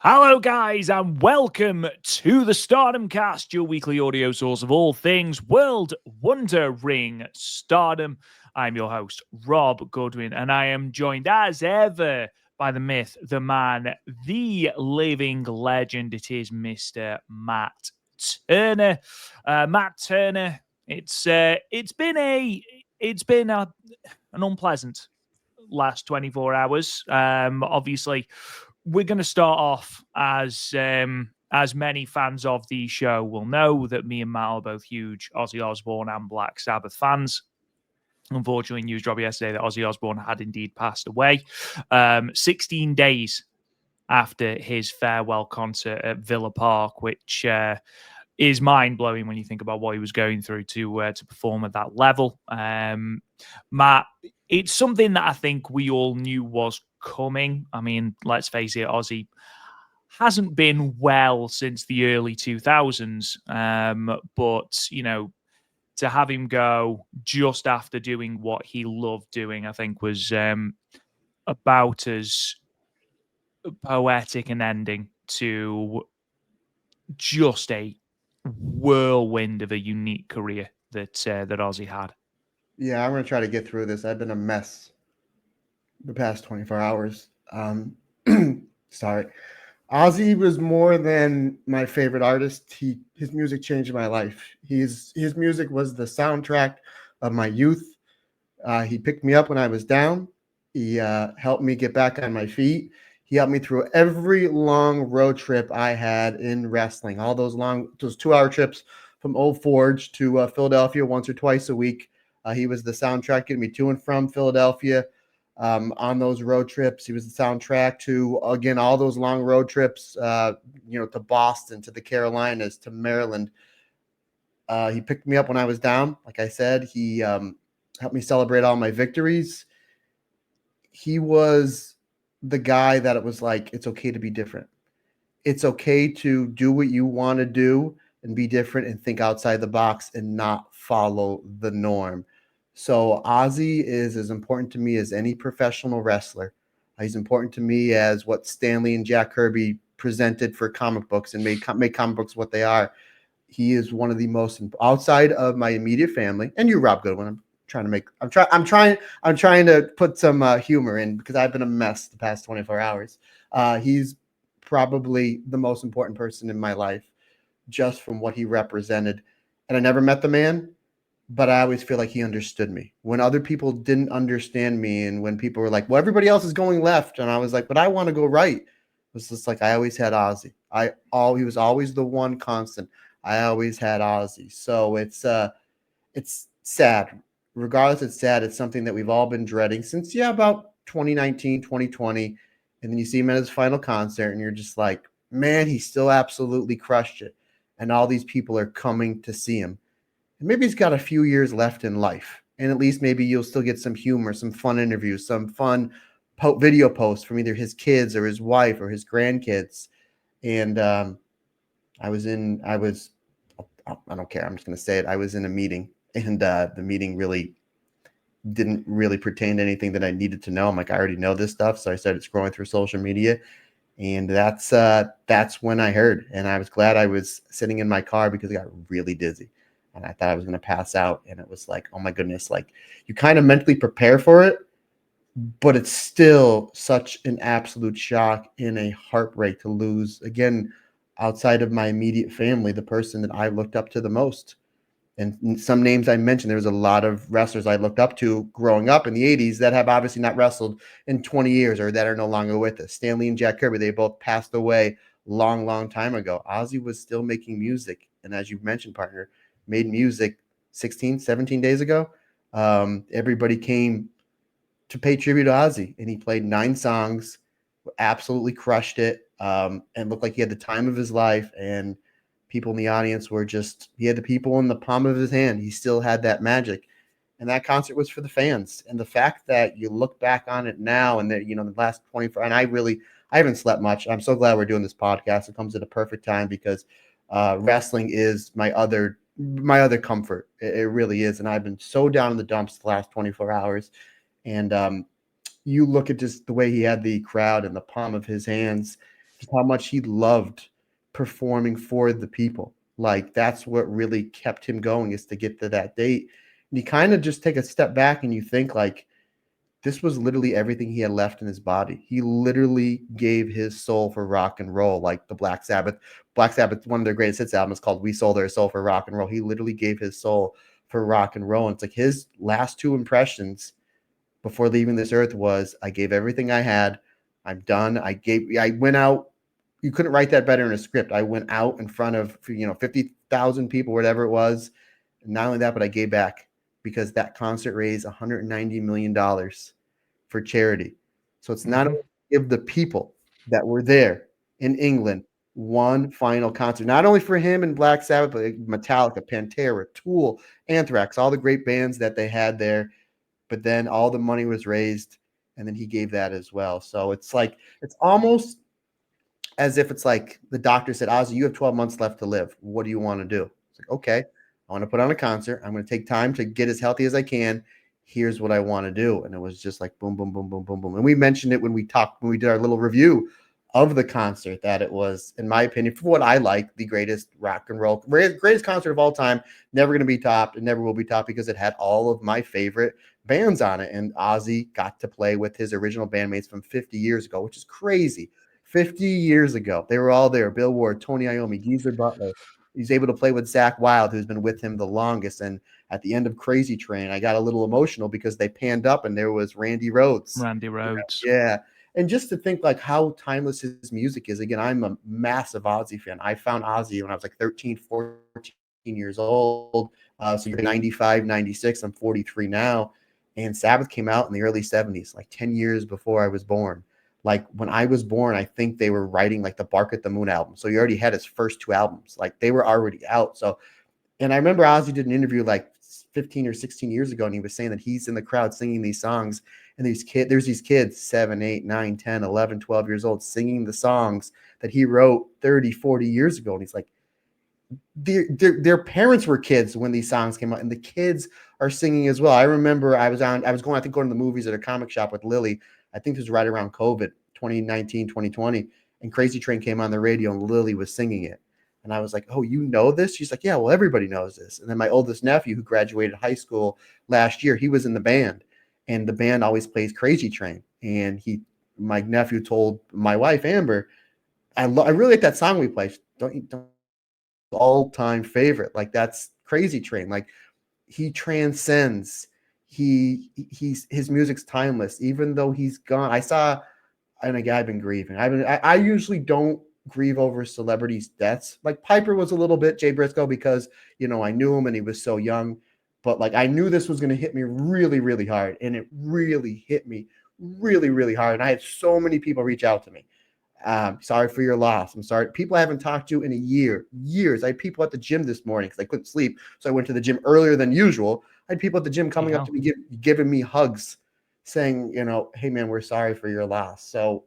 Hello, guys, and welcome to the Stardom Cast, your weekly audio source of all things World Wonder Ring Stardom. I'm your host, Rob Goodwin, and I am joined as ever by the myth, the man, the living legend. It is Mr. Matt Turner. Matt Turner. It's been an unpleasant last 24 hours. Obviously, we're going to start off as many fans of the show will know that me and Matt are both huge Ozzy Osbourne and Black Sabbath fans. Unfortunately, news dropped yesterday that Ozzy Osbourne had indeed passed away 16 days after his farewell concert at Villa Park, which is mind blowing when you think about what he was going through to perform at that level. Matt, it's something that I think we all knew was coming. I mean, let's face it, Ozzy hasn't been well since the early 2000s. But, to have him go just after doing what he loved doing, I think was about as poetic an ending to just a whirlwind of a unique career that Ozzy had. Yeah, I'm gonna try to get through this. I've been a mess the past 24 hours. Sorry. Ozzy was more than my favorite artist. His music changed my life. His music was the soundtrack of my youth. He picked me up when I was down. He helped me get back on my feet. He helped me through every long road trip I had in wrestling. All those 2-hour trips from Old Forge to Philadelphia once or twice a week. He was the soundtrack getting me to and from Philadelphia on those road trips. He was the soundtrack to, again, all those long road trips, to Boston, to the Carolinas, to Maryland. He picked me up when I was down. Like I said, he helped me celebrate all my victories. He was the guy that it was like, it's okay to be different. It's okay to do what you want to do and be different and think outside the box and not follow the norm. So Ozzy is as important to me as any professional wrestler. He's important to me as what Stanley and Jack Kirby presented for comic books and made comic books what they are. He is one of the most outside of my immediate family, and you, Rob Goodwin. I'm trying to put some humor in because I've been a mess the past 24 hours. He's probably the most important person in my life, just from what he represented. And I never met the man, but I always feel like he understood me when other people didn't understand me, and when people were like, "Well, everybody else is going left," and I was like, "But I want to go right." It was just like I always had Ozzy. He was always the one constant. I always had Ozzy. So it's sad. Regardless, it's sad. It's something that we've all been dreading since about 2019, 2020. And then you see him at his final concert, and you're just like, man, he still absolutely crushed it. And all these people are coming to see him. And maybe he's got a few years left in life. And at least maybe you'll still get some humor, some fun interviews, some fun video posts from either his kids or his wife or his grandkids. And I don't care. I'm just going to say it. I was in a meeting, and the meeting really didn't really pertain to anything that I needed to know. I'm like, I already know this stuff. So I started scrolling through social media, and that's when I heard. And I was glad I was sitting in my car because I got really dizzy. And I thought I was going to pass out. And it was like, oh my goodness, like you kind of mentally prepare for it, but it's still such an absolute shock and a heartbreak to lose, again, outside of my immediate family, the person that I looked up to the most. And some names I mentioned, there was a lot of wrestlers I looked up to growing up in the 80s that have obviously not wrestled in 20 years or that are no longer with us. Stanley and Jack Kirby, they both passed away long, long time ago. Ozzy was still making music. And as you mentioned, partner, made music 16, 17 days ago. Everybody came to pay tribute to Ozzy, and he played 9 songs, absolutely crushed it, and looked like he had the time of his life. And people in the audience were just, he had the people in the palm of his hand. He still had that magic. And that concert was for the fans. And the fact that you look back on it now and that, the last 24, and I haven't slept much. I'm so glad we're doing this podcast. It comes at a perfect time because wrestling is my other comfort. It really is. And I've been so down in the dumps the last 24 hours. And you look at just the way he had the crowd in the palm of his hands. just how much he loved performing for the people. Like that's what really kept him going, is to get to that date. And you kind of just take a step back and you think like, this was literally everything he had left in his body. He literally gave his soul for rock and roll, like the Black Sabbath. Black Sabbath, one of their greatest hits albums called We Sold Our Soul for Rock and Roll. He literally gave his soul for rock and roll. And it's like his last two impressions before leaving this earth was, I gave everything I had. I'm done. I went out. You couldn't write that better in a script. I went out in front of, 50,000 people, whatever it was. And not only that, but I gave back, because that concert raised $190 million for charity. So it's not only give the people that were there in England one final concert, not only for him and Black Sabbath, but Metallica, Pantera, Tool, Anthrax, all the great bands that they had there. But then all the money was raised, and then he gave that as well. So it's like, it's almost as if it's like the doctor said, Ozzy, you have 12 months left to live. What do you want to do? It's like, okay, I want to put on a concert. I'm going to take time to get as healthy as I can. Here's what I want to do. And it was just like boom, boom, boom, boom, boom, boom. And we mentioned it when we did our little review of the concert, that it was, in my opinion, for what I like, the greatest rock and roll, greatest concert of all time. Never going to be topped, and never will be topped, because it had all of my favorite bands on it. And Ozzy got to play with his original bandmates from 50 years ago, which is crazy. 50 years ago, they were all there. Bill Ward, Tony Iommi, Geezer Butler. He's able to play with Zakk Wylde, who's been with him the longest. And at the end of Crazy Train, I got a little emotional because they panned up and there was Randy Rhoads. Yeah. And just to think like how timeless his music is. Again, I'm a massive Ozzy fan. I found Ozzy when I was like 13, 14 years old. So you're 95, 96. I'm 43 now. And Sabbath came out in the early 70s, like 10 years before I was born. Like when I was born, I think they were writing like the Bark at the Moon album. So he already had his first two albums. Like they were already out. So, and I remember Ozzy did an interview like 15 or 16 years ago, and he was saying that he's in the crowd singing these songs, and there's these kids 7, 8, 9, 10, 11, 12 years old singing the songs that he wrote 30, 40 years ago. And he's like, their parents were kids when these songs came out, and the kids are singing as well. I remember I was going to the movies at a comic shop with Lily. I think this was right around COVID, 2019, 2020, and Crazy Train came on the radio and Lily was singing it. And I was like, oh, you know this? She's like, yeah, well, everybody knows this. And then my oldest nephew, who graduated high school last year, he was in the band, and the band always plays Crazy Train. And my nephew told my wife, Amber, I really like that song we play. Don't all-time favorite. Like that's Crazy Train. Like he transcends. His music's timeless, even though he's gone. And again, I've been grieving. I usually don't grieve over celebrities' deaths. Like Piper was a little bit, Jay Briscoe, because I knew him and he was so young. But like I knew this was going to hit me really, really hard, and it really hit me really, really hard. And I had so many people reach out to me. Sorry for your loss. I'm sorry. People I haven't talked to in years. I had people at the gym this morning because I couldn't sleep, so I went to the gym earlier than usual. I had people at the gym coming up to me, giving me hugs, saying, hey man, we're sorry for your loss. So,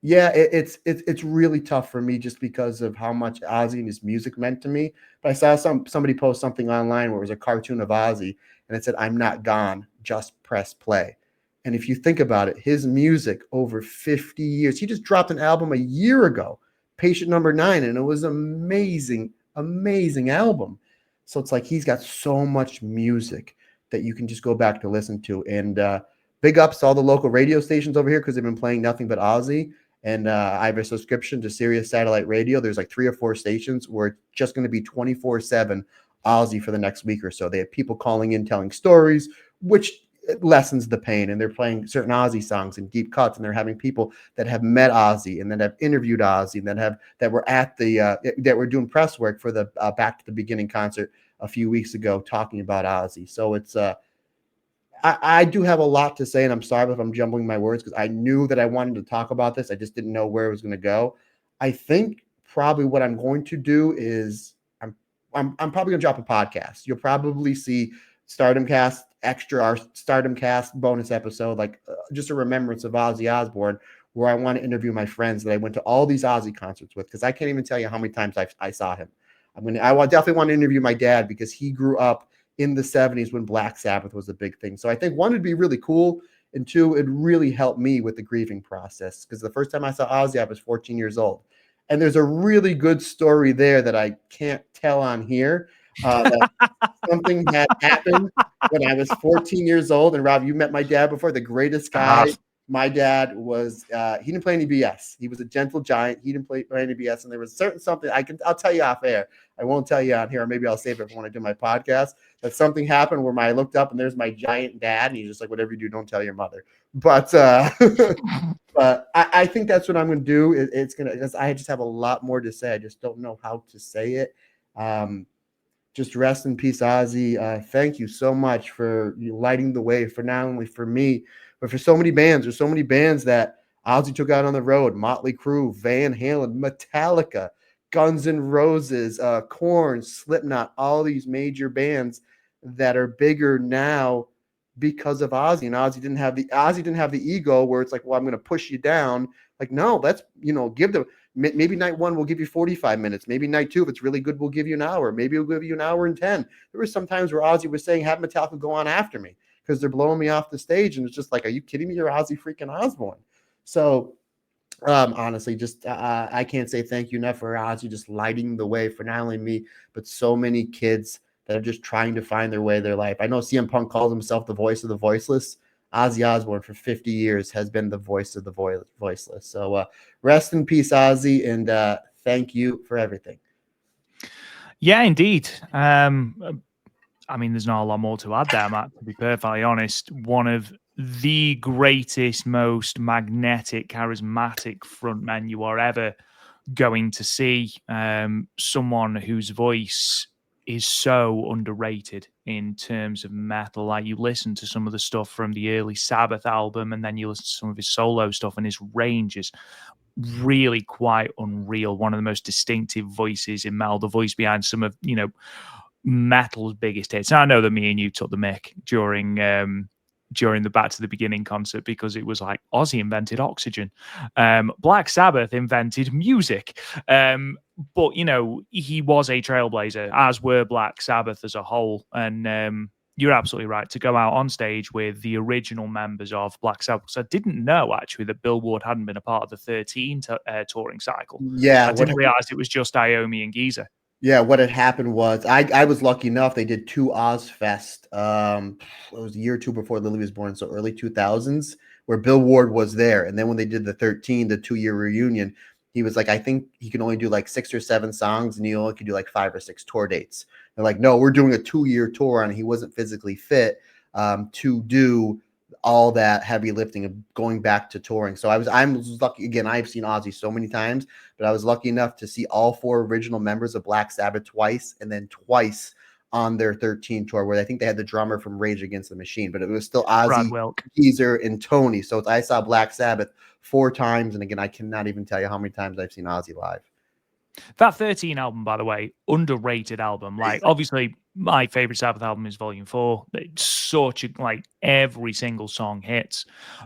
yeah, it's really tough for me just because of how much Ozzy and his music meant to me. But I saw somebody post something online where it was a cartoon of Ozzy, and it said, "I'm not gone, just press play." And if you think about it, his music over 50 years, he just dropped an album a year ago, Patient Number 9, and it was amazing, amazing album. So it's like he's got so much music that you can just go back to listen to. And big ups to all the local radio stations over here because they've been playing nothing but Ozzy. And I have a subscription to Sirius Satellite Radio. There's like 3 or 4 stations where it's just going to be 24/7 Ozzy for the next week or so. They have people calling in, telling stories, which lessens the pain. And they're playing certain Ozzy songs and deep cuts. And they're having people that have met Ozzy and that have interviewed Ozzy and that were at that were doing press work for the Back to the Beginning concert a few weeks ago, talking about Ozzy. So it's I do have a lot to say, and I'm sorry if I'm jumbling my words because I knew that I wanted to talk about this. I just didn't know where it was going to go. I think probably what I'm going to do is I'm probably going to drop a podcast. You'll probably see Stardom Cast Extra, our Stardom Cast bonus episode, like just a remembrance of Ozzy Osbourne, where I want to interview my friends that I went to all these Ozzy concerts with, because I can't even tell you how many times I saw him. I definitely want to interview my dad because he grew up in the 70s when Black Sabbath was a big thing. So I think one would be really cool And two, it really helped me with the grieving process, because the first time I saw Ozzy, I was 14 years old. And there's a really good story there that I can't tell on here. That something had happened when I was 14 years old. And Rob, you met my dad before, the greatest guy. My dad was, he didn't play any BS. He was a gentle giant. He didn't play any BS. And there was something I'll tell you off air. I won't tell you on here, or maybe I'll save it for when I do my podcast, that something happened where I looked up and there's my giant dad. And he's just like, whatever you do, don't tell your mother. But, but I think that's what I'm going to do. It's going to, because I just have a lot more to say. I just don't know how to say it. Just rest in peace, Ozzy. Thank you so much for lighting the way for not only for me, but for so many bands. There's so many bands that Ozzy took out on the road: Motley Crue, Van Halen, Metallica, Guns N' Roses, Korn, Slipknot, all these major bands that are bigger now because of Ozzy. And Ozzy didn't have the ego where it's like, well, I'm going to push you down. Like, no, let's, give them. Maybe night one will give you 45 minutes. Maybe night two, if it's really good, we'll give you an hour. Maybe we'll give you an hour and 10. There were some times where Ozzy was saying, have Metallica go on after me because they're blowing me off the stage. And it's just like, are you kidding me? You're Ozzy freaking Osbourne. So honestly, just I can't say thank you enough for Ozzy just lighting the way for not only me, but so many kids that are just trying to find their way in their life. I know CM Punk calls himself the voice of the voiceless. Ozzy Osbourne for 50 years has been the voice of the voiceless. So rest in peace, Ozzy, and thank you for everything. Yeah, indeed. I mean, there's not a lot more to add there, Matt, to be perfectly honest. One of the greatest, most magnetic, charismatic frontmen you are ever going to see. Someone whose voice is so underrated in terms of metal. Like, you listen to some of the stuff from the early Sabbath album, and then you listen to some of his solo stuff, and his range is really quite unreal. One of the most distinctive voices in metal, the voice behind some of, metal's biggest hits. And I know that me and you took the mick during the Back to the Beginning concert, because it was like Ozzy invented oxygen. Black Sabbath invented music. But, he was a trailblazer, as were Black Sabbath as a whole. And you're absolutely right to go out on stage with the original members of Black Sabbath. So I didn't know, actually, that Bill Ward hadn't been a part of the 13 touring cycle. Yeah. I didn't realize it was just Iommi and Geezer. Yeah, what had happened was I was lucky enough. They did 2 Ozfest. It was a year or two before Lily was born, so early 2000s, where Bill Ward was there. And then when they did the 13, the 2-year reunion, he was like, I think he can only do like 6 or 7 songs, and he only could do like 5 or 6 tour dates. They're like, no, we're doing a 2-year tour, and he wasn't physically fit to do all that heavy lifting of going back to touring. So I'm lucky. Again, I've seen Ozzy so many times, but I was lucky enough to see all 4 original members of Black Sabbath twice, and then twice on their 13 tour, where I think they had the drummer from Rage Against the Machine, but it was still Ozzy, Geezer, and Tony. So I saw Black Sabbath 4 times. And again, I cannot even tell you how many times I've seen Ozzy live. That 13 album, by the way, underrated album. Like, obviously, my favorite Sabbath album is Volume 4. It's such every single song hits.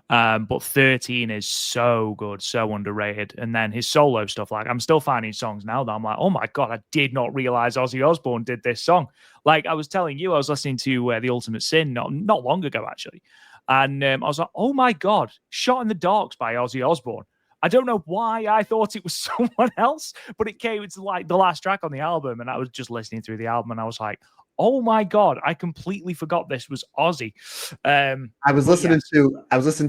But 13 is so good, so underrated. And then his solo stuff, like, I'm still finding songs now that I'm like, oh my God, I did not realize Ozzy Osbourne did this song. Like, I was telling you, I was listening to The Ultimate Sin not long ago, actually. And I was like, oh my God, Shot in the Darks by Ozzy Osbourne. I don't know why I thought it was someone else, but it came to like the last track on the album, and I was just listening through the album, and I was like, "Oh my God, I completely forgot this was Ozzy." I was listening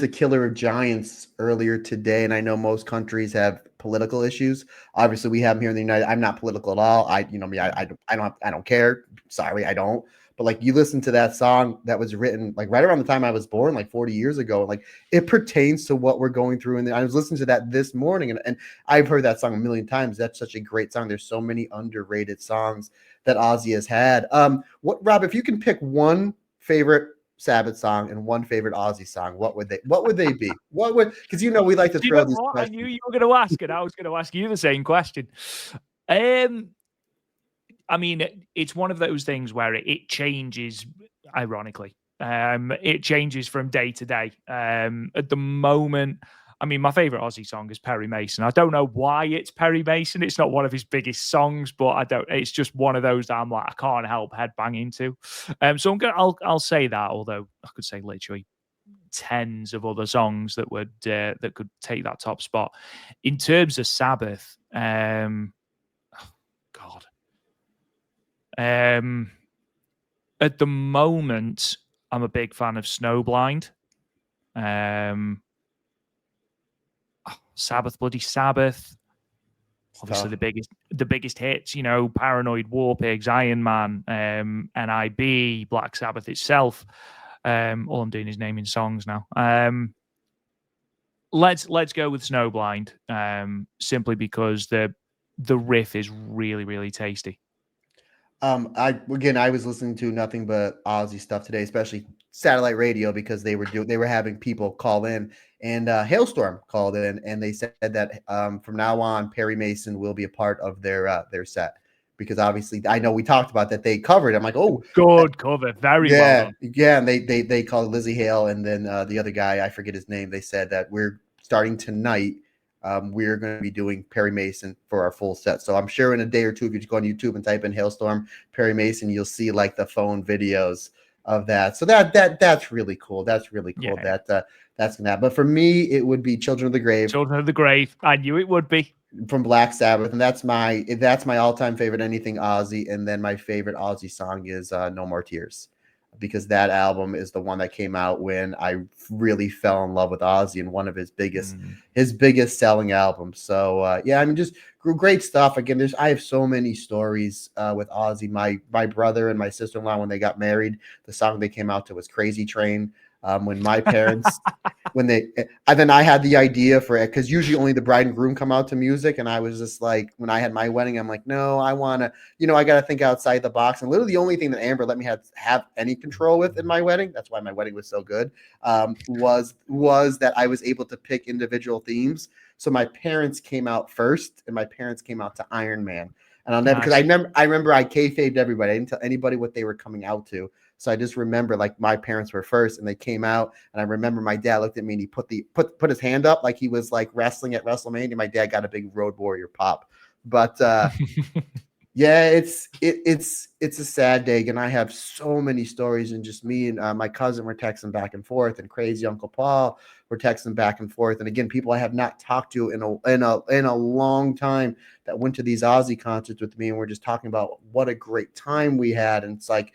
to Killer of Giants earlier today, and I know most countries have political issues. Obviously, we have them here in the United. I'm not political at all. I don't care. Sorry, I don't. But like, you listen to that song that was written like right around the time I was born, like 40 years ago. Like, it pertains to what we're going through. And I was listening to that this morning, and I've heard that song a million times. That's such a great song. There's so many underrated songs that Ozzy has had. Rob, if you can pick one favorite Sabbath song and one favorite Ozzy song, what would they be? Because we like to throw these questions. I knew you were going to ask it. I was going to ask you the same question. I mean, it's one of those things where it changes, ironically. It changes from day to day. At the moment, I mean, my favorite Ozzy song is Perry Mason. I don't know why it's Perry Mason. It's not one of his biggest songs, but it's just one of those that I'm like, I can't help headbanging to. So I'll say that, although I could say literally tens of other songs that would that could take that top spot. In terms of Sabbath, God, at the moment, I'm a big fan of Snowblind. Sabbath, Bloody Sabbath. Obviously, the biggest hits, you know, Paranoid, War Pigs, Iron Man, NIB, Black Sabbath itself. All I'm doing is naming songs now. Let's go with Snowblind, simply because the riff is really, really tasty. I was listening to nothing but Ozzy stuff today, especially satellite radio, because they were having people call in, and Hailstorm called in, and they said that from now on Perry Mason will be a part of their set, because obviously I know we talked about that, they covered. I'm like, oh, good cover, very well done. Yeah, and they called Lizzie Hale, and then the other guy, I forget his name. They said that we're starting tonight. We're going to be doing Perry Mason for our full set. So I'm sure in a day or two, if you just go on YouTube and type in Hailstorm Perry Mason, you'll see like the phone videos of that. So that's really cool. That's really cool. Yeah. That's gonna happen. But for me, it would be Children of the Grave. Children of the Grave. I knew it would be. From Black Sabbath, and that's my all-time favorite anything Ozzy. And then my favorite Ozzy song is No More Tears, because that album is the one that came out when I really fell in love with Ozzy, and one of his biggest selling albums. So yeah, I mean, just great stuff. Again, I have so many stories with Ozzy. My brother and my sister-in-law, when they got married, the song they came out to was Crazy Train. When my parents, then I had the idea for it, because usually only the bride and groom come out to music. And I was just like, when I had my wedding, I'm like, no, I want to, I got to think outside the box. And literally the only thing that Amber let me have any control with in my wedding, that's why my wedding was so good, was that I was able to pick individual themes. So my parents came out first, and my parents came out to Iron Man. And I'll never, because I remember I kayfabed everybody. I didn't tell anybody what they were coming out to. So I just remember, like, my parents were first, and they came out, and I remember my dad looked at me, and he put his hand up like he was like wrestling at WrestleMania. My dad got a big Road Warrior pop. But yeah, it's a sad day, and I have so many stories, and just me and my cousin were texting back and forth, and crazy Uncle Paul were texting back and forth. And again, people I have not talked to in a long time that went to these Ozzy concerts with me, and we're just talking about what a great time we had. And it's like,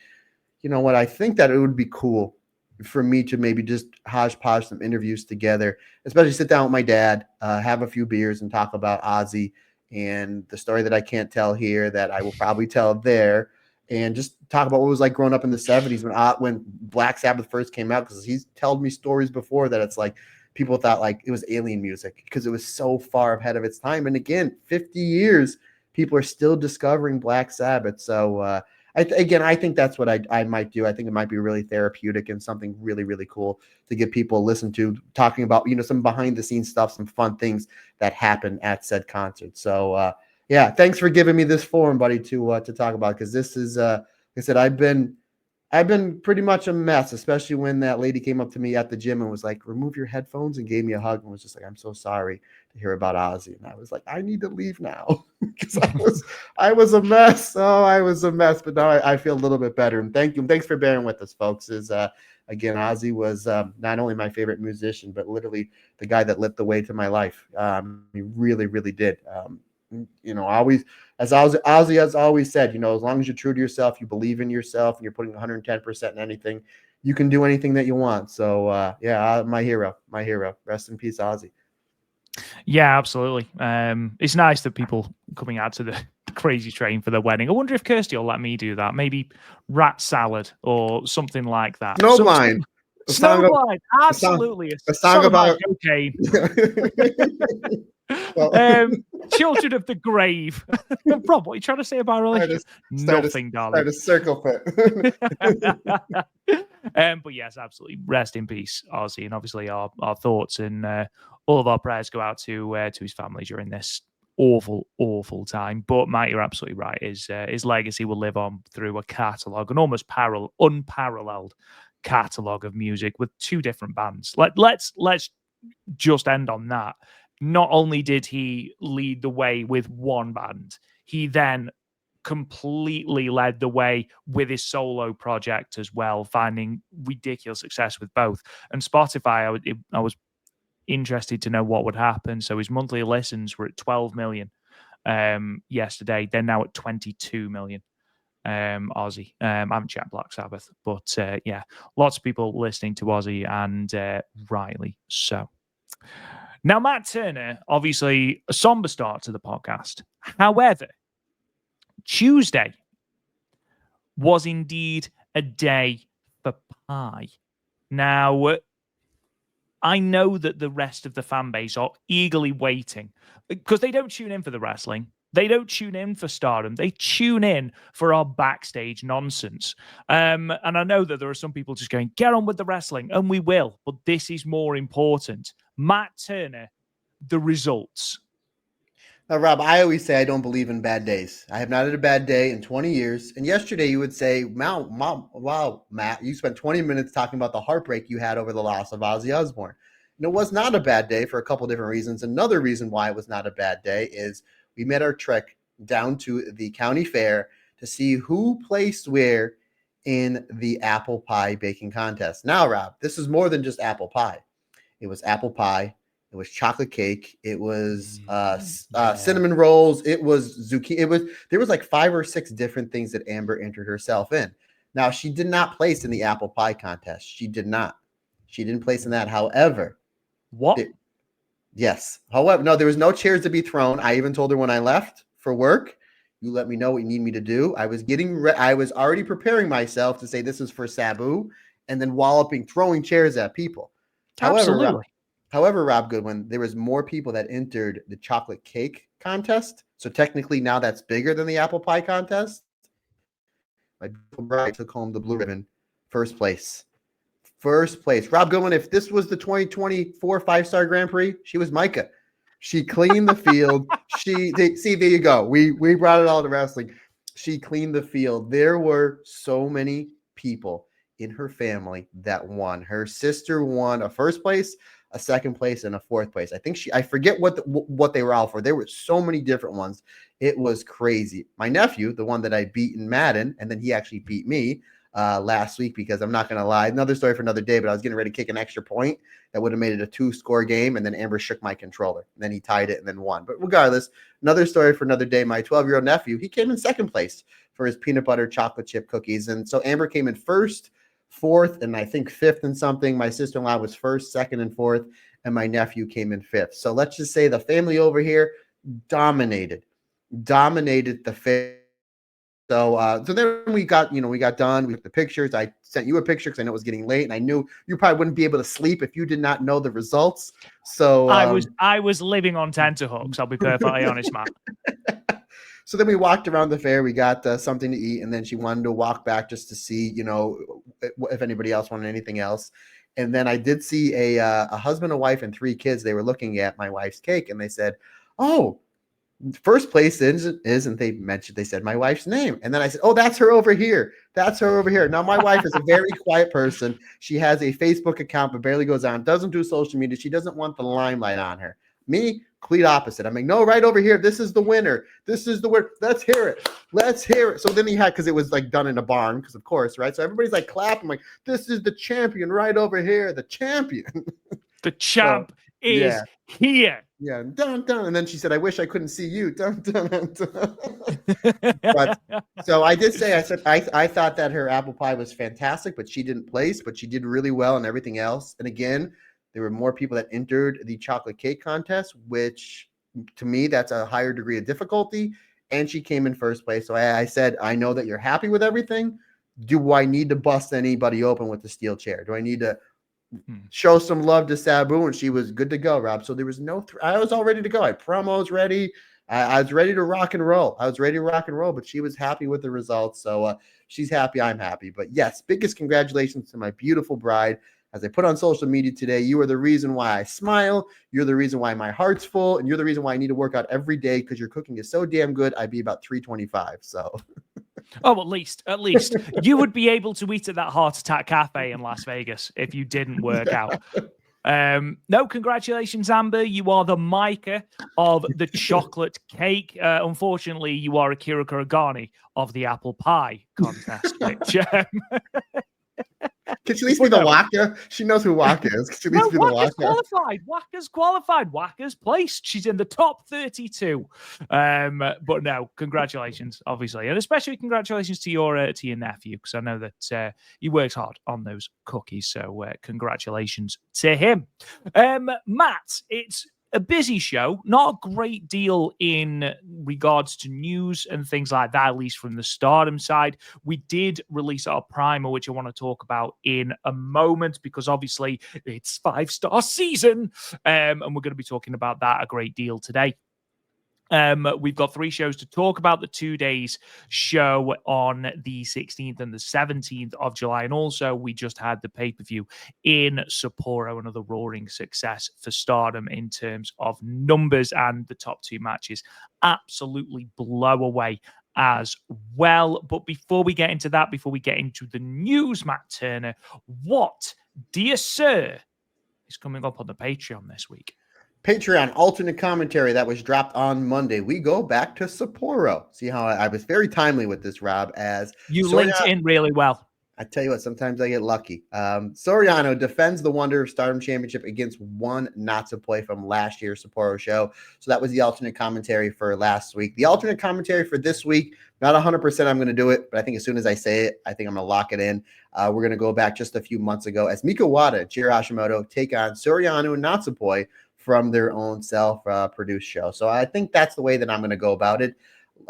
you know what? I think that it would be cool for me to maybe just hodgepodge some interviews together, especially sit down with my dad, have a few beers, and talk about Ozzy and the story that I can't tell here that I will probably tell there, and just talk about what it was like growing up in the 70s when Black Sabbath first came out, because he's told me stories before that it's like people thought like it was alien music because it was so far ahead of its time. And again, 50 years, people are still discovering Black Sabbath. So I think that's what I might do. I think it might be really therapeutic and something really, really cool to get people to listen to, talking about, some behind the scenes stuff, some fun things that happen at said concert. So yeah, thanks for giving me this forum, buddy, to talk about, because this is, like I said, I've been pretty much a mess, especially when that lady came up to me at the gym and was like, remove your headphones, and gave me a hug and was just like, I'm so sorry to hear about Ozzy. And I was like, I need to leave now, because I was a mess. Oh, I was a mess. But now I feel a little bit better. And thank you. Thanks for bearing with us, folks. Again, Ozzy was not only my favorite musician, but literally the guy that lit the way to my life. He really, really did. Always, as Ozzy has always said, as long as you're true to yourself, you believe in yourself, and you're putting 110% in anything, you can do anything that you want. So yeah, my hero. Rest in peace, Ozzy. Yeah, absolutely. It's nice that people coming out to the Crazy Train for their wedding. I wonder if Kirsty will let me do that. Maybe rat salad or something like that. Snowblind. Snowblind. Absolutely. A song about cocaine. Children of the Grave. Rob, what are you trying to say about religion? Nothing, darling. Start a circle pit. But yes, absolutely. Rest in peace, Ozzy, and obviously our thoughts and all of our prayers go out to his family during this awful, awful time. But Matt, you're absolutely right. His legacy will live on through a catalogue, an almost unparalleled catalogue of music with two different bands. Let's just end on that. Not only did he lead the way with one band, he then completely led the way with his solo project as well, finding ridiculous success with both. And Spotify, I was interested to know what would happen. So his monthly listens were at 12 million yesterday. They're now at 22 million. Ozzy. I haven't checked Black Sabbath, but yeah, lots of people listening to Ozzy, and rightly so. Now, Matt Turner, obviously a somber start to the podcast. However, Tuesday was indeed a day for pie. Now, I know that the rest of the fan base are eagerly waiting because they don't tune in for the wrestling. They don't tune in for Stardom. They tune in for our backstage nonsense. And I know that there are some people just going, get on with the wrestling, and we will. But this is more important. Matt Turner, the results. Now, Rob, I always say I don't believe in bad days. I have not had a bad day in 20 years. And yesterday you would say, wow, Matt, you spent 20 minutes talking about the heartbreak you had over the loss of Ozzy Osbourne. And it was not a bad day for a couple different reasons. Another reason why it was not a bad day is we made our trek down to the county fair to see who placed where in the apple pie baking contest. Now, Rob, this is more than just apple pie. It was apple pie. It was chocolate cake. It was cinnamon rolls. It was zucchini. There was like 5 or 6 different things that Amber entered herself in. Now, she did not place in the apple pie contest. She did not. She didn't place in that. However, yes. However, no, there was no chairs to be thrown. I even told her when I left for work, you let me know what you need me to do. I was I was already preparing myself to say this is for Sabu, and then walloping, throwing chairs at people. Absolutely. However, Rob Goodwin, there was more people that entered the chocolate cake contest. So technically now that's bigger than the apple pie contest. My beautiful bride took home the blue ribbon, first place. First place. Rob Goodwin, if this was the 2024 5-star Grand Prix, she was Micah. She cleaned the field. See, there you go. We brought it all to wrestling. She cleaned the field. There were so many people in her family that won. Her sister won a first place, a second place, and a fourth place. I forget what they were all for. There were so many different ones. It was crazy. My nephew, the one that I beat in Madden, and then he actually beat me last week, because I'm not going to lie, another story for another day, but I was getting ready to kick an extra point that would have made it a 2-score game, and then Amber shook my controller, and then he tied it and then won. But regardless, another story for another day. My 12-year-old nephew, he came in second place for his peanut butter chocolate chip cookies, and so Amber came in first, fourth, and I think fifth and something. My sister-in-law was first, second, and fourth, and my nephew came in fifth. So let's just say the family over here dominated the fair. So then we got done. We took the pictures. I sent you a picture because I know it was getting late, and I knew you probably wouldn't be able to sleep if you did not know the results. So I was living on tenterhooks. I'll be perfectly honest, Matt. So then we walked around the fair. We got something to eat, and then she wanted to walk back just to see, if anybody else wanted anything else. And then I did see a husband, a wife, and 3 kids. They were looking at my wife's cake, and they said, "Oh, first place is," and they said my wife's name. And then I said, "Oh, that's her over here. That's her over here." Now, my wife is a very quiet person. She has a Facebook account, but barely goes on, doesn't do social media. She doesn't want the limelight on her. Me, complete opposite. I'm like, "No, right over here. This is the winner. This is the winner. Let's hear it. Let's hear it." So then because it was like done in a barn, because of course, right? So everybody's like clapping, like, "This is the champion right over here. The champion." The champ is here. Yeah, dun, dun. And then she said, "I wish I couldn't see you." Dun, dun, dun. But so I did say, I thought that her apple pie was fantastic, but she didn't place, but she did really well and everything else. And again, there were more people that entered the chocolate cake contest, which to me, that's a higher degree of difficulty. And she came in first place. So I said, "I know that you're happy with everything. Do I need to bust anybody open with the steel chair? Do I need to show some love to Sabu?" And she was good to go, Rob. So there was I was all ready to go. I promos ready. I was ready to rock and roll. But she was happy with the results. So she's happy. I'm happy. But yes, biggest congratulations to my beautiful bride. As I put on social media today, you are the reason why I smile. You're the reason why my heart's full. And you're the reason why I need to work out every day, because your cooking is so damn good. I'd be about 325. So. Oh, at least you would be able to eat at that Heart Attack Cafe in Las Vegas if you didn't work out. No, congratulations, Amber. You are the maker of the chocolate cake. Unfortunately, you are Akira Kuragani of the apple pie contest, which Can she at least be the Waka? She knows who Waka is. Can she at least be the Waka's Waka? qualified. Waka's qualified. Waka's placed. She's in the top 32. But no, congratulations, obviously, and especially congratulations to your nephew, because I know that he works hard on those cookies. So congratulations to him, Matt. It's a busy show, not a great deal in regards to news and things like that, at least from the Stardom side. We did release our primer, which I want to talk about in a moment, because obviously it's 5-star season, and we're going to be talking about that a great deal today. We've got 3 shows to talk about. The 2 days show on the 16th and the 17th of July. And also, we just had the pay-per-view in Sapporo, another roaring success for Stardom in terms of numbers, and the top 2 matches absolutely blow away as well. But before we get into that, before we get into the news, Matt Turner, what, dear sir, is coming up on the Patreon this week? Patreon alternate commentary that was dropped on Monday. We go back to Sapporo. See how I was very timely with this, Rob, as you linked in really well. I tell you what, sometimes I get lucky. Saori Anou defends the Wonder of Stardom Championship against one Natsupoi from last year's Sapporo show. So that was the alternate commentary for last week. The alternate commentary for this week, not 100% I'm going to do it, but I think as soon as I say it, I think I'm going to lock it in. We're going to go back just a few months ago as Mika Wada, Jiro Hashimoto take on Saori Anou and Natsupoi from their own self-produced show. So I think that's the way that I'm going to go about it.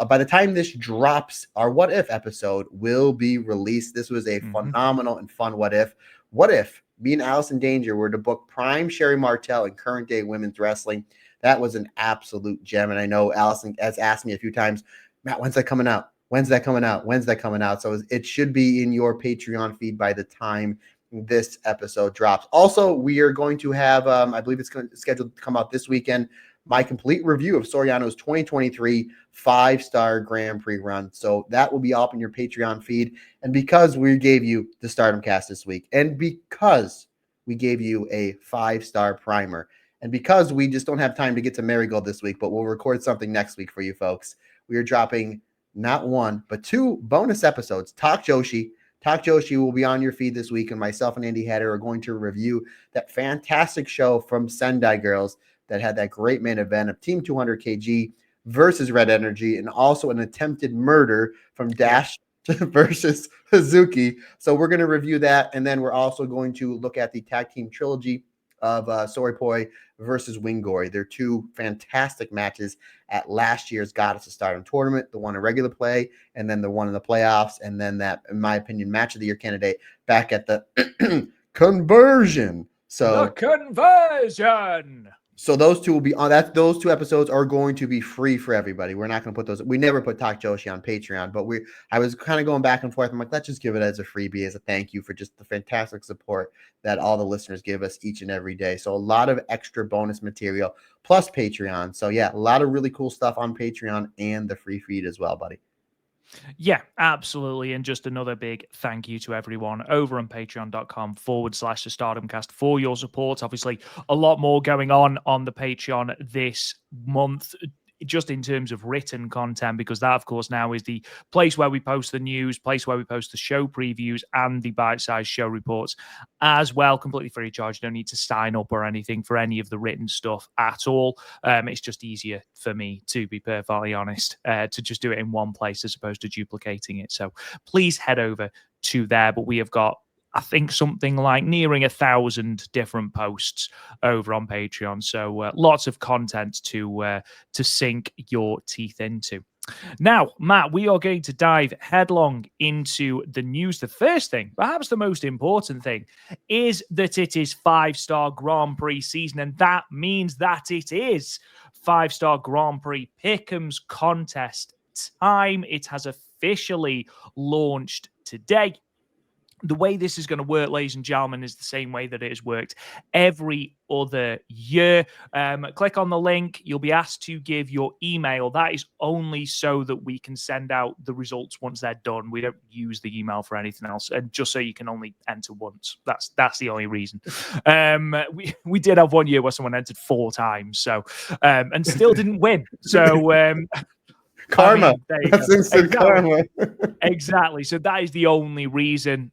By the time this drops, our What If episode will be released. This was a phenomenal and fun What If. What if me and Allison Danger were to book prime Sherry Martel in current day women's wrestling? That was an absolute gem. And I know Allison has asked me a few times, Matt, when's that coming out? When's that coming out? When's that coming out? So it should be in your Patreon feed by the time this episode drops. Also, we are going to have, I believe it's scheduled to come out this weekend, my complete review of Saori Anou's 2023 5-star Grand Prix run. So that will be up in your Patreon feed. And because we gave you the Stardom cast this week, and because we gave you a 5-star primer, and because we just don't have time to get to Marigold this week, but we'll record something next week for you folks, we are dropping not 1, but 2 bonus episodes. Talk Joshi will be on your feed this week, and myself and Andy Hatter are going to review that fantastic show from Sendai Girls that had that great main event of Team 200 kg versus Red Energy, and also an attempted murder from Dash versus Hazuki. So we're going to review that, and then we're also going to look at the tag team trilogy of Soripoi versus Wingori. They're 2 fantastic matches at last year's Goddess of Stardom tournament, the one in regular play, and then the one in the playoffs, and then that, in my opinion, match of the year candidate back at the conversion. So the conversion. So those 2 will be on that. Those 2 episodes are going to be free for everybody. We're not going to put those. We never put Talk Joshi on Patreon, but I was kind of going back and forth. I'm like, let's just give it as a freebie, as a thank you for just the fantastic support that all the listeners give us each and every day. So a lot of extra bonus material plus Patreon. So yeah, a lot of really cool stuff on Patreon and the free feed as well, buddy. Yeah, absolutely. And just another big thank you to everyone over on patreon.com/the Stardom Cast for your support. Obviously, a lot more going on the Patreon this month, just in terms of written content, because that, of course, now is the place where we post the news, place where we post the show previews and the bite-sized show reports as well, completely free of charge. You don't need to sign up or anything for any of the written stuff at all. It's just easier for me, to be perfectly honest, to just do it in one place as opposed to duplicating it. So please head over to there. But we have got, I think, something like nearing 1,000 different posts over on Patreon. So lots of content to sink your teeth into. Now, Matt, we are going to dive headlong into the news. The first thing, perhaps the most important thing, is that it is 5-star Grand Prix season, and that means that it is 5-star Grand Prix Pick'ems contest time. It has officially launched today. The way this is going to work, ladies and gentlemen, is the same way that it has worked every other year. Click on the link. You'll be asked to give your email. That is only so that we can send out the results once they're done. We don't use the email for anything else, and just so you can only enter once. That's the only reason. We did have one year where someone entered 4 times, so and still didn't win. So karma. I mean, That's instant karma. Exactly. So that is the only reason.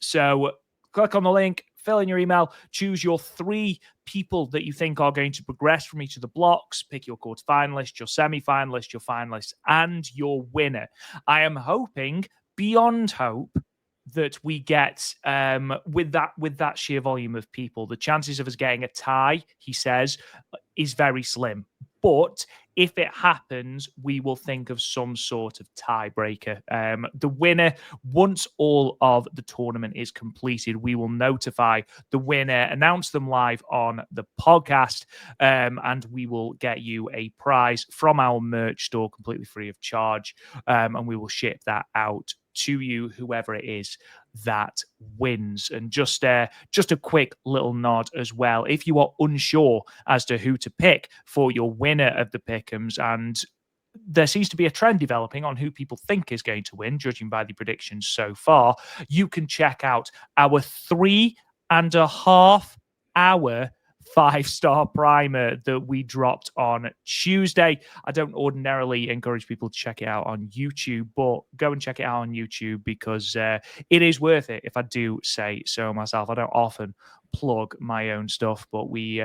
So click on the link, fill in your email, choose your 3 people that you think are going to progress from each of the blocks, pick your quarter finalist, your semi-finalist, your finalist, and your winner. I am hoping, beyond hope, that we get with that sheer volume of people, the chances of us getting a tie, he says, is very slim. But if it happens, we will think of some sort of tiebreaker. The winner, once all of the tournament is completed, we will notify the winner, announce them live on the podcast, and we will get you a prize from our merch store completely free of charge, and we will ship that out to you, whoever it is that wins. And just a quick little nod as well, if you are unsure as to who to pick for your winner of the pick'ems, and there seems to be a trend developing on who people think is going to win, judging by the predictions so far, you can check out our 3.5 hour 5-star primer that we dropped on Tuesday. I don't ordinarily encourage people to check it out on YouTube, but go and check it out on YouTube because it is worth it, if I do say so myself. I don't often plug my own stuff, but we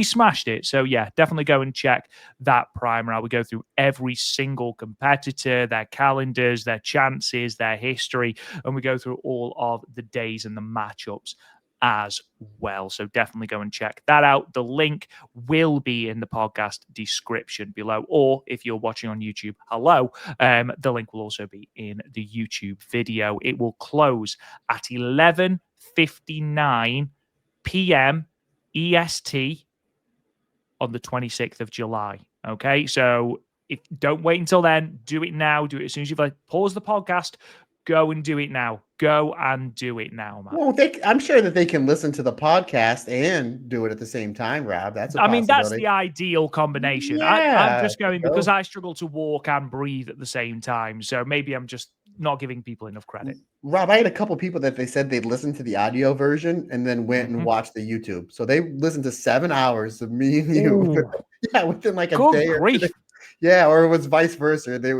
smashed it. So yeah, definitely go and check that primer out. We go through every single competitor, their calendars, their chances, their history, and we go through all of the days and the matchups as well. So definitely go and check that out. The link will be in the podcast description below, or if you're watching on YouTube, hello, the link will also be in the YouTube video. It will close at 11:59 p.m. EST on the 26th of July. Okay, so don't wait until then. Do it now. Do it as soon as you've pause the podcast. Go and do it now. Go and do it now, man. Well, I'm sure that they can listen to the podcast and do it at the same time, Rob. That's a possibility. That's the ideal combination. Yeah, I'm just going because I struggle to walk and breathe at the same time. So maybe I'm just not giving people enough credit. Rob, I had a couple people that they said they'd listen to the audio version and then went and watched the YouTube. So they listened to 7 hours of me and you. Yeah, within like a day or two. Yeah, or it was vice versa. They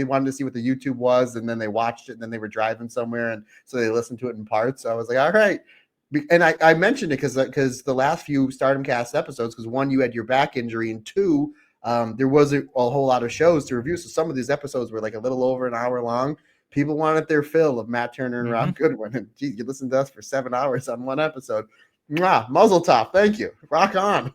wanted to see what the YouTube was, and then they watched it, and then they were driving somewhere, and so they listened to it in parts. So I was like, all right. And I mentioned it because the last few Stardom Cast episodes, because 1, you had your back injury, and 2, there wasn't a whole lot of shows to review. So some of these episodes were like a little over an hour long. People wanted their fill of Matt Turner and Rob Goodwin. And geez, you listened to us for 7 hours on one episode. Mwah, muzzle top. Thank you. Rock on.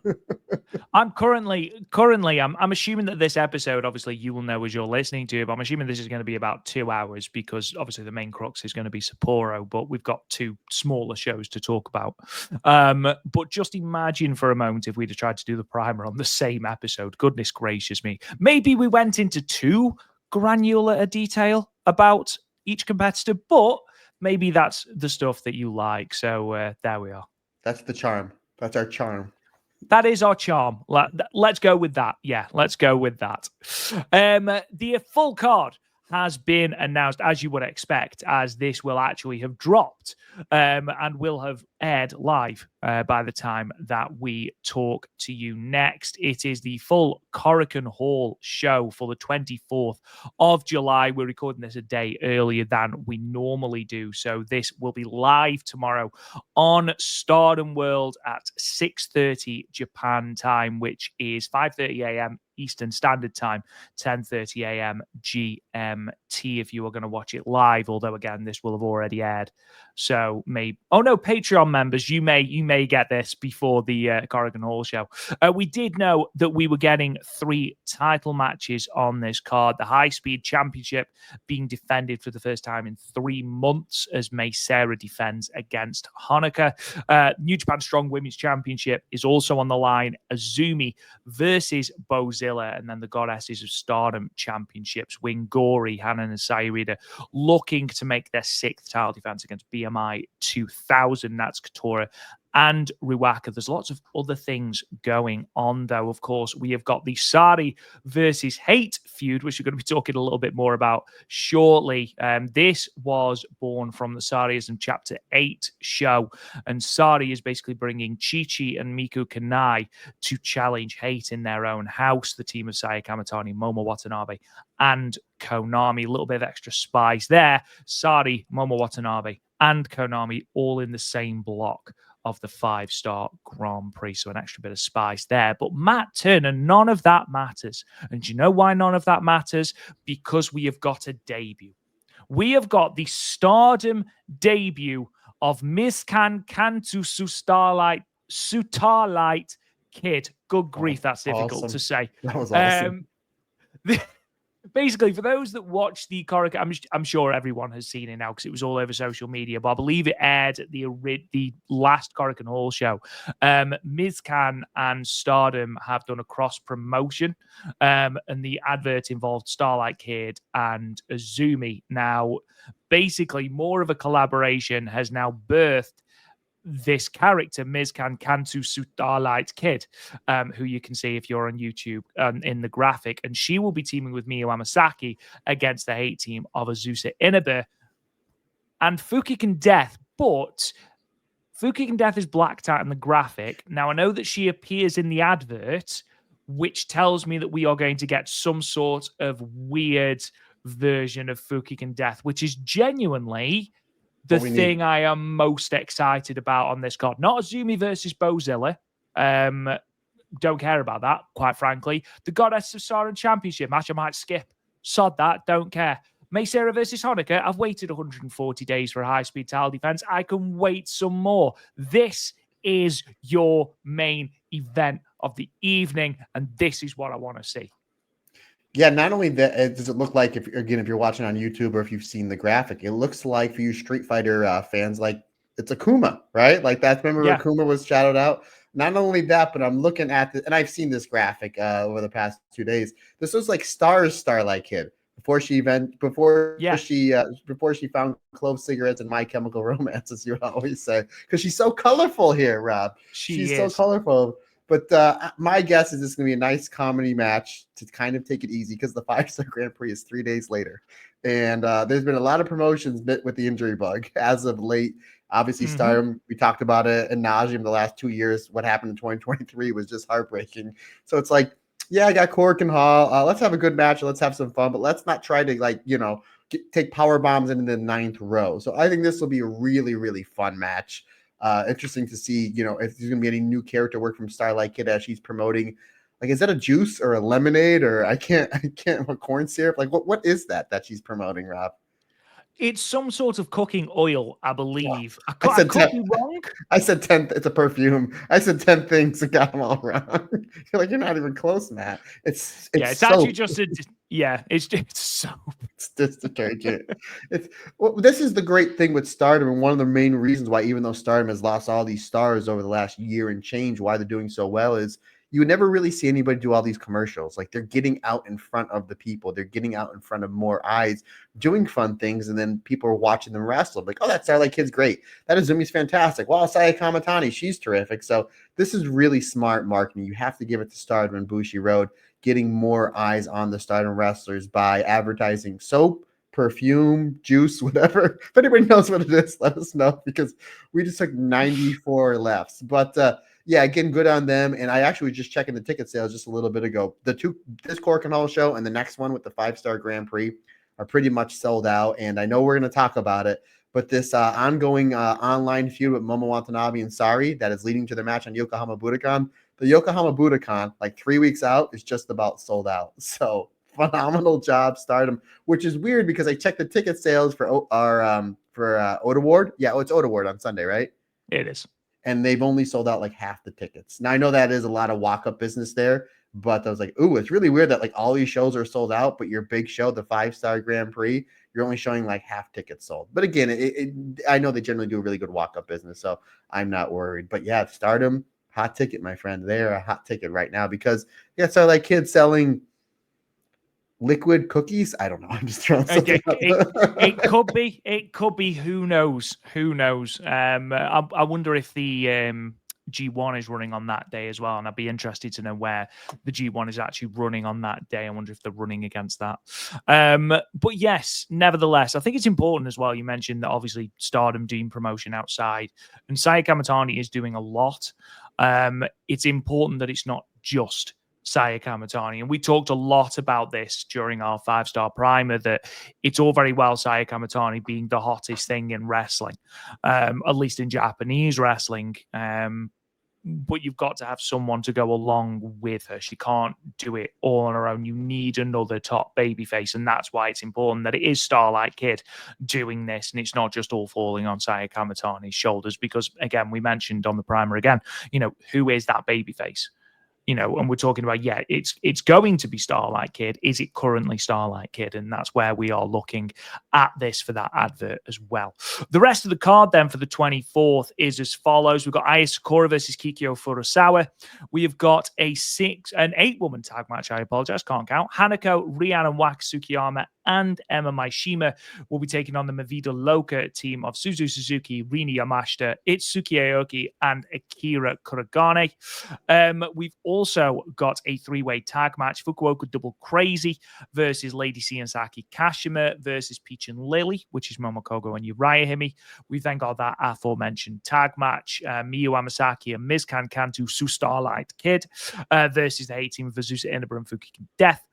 I'm currently, I'm assuming that this episode, obviously you will know as you're listening to it, but I'm assuming this is going to be about 2 hours because obviously the main crux is going to be Sapporo, but we've got 2 smaller shows to talk about. But just imagine for a moment if we'd have tried to do the primer on the same episode. Goodness gracious me. Maybe we went into too granular a detail about each competitor, but maybe that's the stuff that you like. So there we are. That's the charm. That's our charm. That is our charm. Let's go with that. Yeah, let's go with that. The full card has been announced, as you would expect, as this will actually have dropped and will have aired live by the time that we talk to you next. It is the full Korakuen Hall show for the 24th of July. We're recording this a day earlier than we normally do, so this will be live tomorrow on Stardom World at 6:30 Japan time, which is 5:30 a.m. Eastern Standard Time, 10:30 a.m. GMT if you are going to watch it live, although again this will have already aired. So maybe Patreon members, you may get this before the Korakuen Hall show. We did know that we were getting 3 title matches on this card. The High Speed Championship being defended for the first time in 3 months as Sareee defends against Hanukkah. New Japan Strong Women's Championship is also on the line. Azumi versus Bozilla, and then the Goddesses of Stardom Championships. Wingori, Hanan, and Saori looking to make their 6th title defense against BMI 2000. Natsukatora and Ruaka. There's lots of other things going on, though. Of course, we have got the Sareee versus Hate feud, which we're going to be talking a little bit more about shortly. This was born from the Sareeism Chapter 8 show, and Sareee is basically bringing Chi-Chi and Miku Kanai to challenge Hate in their own house. The team of Saya Kamatani, Momo Watanabe, and Konami. A little bit of extra spice there. Sareee, Momo Watanabe, and Konami all in the same block of the 5-star Grand Prix. So an extra bit of spice there. But Matt Turner, none of that matters. And do you know why none of that matters? Because we have got a debut. We have got the Stardom debut of Mizkan Kantu Starlight Kid. Good grief, that's difficult to say. That was awesome. Basically, for those that watch the Korakuen, I'm sure everyone has seen it now because it was all over social media, but I believe it aired at the last Korakuen Hall show. Mizkan and Stardom have done a cross promotion, and the advert involved Starlight Kid and Azumi. Now, basically, more of a collaboration has now birthed this character, Mizkan Kantu Starlight Kid, who you can see if you're on YouTube in the graphic. And she will be teaming with Miyu Amasaki against the Hate team of Azusa Inabe and Fukigen Death. But Fukigen Death is blacked out in the graphic. Now, I know that she appears in the advert, which tells me that we are going to get some sort of weird version of Fukigen Death, which is genuinely the thing I am most excited about on this card. Not Azumi versus Bozilla. Don't care about that, quite frankly. The Goddess of Stardom Championship match I might skip. Sod that, don't care. Sareee versus Hanukkah. I've waited 140 days for a high-speed title defense. I can wait some more. This is your main event of the evening, and this is what I want to see. Yeah, not only that, does it look like, if you're watching on YouTube or if you've seen the graphic, it looks like for you Street Fighter fans, like it's Akuma, right? Like that's, remember Akuma was shadowed out? Not only that, but I'm looking at this, and I've seen this graphic over the past 2 days. This was like Starlight Kid before she found clove cigarettes and My Chemical Romance, as you always say, because she's so colorful here, Rob. She's so colorful. But my guess is this is going to be a nice comedy match to kind of take it easy because the 5-star Grand Prix is 3 days later. And there's been a lot of promotions bit with the injury bug as of late. Obviously, Stardom, we talked about it in nauseam the last 2 years. What happened in 2023 was just heartbreaking. So it's like, yeah, I got Korakuen Hall. Let's have a good match. Let's have some fun. But let's not try to, take power bombs into the 9th row. So I think this will be a really, really fun match. Interesting to see, if there's going to be any new character work from Starlight Kid as she's promoting. Like, is that a juice or a lemonade or I can't a corn syrup? Like, what is that she's promoting, Rob? It's some sort of cooking oil, I believe. I could be wrong. I said 10. It's a perfume. I said 10 things and got them all wrong. You're not even close, Matt. It's actually just it's soap. It's just detergent. This is the great thing with Stardom, and one of the main reasons why, even though Stardom has lost all these stars over the last year and change, why they're doing so well is you would never really see anybody do all these commercials. Like, they're getting out in front of the people. They're getting out in front of more eyes, doing fun things, and then people are watching them wrestle. Like, oh, that Starlight Kid's great. That Azumi's fantastic. Wow, Saya Kamatani, she's terrific. So this is really smart marketing. You have to give it to Stardom and Bushi Road, getting more eyes on the Stardom wrestlers by advertising soap, perfume, juice, whatever. If anybody knows what it is, let us know, because we just took 94 lefts. But yeah, again, good on them. And I actually was just checking the ticket sales just a little bit ago. This Korakuen Hall show and the next one with the 5-star Grand Prix are pretty much sold out. And I know we're going to talk about it, but this ongoing online feud with Momo Watanabe and Sareee that is leading to their match on Yokohama Budokan. The Yokohama Budokan, like 3 weeks out, is just about sold out. So phenomenal job, Stardom, which is weird because I checked the ticket sales for Oda Ward. Yeah, it's Oda Ward on Sunday, right? It is. And they've only sold out like half the tickets. Now I know that is a lot of walk-up business there, but I was like, ooh, it's really weird that like all these shows are sold out, but your big show, the 5-star Grand Prix, you're only showing like half tickets sold. But again, I know they generally do a really good walk-up business, so I'm not worried. But yeah, Stardom, hot ticket, my friend. They're a hot ticket right now because so like kids selling liquid cookies. I don't know. I'm just throwing something out it could be. It could be. Who knows? Who knows? I wonder if the G1 is running on that day as well, and I'd be interested to know where the G1 is actually running on that day. I wonder if they're running against that. But yes, nevertheless, I think it's important as well. You mentioned that obviously Stardom doing promotion outside, and Sareee Kamatani is doing a lot. It's important that it's not just Sareee Kamatani. And we talked a lot about this during our 5-star primer, that it's all very well Sareee Kamatani being the hottest thing in wrestling, at least in Japanese wrestling. But you've got to have someone to go along with her. She can't do it all on her own. You need another top babyface, and that's why it's important that it is Starlight Kid doing this, and it's not just all falling on Sareee Kamatani's shoulders. Because again, we mentioned on the primer again, who is that babyface? And we're talking about, it's going to be Starlight Kid. Is it currently Starlight Kid? And that's where we are looking at this for that advert as well. The rest of the card then for the 24th is as follows. We've got Aya Sakura versus Kikyo Furusawa. We have got an 8-woman tag match. I apologize, can't count. Hanako, Rhiannon Wax Tsukiyama, and Emma Maishima will be taking on the Mavida Loca team of Suzu Suzuki, Rini Yamashita, Itsuki Aoki, and Akira Kuragane. We've also got a 3-way tag match. Fukuoka Double Crazy versus Lady C and Saki Kashima versus Peach and Lily, which is Momokogo and Uriah Hime. We've then got that aforementioned tag match. Miyu Amasaki and Mizkan Kanto Su Starlight Kid versus the A-team of Azusa Inaba and Fukigen Death.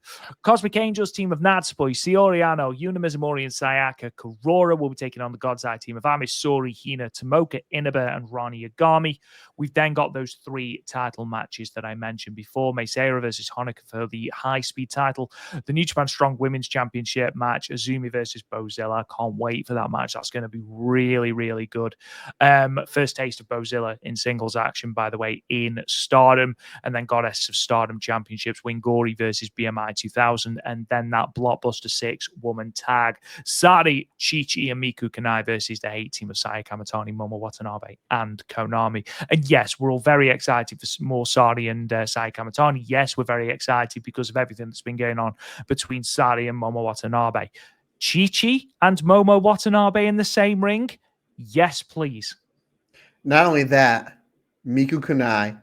Cosmic Angels team of Natsupoi, Saori Anou, Yuna Mizumori, and Sayaka Kurora will be taking on the God's Eye team of Ami, Sori, Hina, Tomoka, Inaba, and Rani Yagami. We've then got those 3 title matches that I mentioned before. Meisera versus Honoka for the high-speed title. The New Japan Strong Women's Championship match. Azumi versus Bozilla. I can't wait for that match. That's going to be really, really good. First taste of Bozilla in singles action, by the way, in Stardom. And then Goddess of Stardom Championships. Wingori versus BMI 2000. And then that blockbuster 6-woman tag. Sareee, Chi-Chi, and Miku Kanai versus the hate team of Sareee Kamatani, Momo Watanabe, and Konami. And yes, we're all very excited for more Sareee and Sareee Kamatani. Yes, we're very excited because of everything that's been going on between Sareee and Momo Watanabe. Chi-Chi and Momo Watanabe in the same ring? Yes, please. Not only that, Miku Kanai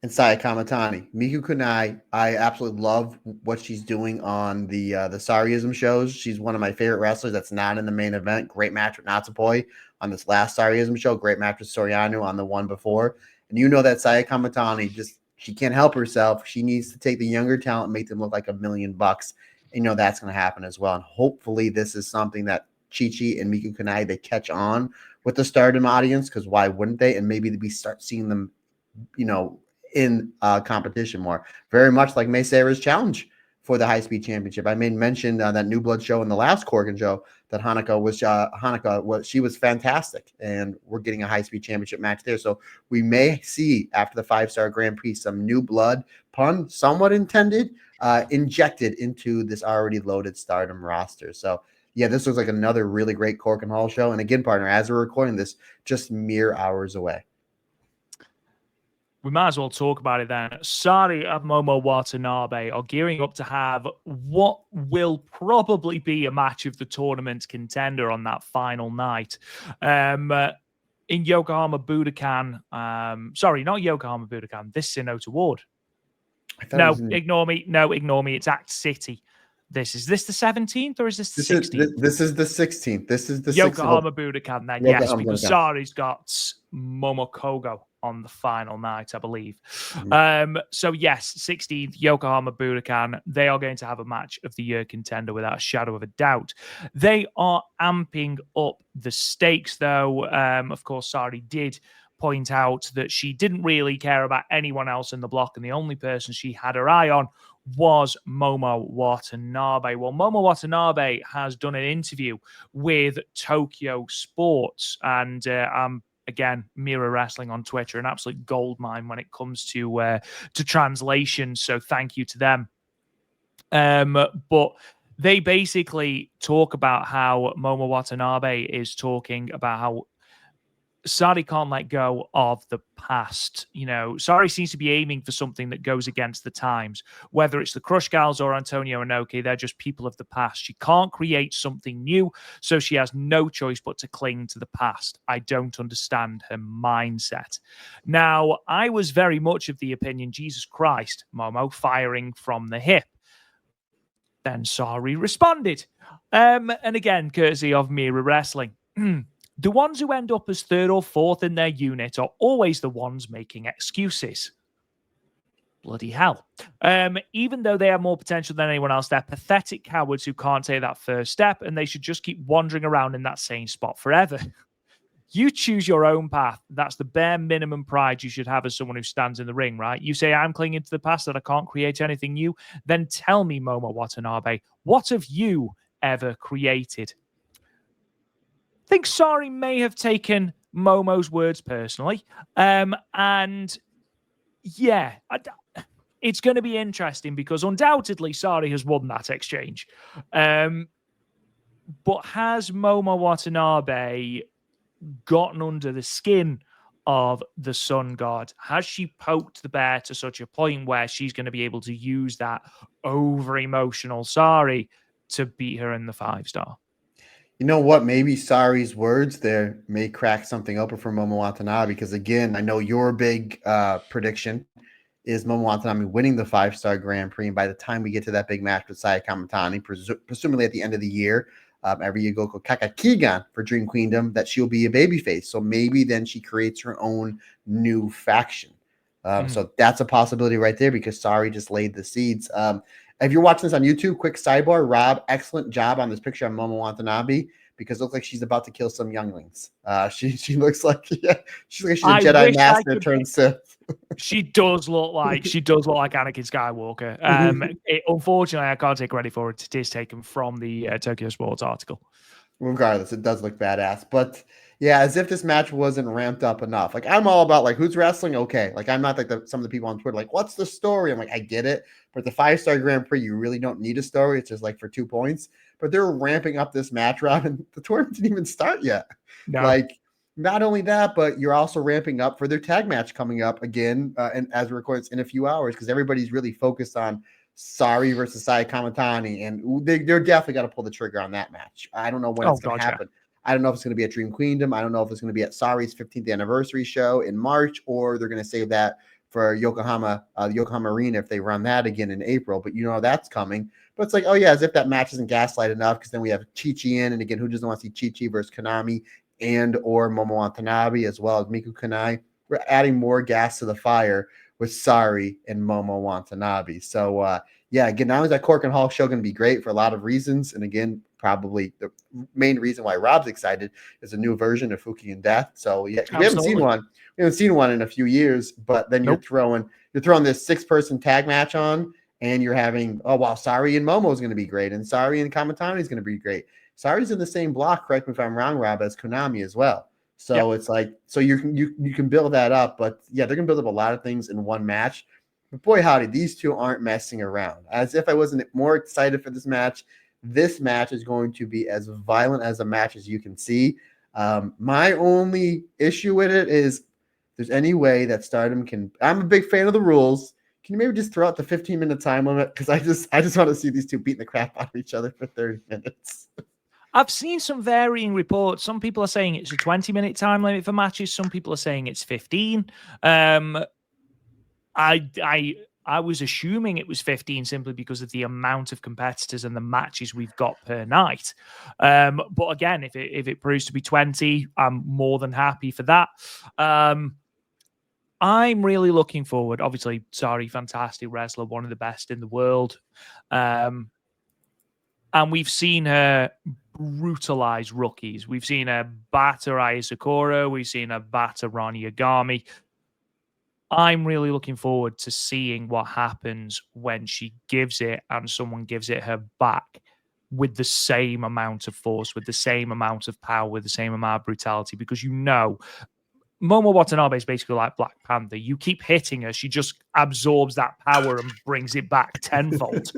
and Sareee Kamatani. Miku Kanai, I absolutely love what she's doing on the Sareeism shows. She's one of my favorite wrestlers that's not in the main event. Great match with Natsupoi on this last Sareeism show. Great match with Saori Anou on the one before. And you know that Sareee Kamatani she can't help herself. She needs to take the younger talent and make them look like $1 million. And that's going to happen as well. And hopefully this is something that Chi-Chi and Miku Kanai, they catch on with the Stardom audience, because why wouldn't they? And maybe we start seeing them, in competition more. Very much like Mei Seira's challenge for the high-speed championship. I made mention that New Blood show in the last Korakuen show that she was fantastic, and we're getting a high-speed championship match there. So we may see after the 5-star Grand Prix some new blood, pun somewhat intended, injected into this already loaded Stardom roster. So yeah, this looks like another really great Korakuen Hall show. And again, partner, as we're recording this, just mere hours away. We might as well talk about it then. Sareee and Momo Watanabe are gearing up to have what will probably be a match of the tournament contender on that final night. In Yokohama Budokan. Sorry, not Yokohama Budokan. This is in Ota Ward. No, ignore me. No, ignore me. It's Act City. Is this the 17th or is this the 16th? This is the 16th. This is the Yokohama Budokan then, yes, because Saree's got Momokogo on the final night, I believe. Mm-hmm. So yes, 16th, Yokohama Budokan. They are going to have a match of the year contender without a shadow of a doubt. They are amping up the stakes, though. Of course, Sareee did point out that she didn't really care about anyone else in the block, and the only person she had her eye on was Momo Watanabe. Well, Momo Watanabe has done an interview with Tokyo Sports, and I'm again, Mirror Wrestling on Twitter, an absolute goldmine when it comes to translation. So thank you to them. But they basically talk about how Momo Watanabe is talking about how Sareee can't let go of the past. You know, Sareee seems to be aiming for something that goes against the times. Whether it's the Crush Gals or Antonio Inoki, they're just people of the past. She can't create something new, so she has no choice but to cling to the past. I don't understand her mindset. Now, I was very much of the opinion, Jesus Christ, Momo, firing from the hip. Then Sareee responded. And again, courtesy of Mirror Wrestling. The ones who end up as third or fourth in their unit are always the ones making excuses. Bloody hell. Even though they have more potential than anyone else, they're pathetic cowards who can't take that first step, and they should just keep wandering around in that same spot forever. You choose your own path. That's the bare minimum pride you should have as someone who stands in the ring, right? You say, I'm clinging to the past, that I can't create anything new. Then tell me, Momo Watanabe, what have you ever created? I think Sareee may have taken Momo's words personally. And yeah, it's going to be interesting because undoubtedly Sareee has won that exchange. But has Momo Watanabe gotten under the skin of the Sun God? Has she poked the bear to such a point where she's going to be able to use that over-emotional Sareee to beat her in the 5-star? You know what? Maybe Saree's words there may crack something open for Momo Watanabe, because again, I know your big prediction is Momo Watanabe winning the 5-star Grand Prix, and by the time we get to that big match with Saya Kamatani, presumably at the end of the year, every Yugoko Kakakigan for Dream Queendom, that she'll be a babyface. So maybe then she creates her own new faction. So that's a possibility right there, because Sareee just laid the seeds. If you're watching this on YouTube, quick sidebar, Rob, excellent job on this picture of Momo Watanabe, because it looks like she's about to kill some younglings. She looks like she's a Jedi Master turned Sith. She does look like Anakin Skywalker. Unfortunately, I can't take credit for it. It is taken from the Tokyo Sports article. Regardless, it does look badass. But yeah, as if this match wasn't ramped up enough. Like, I'm all about, like, who's wrestling? Okay. Like, I'm not like some of the people on Twitter, like, what's the story? I'm like, I get it. But the 5-star Grand Prix, you really don't need a story. It's just like for 2 points. But they're ramping up this match, Rob, and the tournament didn't even start yet. No. Like, not only that, but you're also ramping up for their tag match coming up again, and as we record this in a few hours, because everybody's really focused on Sareee versus Saya Kamatani, and they're definitely got to pull the trigger on that match. I don't know when it's going to happen. I don't know if it's going to be at Dream Queendom. I don't know if it's going to be at Saree's 15th anniversary show in March, or they're going to save that for Yokohama Arena if they run that again in April. But you know that's coming. But it's like, oh yeah, as if that match isn't gaslight enough, because then we have Chi-Chi in, and again, who doesn't want to see Chi-Chi versus Konami and or Momo Watanabe, as well as Miku Kanai? We're adding more gas to the fire with Sareee and Momo Watanabe. So yeah, again, not only is that Korakuen Hall show going to be great for a lot of reasons, and again, probably the main reason why Rob's excited is a new version of Fukigen Death. So yeah, we haven't seen one. We haven't seen one in a few years, but then you're throwing this 6-person tag match on, and you're having, oh wow, Sareee and Momo is going to be great, and Sareee and Kamatani is going to be great. Saree's in the same block, correct me if I'm wrong, Rob, as Konami as well. So it's like, so you can build that up, but yeah, they're gonna build up a lot of things in one match. But boy, howdy, these two aren't messing around. As if I wasn't more excited for this match. This match is going to be as violent as a match as you can see. My only issue with it is, if there's any way that Stardom can, I'm a big fan of the rules. Can you maybe just throw out the 15-minute time limit? Because I just want to see these two beating the crap out of each other for 30 minutes. I've seen some varying reports. Some people are saying it's a 20-minute time limit for matches. Some people are saying it's 15. I was assuming it was 15 simply because of the amount of competitors and the matches we've got per night. But again, if it proves to be 20, I'm more than happy for that. I'm really looking forward. Obviously, Sareee, fantastic wrestler, one of the best in the world. And we've seen her brutalize rookies. We've seen her batter Aya Sakura. We've seen her batter Ron Yagami. I'm really looking forward to seeing what happens when she gives it and someone gives it her back with the same amount of force, with the same amount of power, with the same amount of brutality, because you know Momo Watanabe is basically like Black Panther. You keep hitting her, she just absorbs that power and brings it back tenfold.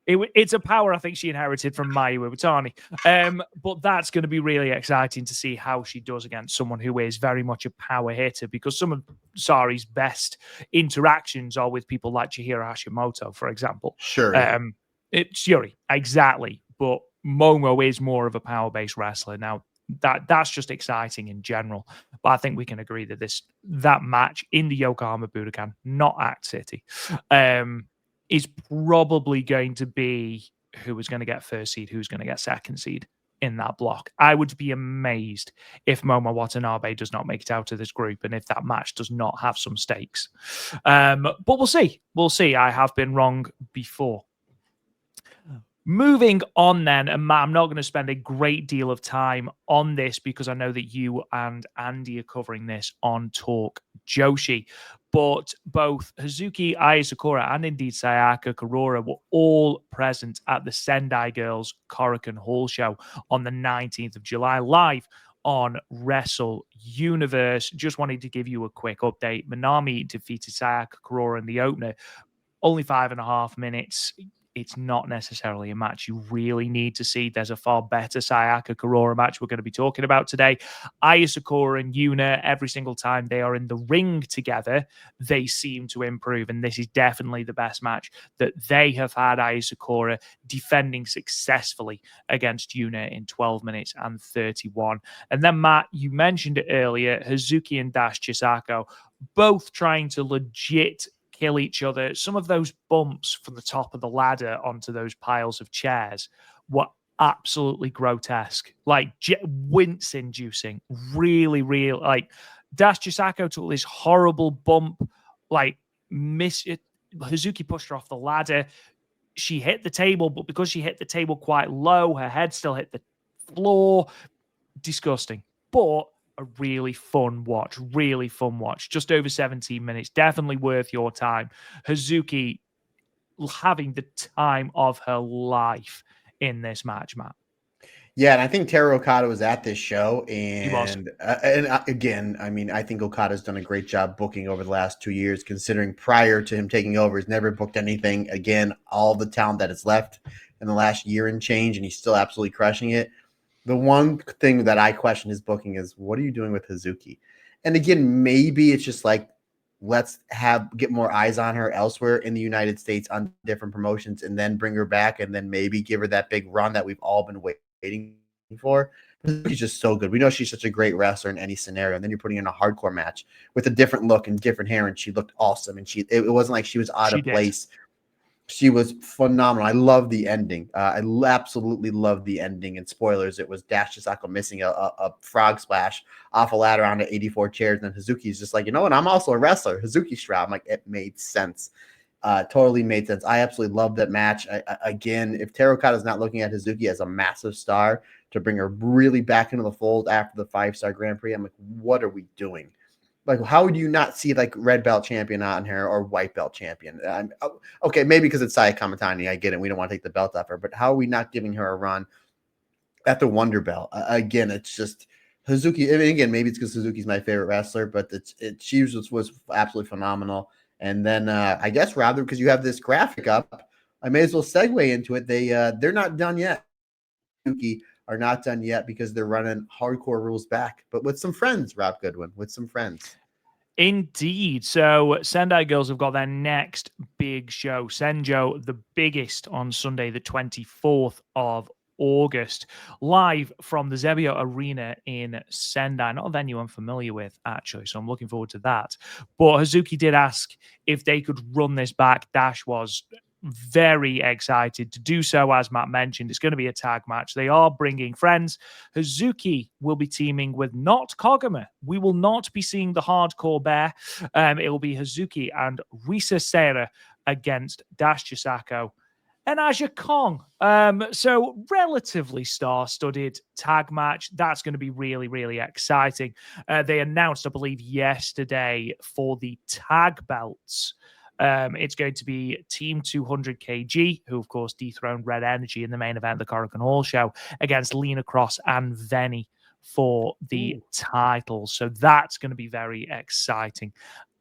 It's a power I think she inherited from Mayu Iwatani. But that's going to be really exciting to see how she does against someone who is very much a power hitter, because some of Saree's best interactions are with people like Chihiro Hashimoto, for example. Sure. Yeah. It's Yuri, exactly. But Momo is more of a power-based wrestler. Now, that's just exciting in general. But I think we can agree that that match in the Yokohama Budokan, not Act City, is probably going to be who is going to get first seed, who's going to get second seed in that block. I would be amazed if Momo Watanabe does not make it out of this group and if that match does not have some stakes. But we'll see. We'll see. I have been wrong before. Moving on then, and Matt, I'm not going to spend a great deal of time on this because I know that you and Andy are covering this on Talk Joshi, but both Hazuki Aya Sakura and indeed Sayaka Kurora were all present at the Sendai Girls Korakuen Hall show on the 19th of July, live on Wrestle Universe. Just wanted to give you a quick update. Manami defeated Sayaka Kurora in the opener, only 5.5 minutes. It's not necessarily a match you really need to see. There's a far better Sayaka Kurora match we're going to be talking about today. Aya Sakura and Yuna, every single time they are in the ring together, they seem to improve. And this is definitely the best match that they have had. Aya Sakura defending successfully against Yuna in 12 minutes and 31. And then, Matt, you mentioned it earlier, Hazuki and Dash Chisako both trying to legit kill each other. Some of those bumps from the top of the ladder onto those piles of chairs were absolutely grotesque, like wince-inducing. Really, really, like Dash Chisako took this horrible bump, like Hazuki pushed her off the ladder. She hit the table, but because she hit the table quite low, her head still hit the floor. Disgusting. But a really fun watch. Just over 17 minutes. Definitely worth your time. Hazuki having the time of her life in this match, Matt. Yeah, and I think Teru Okada was at this show, and again, I mean, I think Okada's done a great job booking over the last 2 years, considering prior to him taking over, he's never booked anything. Again, all the talent that is left in the last year and change, and he's still absolutely crushing it. The one thing that I question his booking is, what are you doing with Hazuki? And again, maybe it's just like, let's get more eyes on her elsewhere in the United States on different promotions, and then bring her back, and then maybe give her that big run that we've all been waiting for. She's just so good. We know she's such a great wrestler in any scenario, and then you're putting in a hardcore match with a different look and different hair, and she looked awesome. And it wasn't like she was out of place. She was phenomenal. I love the ending. I absolutely love the ending. And spoilers, it was Dash Chisako missing a frog splash off a ladder onto 84 chairs. And Hazuki's just like, you know what? I'm also a wrestler. Hazuki Shroud. I'm like, it made sense. Totally made sense. I absolutely love that match. Again, if Teru Okada is not looking at Hazuki as a massive star to bring her really back into the fold after the 5-star Grand Prix, I'm like, what are we doing? Like, how would you not see like red belt champion on her or white belt champion? Okay, maybe because it's Saya Kamatani. I get it. We don't want to take the belt off her, but how are we not giving her a run at the Wonder Belt? Again, it's just Hazuki. I mean, again, maybe it's because Suzuki's my favorite wrestler, but she was absolutely phenomenal. And then I guess rather because you have this graphic up, I may as well segue into it. They're not done yet. Suzuki are not done yet because they're running Hardcore Rules back, but with some friends, Rob Goodwin, with some friends. Indeed. So Sendai Girls have got their next big show, Senjo, the biggest, on Sunday, the 24th of August, live from the Zebbio Arena in Sendai. Not a venue I'm familiar with, actually, so I'm looking forward to that. But Hazuki did ask if they could run this back. Dash was very excited to do so. As Matt mentioned, it's going to be a tag match. They are bringing friends. Hazuki will be teaming with not Koguma. We will not be seeing the Hardcore Bear. It will be Hazuki and Risa Sera against Dash Chisako and Aja Kong. So relatively star-studded tag match. That's going to be really, really exciting. They announced, I believe, yesterday for the tag belts. It's going to be Team 200 kg, who, of course, dethroned Red Energy in the main event of the Korakuen Hall show, against Lena Cross and Venny for the title. So that's going to be very exciting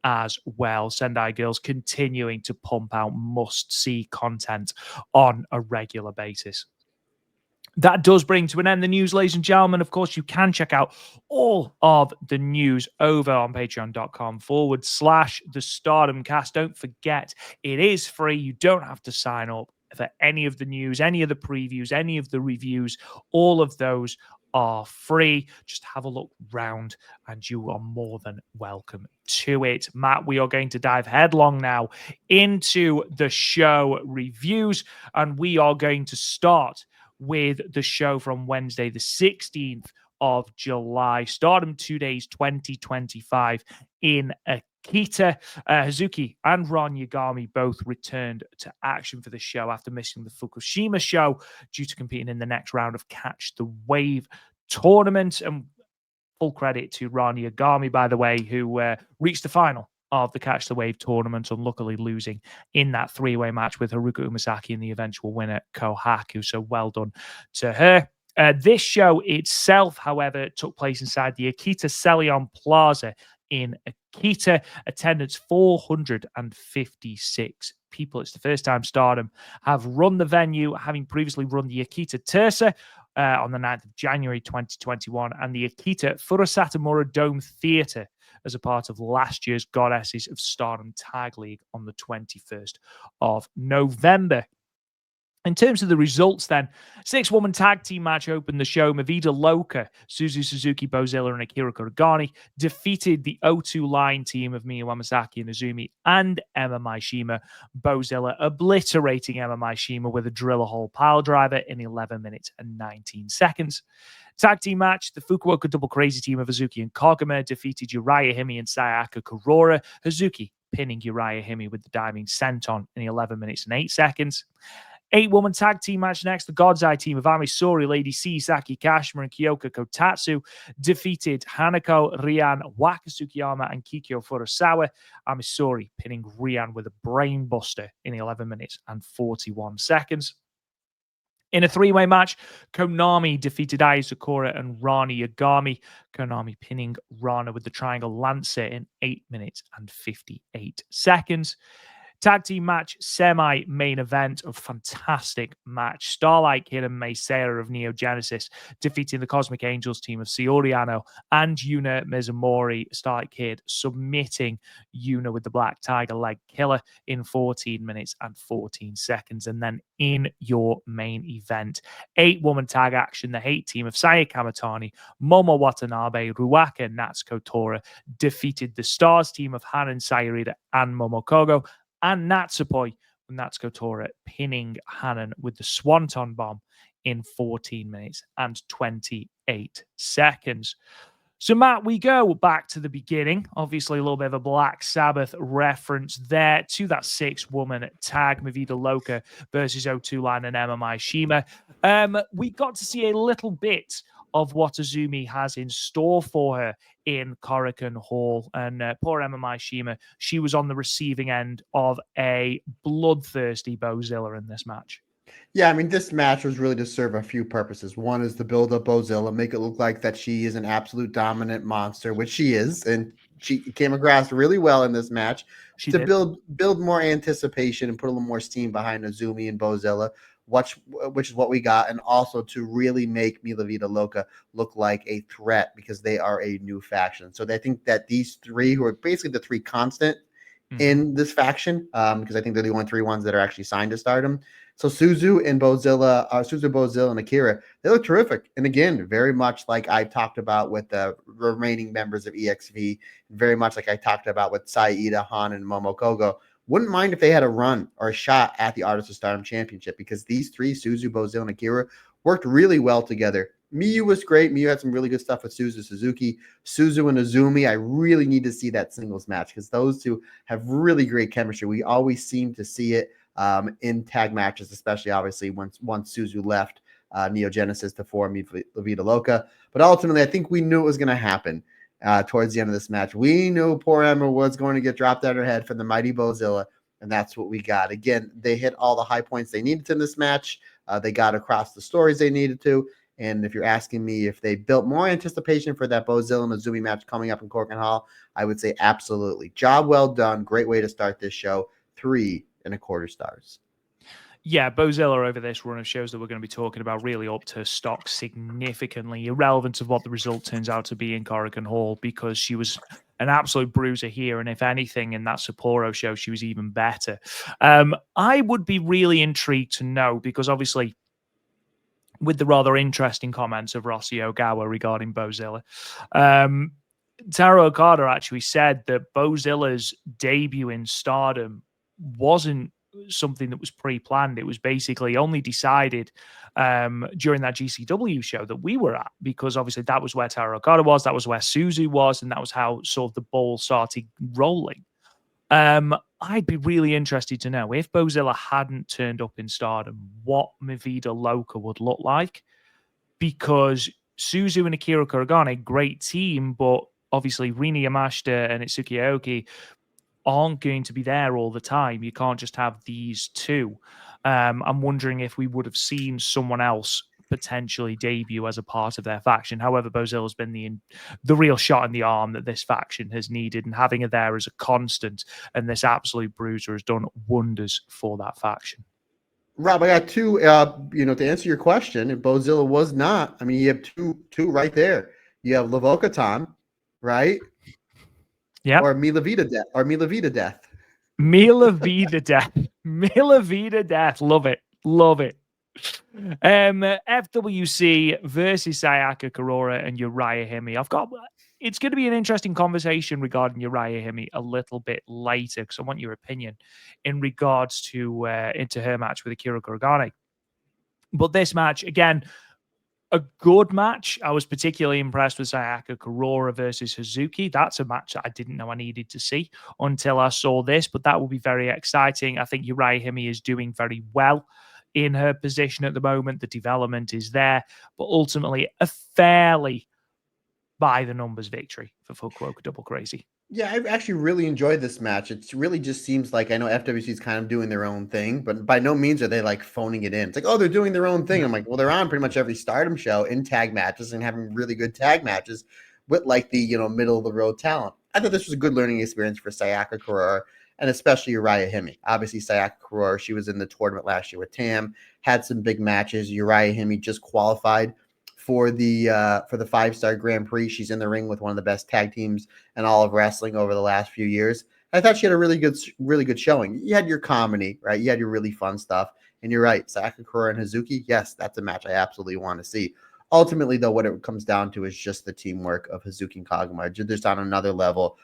as well. Sendai Girls continuing to pump out must-see content on a regular basis. That does bring to an end the news, ladies and gentlemen. Of course, you can check out all of the news over on patreon.com/the Stardom Cast. Don't forget, it is free. You don't have to sign up for any of the news, any of the previews, any of the reviews. All of those are free. Just have a look round and you are more than welcome to it. Matt, we are going to dive headlong now into the show reviews, and we are going to start with the show from Wednesday, the 16th of July. Stardom 2 Days 2025 in Akita. Hazuki and Ron Yagami both returned to action for the show after missing the Fukushima show due to competing in the next round of Catch the Wave tournament. And full credit to Ron Yagami, by the way, who reached the final of the Catch the Wave tournament, unluckily losing in that three-way match with Haruka Umasaki and the eventual winner, Kohaku. So well done to her. This show itself, however, took place inside the Akita Celion Plaza in Akita. Attendance 456 people. It's the first time Stardom have run the venue, having previously run the Akita Tersa on the 9th of January 2021 and the Akita Furusatomura Dome Theatre as a part of last year's Goddesses of Stardom Tag League on the 21st of November. In terms of the results, then, 6-woman tag team match opened the show. Mavida Loka, Suzu Suzuki, Bozilla, and Akira Kurogane defeated the O2 line team of Miyu Wamasaki and Azumi and Emma Maishima. Bozilla obliterating Emma Maishima with a driller hole pile driver in 11 minutes and 19 seconds. Tag team match, the Fukuoka Double Crazy team of Hazuki and Koguma defeated Uriah Hime and Sayaka Kurora. Hazuki pinning Uriah Hime with the diving senton in 11 minutes and 8 seconds. 8-woman tag team match next. The God's Eye team of Ami Sourei, Lady C, Saki Kashima, and Kyoka Kotatsu defeated Hanako, Rian, Waka Tsukiyama, and Kikyo Furusawa. Ami Sourei pinning Rian with a brainbuster in 11 minutes and 41 seconds. In a three-way match, Konami defeated Ai Sakura and Rani Yagami. Konami pinning Rana with the Triangle Lancer in 8 minutes and 58 seconds. Tag team match, semi-main event, a fantastic match. Starlight Kid and Mei Seira of Neo Genesis defeating the Cosmic Angels team of Saori Anou and Yuna Mizumori. Starlight Kid submitting Yuna with the Black Tiger Leg Killer in 14 minutes and 14 seconds. And then in your main event, 8-woman tag action, the Hate team of Saya Kamatani, Momo Watanabe, Ruaka Natsuko Tora defeated the Stars team of Hanan Sayurida and Momokogo, and Natsupoi with Natsuko Tora pinning Hanan with the Swanton Bomb in 14 minutes and 28 seconds. So, Matt, we go back to the beginning. Obviously, a little bit of a Black Sabbath reference there to that 6-woman tag, Mavida Loka versus O2 Line and Emma Maishima. We got to see a little bit of what Azumi has in store for her in Korakuen Hall. And poor Emma Maishima, she was on the receiving end of a bloodthirsty Bozilla in this match. Yeah, I mean, this match was really to serve a few purposes. One is to build up Bozilla, make it look like that she is an absolute dominant monster, which she is, and she came across really well in this match. She to did. build more anticipation and put a little more steam behind Azumi and Bozilla, which is what we got, and also to really make Mila Vida Loca look like a threat because they are a new faction. So I think that these three, who are basically the three constant in this faction, because I think they're the only three ones that are actually signed to Stardom. So Suzu, Bozilla, and Akira, they look terrific. And again, very much like I talked about with the remaining members of EXV, very much like I talked about with Saida, Han, and Momokogo. Wouldn't mind if they had a run or a shot at the Artists of Stardom Championship, because these three, Suzu, Bozilla, and Akira, worked really well together. Miyu was great. Miyu had some really good stuff with Suzu Suzuki. Suzu and Azumi, I really need to see that singles match because those two have really great chemistry. We always seem to see it in tag matches, especially obviously once Suzu left Neo Genesis to form La Vida Loca. But ultimately, I think we knew it was going to happen towards the end of this match. We knew poor Emma was going to get dropped on her head from the mighty Bozilla, and that's what we got. Again, they hit all the high points they needed in this match. They got across the stories they needed to. And if you're asking me if they built more anticipation for that Bozilla and Azumi match coming up in Korakuen Hall, I would say absolutely. Job well done. Great way to start this show. 3.25 stars. Yeah, Bozilla over this run of shows that we're going to be talking about really upped her stock significantly, irrelevant of what the result turns out to be in Korakuen Hall, because she was an absolute bruiser here. And if anything, in that Sapporo show, she was even better. I would be really intrigued to know, because obviously, with the rather interesting comments of Rossi Ogawa regarding Bozilla, Taro Okada actually said that Bozilla's debut in Stardom wasn't something that was pre-planned. It was basically only decided during that GCW show that we were at, because obviously that was where Taro Okada was, that was where Suzu was, and that was how sort of the ball started rolling. I'd be really interested to know, if Bozilla hadn't turned up in Stardom, what Mi Vida Loca would look like, because Suzu and Akira Kuragane, great team, but obviously Rina Yamashita and Itsuki Aoki aren't going to be there all the time. You can't just have these two. I'm wondering if we would have seen someone else potentially debut as a part of their faction. However, Bozilla's been the real shot in the arm that this faction has needed, and having her there as a constant, and this absolute bruiser has done wonders for that faction. Rob, I got two, to answer your question, if Bozilla was not, I mean, you have two right there. You have Lavoca Tan, right? Yeah. Or Mila Vida Death. Mila Vida Death. Mila Vida Death. Love it. Love it. FWC versus Sayaka Kurora and Uriah Hime. It's going to be an interesting conversation regarding Uriah Hime a little bit later, because I want your opinion in regards to into her match with Akira Kuragane. But this match, again, a good match. I was particularly impressed with Sayaka Kurora versus Hazuki. That's a match that I didn't know I needed to see until I saw this, but that will be very exciting. I think Uriah Hime is doing very well in her position at the moment. The development is there, but ultimately a fairly by the numbers victory for Fukuoka Double Crazy. Yeah, I actually really enjoyed this match. It really just seems like, I know FWC is kind of doing their own thing, but by no means are they like phoning it in. It's like, oh, they're doing their own thing. I'm like, well, they're on pretty much every Stardom show in tag matches and having really good tag matches with like the, middle of the road talent. I thought this was a good learning experience for Sayaka Kurora and especially Uriah Hime. Obviously, Sayaka Kurora, she was in the tournament last year with Tam, had some big matches. Uriah Hime just qualified for the 5-star Grand Prix. She's in the ring with one of the best tag teams in all of wrestling over the last few years. I thought she had a really good showing. You had your comedy, right? You had your really fun stuff. And you're right, Sayaka Kurora and Hazuki, yes, that's a match I absolutely want to see. Ultimately, though, what it comes down to is just the teamwork of Hazuki and Kagama. Just on another level.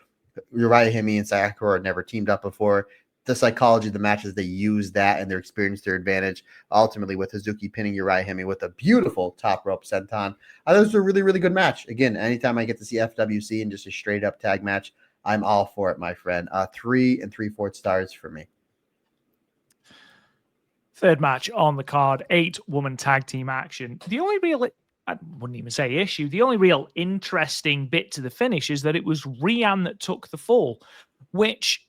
Uriah Hime and Sayaka Kurora never teamed up before. The psychology of the matches, they use that and their experience to their advantage. Ultimately, with Hazuki pinning Uriah Hime with a beautiful top rope senton. I thought it was a really, really good match. Again, anytime I get to see FWC in just a straight up tag match, I'm all for it, my friend. 3 3/4 stars for me. Third match on the card, 8-woman tag team action. The only real, I wouldn't even say issue, the only real interesting bit to the finish is that it was Rian that took the fall, which,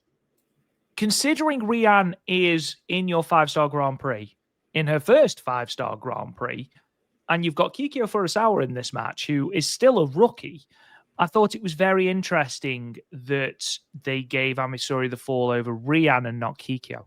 considering Rian is in your 5-star Grand Prix, in her first 5-star Grand Prix, and you've got Kikyo Furusawa in this match, who is still a rookie, I thought it was very interesting that they gave Amisori the fall over Rian and not Kikyo.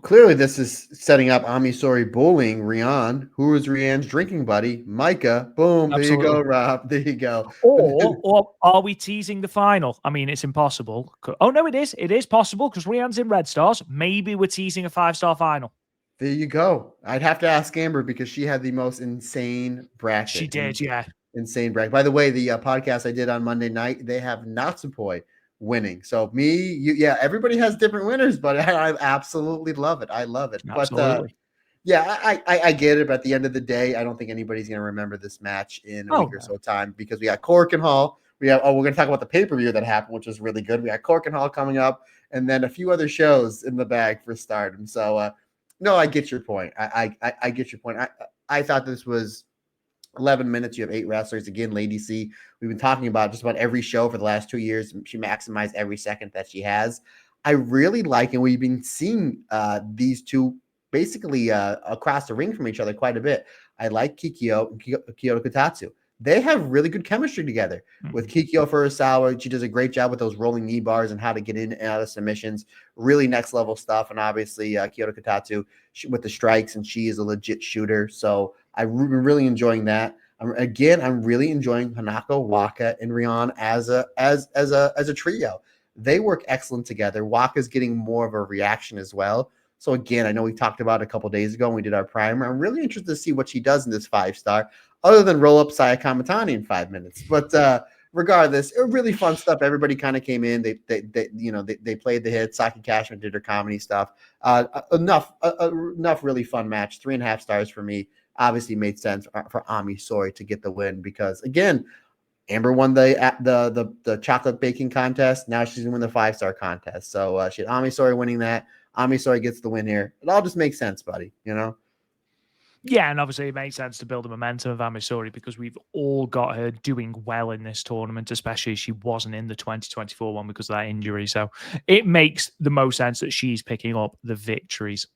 Clearly, this is setting up Amisori bullying Rian. Who is Rian's drinking buddy? Micah. Boom. Absolutely. There you go, Rob. There you go. Or are we teasing the final? I mean, it's impossible. Oh, no, it is. It is possible because Rian's in Red Stars. Maybe we're teasing a 5-star final. There you go. I'd have to ask Amber because she had the most insane bracket. She did, yeah. Insane bracket. By the way, the podcast I did on Monday night, they have Natsupoi winning. So everybody has different winners, but I absolutely love it. I love it. Absolutely. But I get it. But at the end of the day, I don't think anybody's going to remember this match in a week or so time because we got Korakuen Hall. We're going to talk about the pay-per-view that happened, which was really good. We got Korakuen Hall coming up and then a few other shows in the bag for Stardom. So, no, I get your point. I get your point. I thought this was 11 minutes. You have 8 wrestlers. Again, Lady C, we've been talking about just about every show for the last 2 years. She maximized every second that she has. I really like, and we've been seeing these two basically across the ring from each other quite a bit. I like Kikyo and Kyoto Kotatsu. They have really good chemistry together. With Kikyo Furusawa, she does a great job with those rolling knee bars and how to get in and out of submissions. Really next level stuff. And obviously, Kyoto Kotatsu with the strikes, and she is a legit shooter. So I'm really enjoying that. I'm really enjoying Hanako, Waka, and Rion as a trio. They work excellent together. Waka's getting more of a reaction as well. So again, I know we talked about it a couple days ago when we did our primer. I'm really interested to see what she does in this 5-star, other than roll up Saya Kamatani in 5 minutes. But regardless, it was really fun stuff. Everybody kind of came in. They played the hits. Saki Cashman did her comedy stuff. Enough really fun match. 3.5 stars for me. Obviously made sense for Ami Sourei to get the win because again, Amber won the chocolate baking contest. Now she's gonna win the 5-star contest. So she had Ami Sourei winning that. Ami Sourei gets the win here. It all just makes sense, buddy. Yeah, and obviously it makes sense to build the momentum of Ami Sourei because we've all got her doing well in this tournament, especially as she wasn't in the 2024 one because of that injury. So it makes the most sense that she's picking up the victories.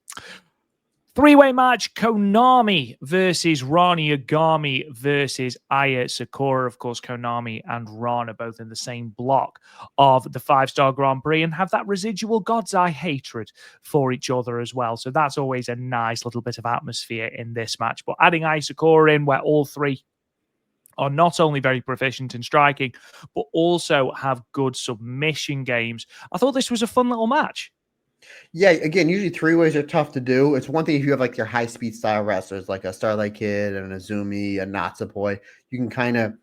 3-way match, Konami versus Rani Yagami versus Aya Sakura. Of course, Konami and Ron are both in the same block of the 5-star Grand Prix and have that residual God's Eye hatred for each other as well. So that's always a nice little bit of atmosphere in this match. But adding Aya Sakura in where all three are not only very proficient in striking, but also have good submission games. I thought this was a fun little match. Yeah, again, usually 3-ways are tough to do. It's one thing if you have like your high-speed style wrestlers like a Starlight Kid, an Azumi, a Natsupoi, you can kind of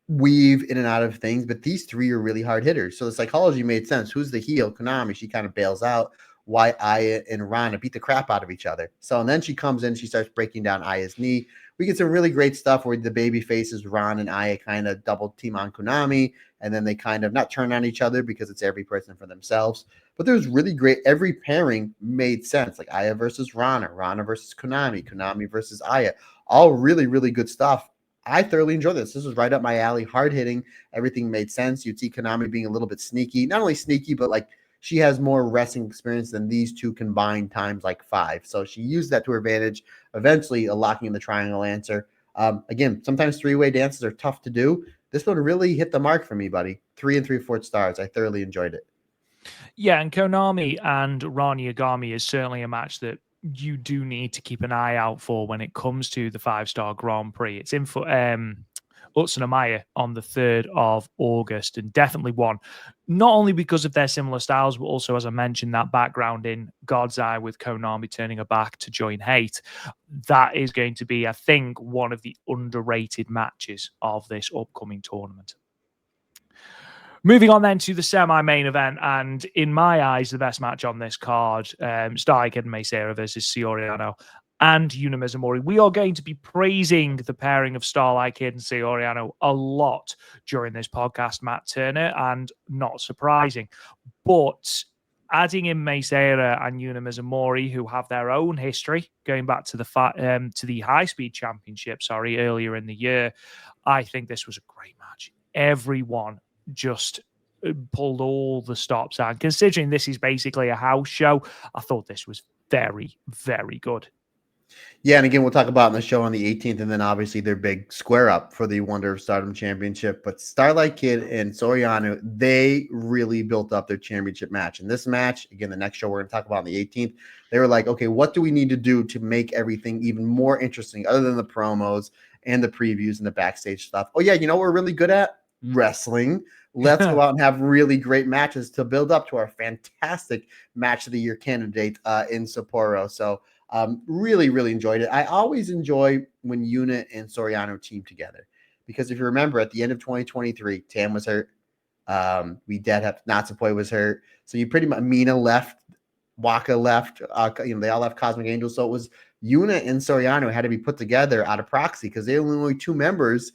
weave in and out of things, but these three are really hard hitters. So the psychology made sense. Who's the heel? Konami. She kind of bails out. Why Aya and Rana beat the crap out of each other. So and then she comes in, she starts breaking down Aya's knee. We get some really great stuff where the baby faces Ron and Aya kind of double team on Konami, and then they kind of not turn on each other because it's every person for themselves. But there's really great. Every pairing made sense, like Aya versus Rana, Rana versus Konami, Konami versus Aya. All really, really good stuff. I thoroughly enjoyed this. This was right up my alley, hard hitting. Everything made sense. You'd see Konami being a little bit sneaky, not only sneaky, but like she has more wrestling experience than these two combined times like 5. So she used that to her advantage, eventually locking in the triangle answer. Again, sometimes 3-way dances are tough to do. This one really hit the mark for me, buddy. 3 3/4 stars. I thoroughly enjoyed it. Yeah, and Konami and Rani Yagami is certainly a match that you do need to keep an eye out for when it comes to the 5-star Grand Prix. It's in for Utsunomiya on the 3rd of August, and definitely one, not only because of their similar styles, but also, as I mentioned, that background in God's Eye with Konami turning her back to join Hate. That is going to be, I think, one of the underrated matches of this upcoming tournament. Moving on then to the semi-main event, and in my eyes, the best match on this card, Starlight Kid and Mei Seira versus Saori Anou and Yuna Mizumori. We are going to be praising the pairing of Starlight Kid and Saori Anou a lot during this podcast, Matt Turner, and not surprising. But adding in Mei Seira and Yuna Mizumori, who have their own history going back to the High Speed Championship, earlier in the year, I think this was a great match. Everyone just pulled all the stops out. Considering this is basically a house show, I thought this was very, very good. Yeah, and again, we'll talk about in the show on the 18th, and then obviously their big square up for the Wonder of Stardom Championship. But Starlight Kid and Saori Anou, they really built up their championship match. In this match, again, the next show we're going to talk about on the 18th, they were like, okay, what do we need to do to make everything even more interesting other than the promos and the previews and the backstage stuff? Oh, yeah, you know what we're really good at? Wrestling. Let's go out and have really great matches to build up to our fantastic match of the year candidate in Sapporo. So really, really enjoyed it. I always enjoy when Yuna and Saori Anou team together because if you remember at the end of 2023, Tam was hurt. We did have Natsupoi was hurt. So you pretty much Mina left, Waka left, they all left Cosmic Angels. So it was Yuna and Saori Anou had to be put together out of proxy because they were only 2 members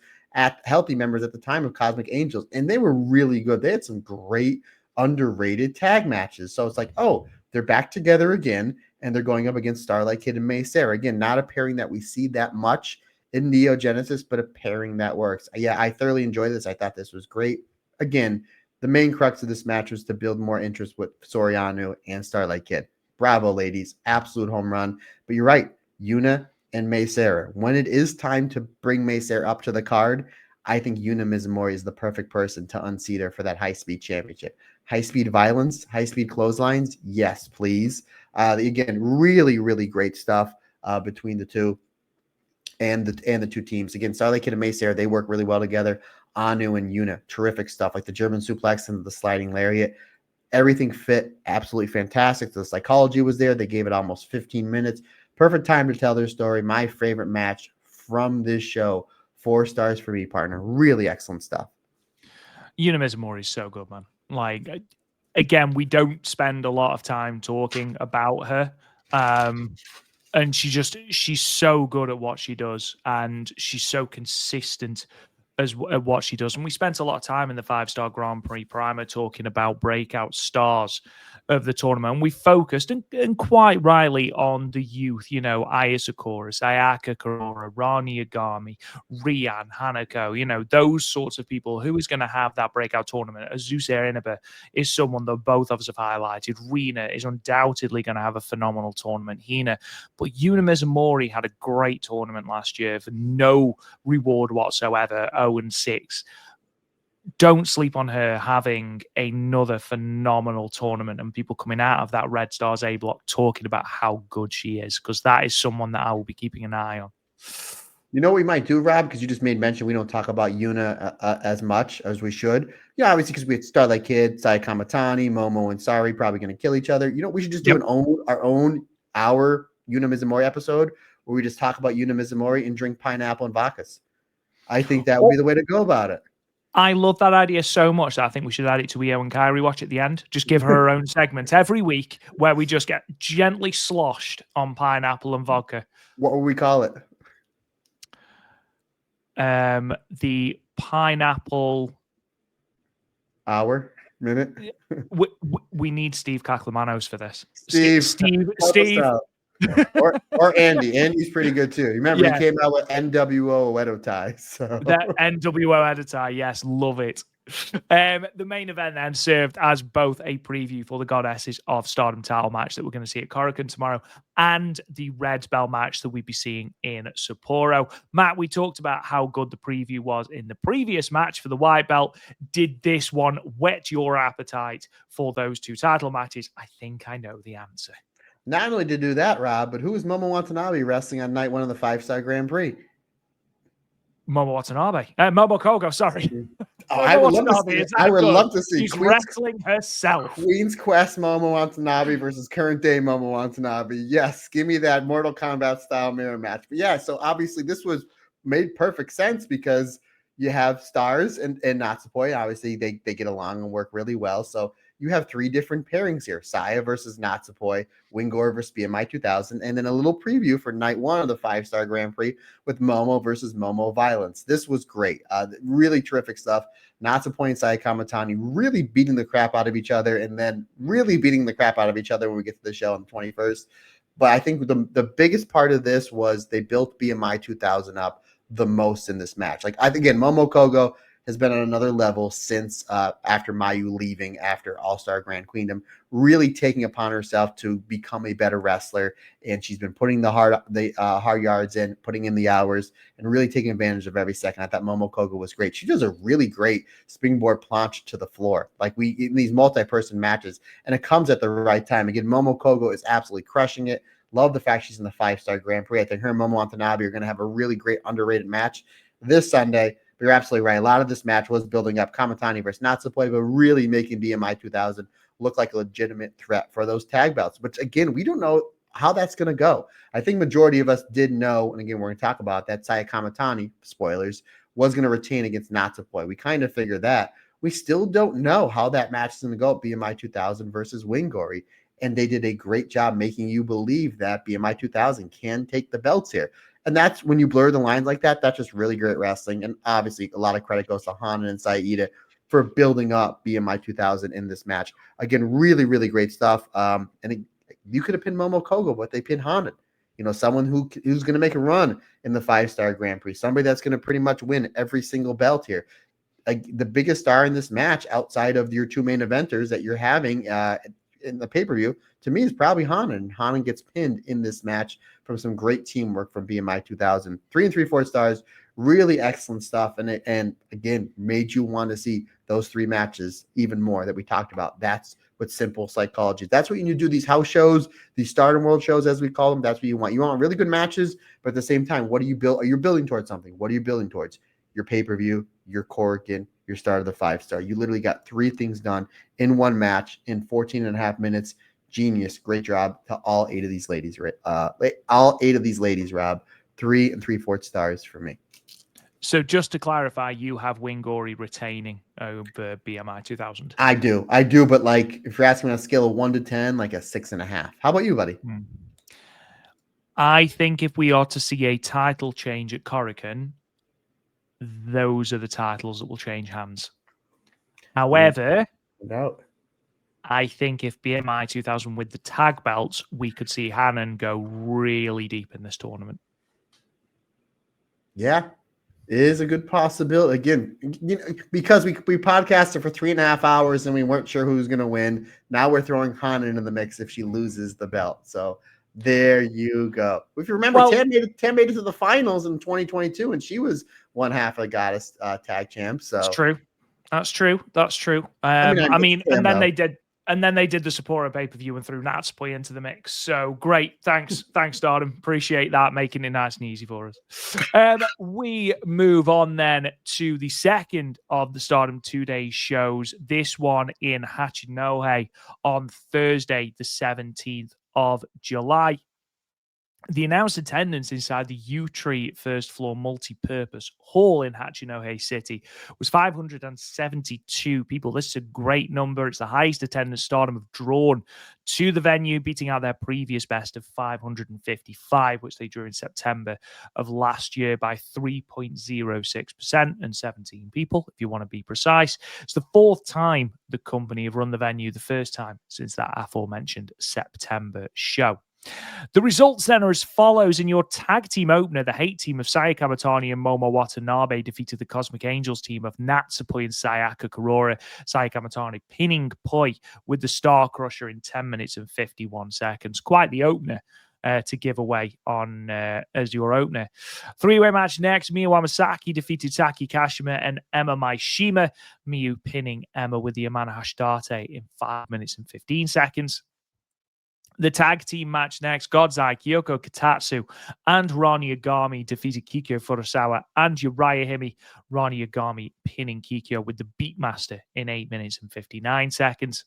healthy members at the time of Cosmic Angels, and they were really good. They had some great underrated tag matches. So it's like, oh, they're back together again, and they're going up against Starlight Kid and Mei Seira. Again, not a pairing that we see that much in Neo Genesis, but a pairing that works. Yeah, I thoroughly enjoyed this. I thought this was great. Again, the main crux of this match was to build more interest with Saori Anou and Starlight Kid. Bravo, ladies. Absolute home run. But you're right. Yuna and Mei Sarah. When it is time to bring Mei Sarah up to the card, I think Yuna Mizumori is the perfect person to unseat her for that high-speed championship. High-speed violence, high-speed clotheslines, yes, please. Again, really, really great stuff between the two and the two teams. Again, Starlight Kid and Mei Sarah, they work really well together. Anou and Yuna, terrific stuff, like the German suplex and the sliding lariat. Everything fit absolutely fantastic. The psychology was there. They gave it almost 15 minutes. Perfect time to tell their story. My favorite match from this show. 4 stars for me, partner. Really excellent stuff. Yuna Mizumori is so good, man. Like, again, we don't spend a lot of time talking about her. And she's so good at what she does, and she's so consistent at what she does. And we spent a lot of time in the 5-star Grand Prix primer talking about breakout stars of the tournament. And we focused, and quite rightly, on the youth, Aya Sakura, Sayaka Kurora, Rani Yagami, Rian, Hanako, those sorts of people. Who is going to have that breakout tournament? Azusa Inaba is someone that both of us have highlighted. Rina is undoubtedly going to have a phenomenal tournament. Hina. But Yuna Mizumori had a great tournament last year for no reward whatsoever, 0-6. Don't sleep on her having another phenomenal tournament and people coming out of that Red Stars A block talking about how good she is, because that is someone that I will be keeping an eye on. You know what we might do, Rob? Because you just made mention we don't talk about Yuna as much as we should. Yeah, obviously because we had Starlight Kid, Sai Kamatani, Momo, and Sareee probably going to kill each other. We should just do our own Yuna Mizumori episode where we just talk about Yuna Mizumori and drink pineapple and vodkas. I think that would be the way to go about it. I love that idea so much that I think we should add it to EO and Kairi Watch at the end. Just give her her own segment every week where we just get gently sloshed on pineapple and vodka. What will we call it? The pineapple hour minute. we need Steve Caclamanos for this. Steve. or Andy. Andy's pretty good too. Remember, he came out with NWO Edo tie. So that NWO Edo tie, yes, love it. The main event then served as both a preview for the Goddesses of Stardom title match that we're going to see at Korakuen tomorrow, and the Red Belt match that we'd be seeing in Sapporo. Matt, we talked about how good the preview was in the previous match for the White Belt. Did this one whet your appetite for those two title matches? I think I know the answer. Not only did do that, Rob, but who was Momo Watanabe wrestling on night 1 of the 5-star Grand Prix? Momo Watanabe. Momo Kogo, sorry. I would love to see. She's wrestling herself. Queen's Quest Momo Watanabe versus current day Momo Watanabe. Yes, give me that Mortal Kombat style mirror match. But yeah, so obviously this made perfect sense because you have stars and Natsupoi. Obviously, they get along and work really well. So you have 3 different pairings here: Saya versus Natsupoi, Wingor versus BMI 2000, and then a little preview for night 1 of the 5-star Grand Prix with Momo versus Momo Violence. This was great. Really terrific stuff. Natsupoi and Saya Kamatani really beating the crap out of each other, and then really beating the crap out of each other when we get to the show on the 21st. But I think the biggest part of this was they built BMI 2000 up the most in this match. Like, I think, again, Momo Kogo has been on another level since after Mayu leaving after All-Star Grand Queendom, really taking upon herself to become a better wrestler. And she's been putting the hard yards in, putting in the hours, and really taking advantage of every second. I thought Momo Kogo was great. She does a really great springboard planche to the floor, like in these multi-person matches, and it comes at the right time. Again, Momo Kogo is absolutely crushing it. Love the fact she's in the 5-star Grand Prix. I think her and Momo Watanabe are going to have a really great underrated match this Sunday. But you're absolutely right. A lot of this match was building up Kamatani versus Natsupoi, but really making BMI 2000 look like a legitimate threat for those tag belts. But again, we don't know how that's going to go. I think majority of us did know, and again, we're going to talk about that, Saya Kamatani, spoilers, was going to retain against Natsupoi. We kind of figured that. We still don't know how that match is going to go at BMI 2000 versus Wingori. And they did a great job making you believe that BMI 2000 can take the belts here. And that's when you blur the lines like that. That's just really great wrestling. And obviously, a lot of credit goes to Hanan and Saida for building up BMI 2000 in this match. Again, really, really great stuff. You could have pinned Momo Kogo, but they pinned Hanan. Someone who's going to make a run in the 5-star Grand Prix. Somebody that's going to pretty much win every single belt here. The biggest star in this match outside of your 2 main eventers that you're having in the pay-per-view to me is probably Hanan. And Hanan gets pinned in this match from some great teamwork from BMI 2000. 3 3/4 stars, really excellent stuff. And again, made you want to see those 3 matches even more that we talked about. That's what simple psychology. That's what you do these house shows, these Stardom World shows, as we call them. That's what you want. You want really good matches, but at the same time, what do you build? You're building towards something. What are you building towards? Your pay-per-view, your Korakuen, your Start of the 5-star. You literally got 3 things done in one match in 14 and a half minutes. Genius. Great job to all 8 of these ladies. All 8 of these ladies, Rob. 3 3/4 stars for me. So just to clarify, you have Wingori retaining over BMI 2000. I do. But like, if you're asking on a scale of 1 to 10, like a 6.5. How about you, buddy? I think if we are to see a title change at Korakuen, those are the titles that will change hands. However, no doubt. I think if BMI 2000 with the tag belts, we could see Hanan go really deep in this tournament. Yeah, it is a good possibility. Again, because we podcasted for 3.5 hours and we weren't sure who was going to win. Now we're throwing Hanan into the mix if she loses the belt. So there you go. If you remember, Tam made it to the finals in 2022, and she was one half of the Goddess tag champ. So that's true. And then they did the Sapporo pay-per-view and threw Natsupoi into the mix. So great. Thanks, Stardom. Appreciate that, making it nice and easy for us. We move on then to the second of the Stardom 2-day shows. This one in Hachinohe on Thursday, the 17th of July. The announced attendance inside the U-Tree first floor multi-purpose hall in Hachinohe City was 572 people. This is a great number. It's the highest attendance Stardom have drawn to the venue, beating out their previous best of 555, which they drew in September of last year by 3.06% and 17 people, if you want to be precise. It's the 4th time the company have run the venue, the first time since that aforementioned September show. The results then are as follows. In your tag team opener, the Hate team of Saya Kamatani and Momo Watanabe defeated the Cosmic Angels team of Natsupoi and Sayaka Kurora. Saya Kamatani pinning Poi with the Star Crusher in 10 minutes and 51 seconds. Quite the opener to give away on as your opener. 3-way match next. Miyu Wamasaki defeated Saki Kashima and Emma Maishima. Miyu pinning Emma with the Amana Hashidate in 5 minutes and 15 seconds. The tag team match next, Godzai, Kyoko Katatsu, and Ron Yagami defeated Kikyo Furusawa and Uriah Hime. Ron Yagami pinning Kikyo with the Beatmaster in 8 minutes and 59 seconds.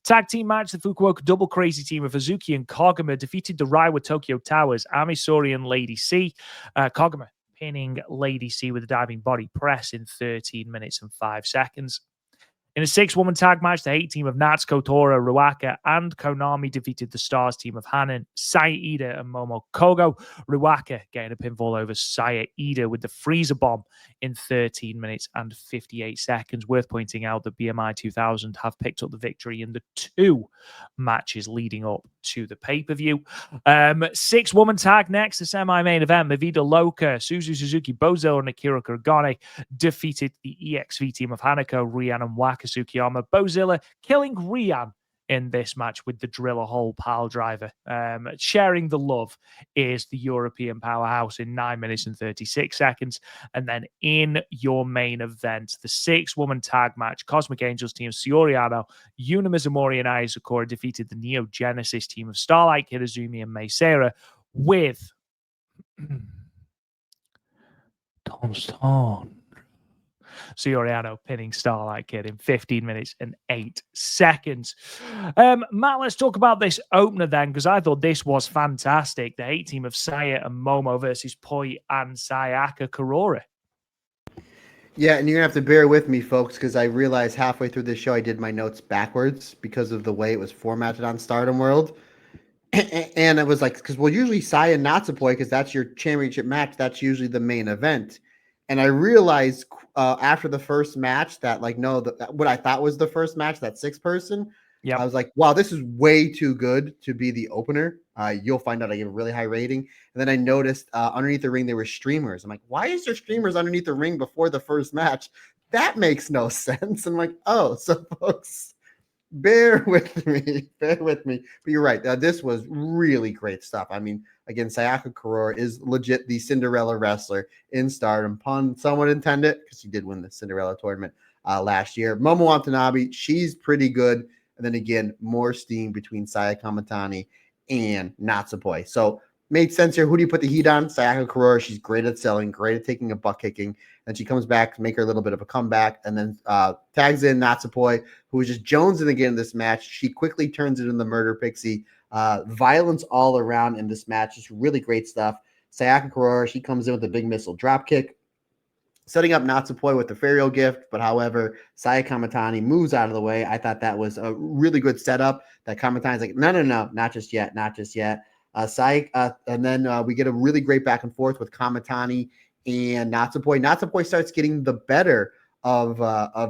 Tag team match, the Fukuoka Double Crazy team of Hazuki and Koguma defeated the Raiwa Tokyo Towers, Amisori and Lady C. Koguma pinning Lady C with a diving body press in 13 minutes and 5 seconds. In a 6-woman tag match, the Hate team of Natsuko, Tora, Ruaka, and Konami defeated the Stars team of Hanan, Saya Ida, and Momo Kogo. Ruaka getting a pinfall over Saya Ida with the Freezer Bomb in 13 minutes and 58 seconds. Worth pointing out that BMI 2000 have picked up the victory in the 2 matches leading up to the pay-per-view. 6-woman tag next, the semi-main event. Mavida Loka, Suzu Suzuki, Bozo, and Akira Kuragane defeated the EXV team of Hanako, Rian, and Wakasukiyama. Bozilla killing Rian in this match with the Driller Hole pile driver. Sharing the love is the European powerhouse in 9 minutes and 36 seconds. And then in your main event, the 6-woman tag match, Cosmic Angels team of Saori Anou, Yuna Mizumori, and Aya Sakura defeated the Neo Genesis team of Starlight Kid, Azumi, and Meisera with Tom Stone. Saori Anou pinning Starlight Kid in 15 minutes and 8 seconds. Matt, let's talk about this opener then, because I thought this was fantastic. The Hate team of Saya and Momo versus Poi and Sayaka Kurora. Yeah, and you're going to have to bear with me, folks, because I realized halfway through this show I did my notes backwards because of the way it was formatted on Stardom World. And it was like, because usually Saya and Natsupoi, because that's your championship match, that's usually the main event. And I realized after the first match that, like, no, what I thought was the first match, that 6-person, I was like, wow, this is way too good to be the opener. You'll find out I gave a really high rating. And then I noticed underneath the ring, there were streamers. I'm like, why is there streamers underneath the ring before the first match? That makes no sense. I'm like, oh, so folks, bear with me. Bear with me. But you're right. This was really great stuff. I mean, again, Sayaka Kurora is legit the Cinderella wrestler in Stardom. Pun somewhat intended, because she did win the Cinderella tournament last year. Momo Watanabe, she's pretty good. And then again, more steam between Saya Kamatani and Natsupoi. So made sense here. Who do you put the heat on? Sayaka Kurora. She's great at selling, great at taking a butt kicking. And she comes back to make her a little bit of a comeback, and then tags in Natsupoi, who was just jonesing again in this match. She quickly turns it into the Murder Pixie. Violence all around in this match. Just really great stuff. Sayaka Kurora, she comes in with a big missile drop kick, setting up Natsupoi with the Ferial Gift, but however, Saya Kamatani moves out of the way. I thought that was a really good setup. That Kamatani's like, no, not just yet, not just yet. And then we get a really great back and forth with Kamatani and Natsupoi. Natsupoi starts getting the better of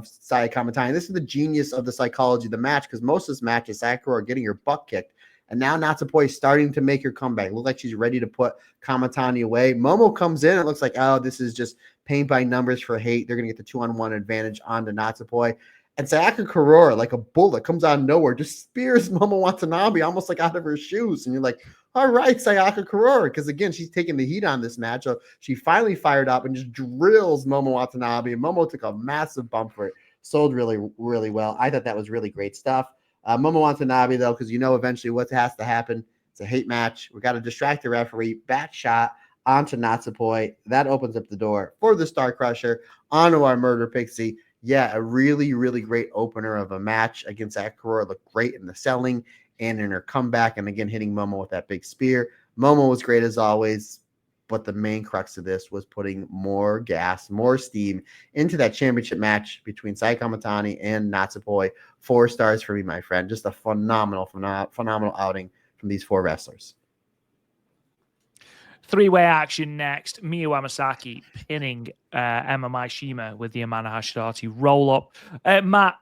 Saya Kamatani. This is the genius of the psychology of the match, because most of this match is Sakura are getting her butt kicked. And now Natsupoi is starting to make her comeback. Look like she's ready to put Kamatani away. Momo comes in. It looks like, oh, this is just paint by numbers for hate. They're going to get the 2-on-1 advantage onto Natsupoi. And Sayaka Kurora, like a bullet, comes out of nowhere, just spears Momo Watanabe almost like out of her shoes. And you're like, all right, Sayaka Kurora, because again, she's taking the heat on this match. So she finally fired up and just drills Momo Watanabe. And Momo took a massive bump for it. Sold really, really well. I thought that was really great stuff. Momo Watanabe, though, because eventually what has to happen. It's a hate match. We got to distract the referee. Back shot onto Natsupoi. That opens up the door for the Star Crusher onto our Murder Pixie. Yeah, a really, really great opener of a match against Sakura. Looked great in the selling and in her comeback. And again, hitting Momo with that big spear. Momo was great as always. But the main crux of this was putting more gas, more steam into that championship match between Sai Kamatani and Natsupoi. 4 stars for me, my friend. Just a phenomenal outing from these 4 wrestlers. 3-way action next. Miyu Amasaki pinning Emma Maishima with the Amana Hashidati roll-up. Matt,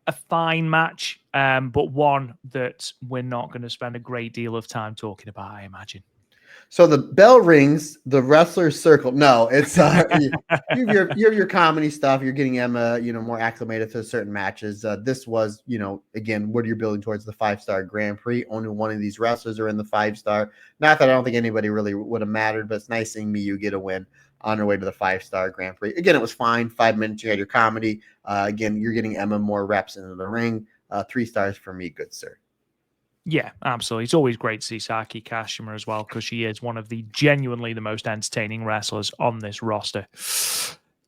a fine match, but one that we're not going to spend a great deal of time talking about, I imagine. So the bell rings, the wrestlers circle. No, it's you have your comedy stuff. You're getting Emma, more acclimated to certain matches. This was, again, what you're building towards the 5-star Grand Prix. Only one of these wrestlers are in the 5-star. Not that I don't think anybody really would have mattered, but it's nice seeing Miyu get a win on her way to the 5-star Grand Prix. Again, it was fine. 5 minutes, you had your comedy. Again, you're getting Emma more reps into the ring. 3 stars for me, good sir. Yeah, absolutely. It's always great to see Saki Kashima as well, because she is one of the genuinely the most entertaining wrestlers on this roster.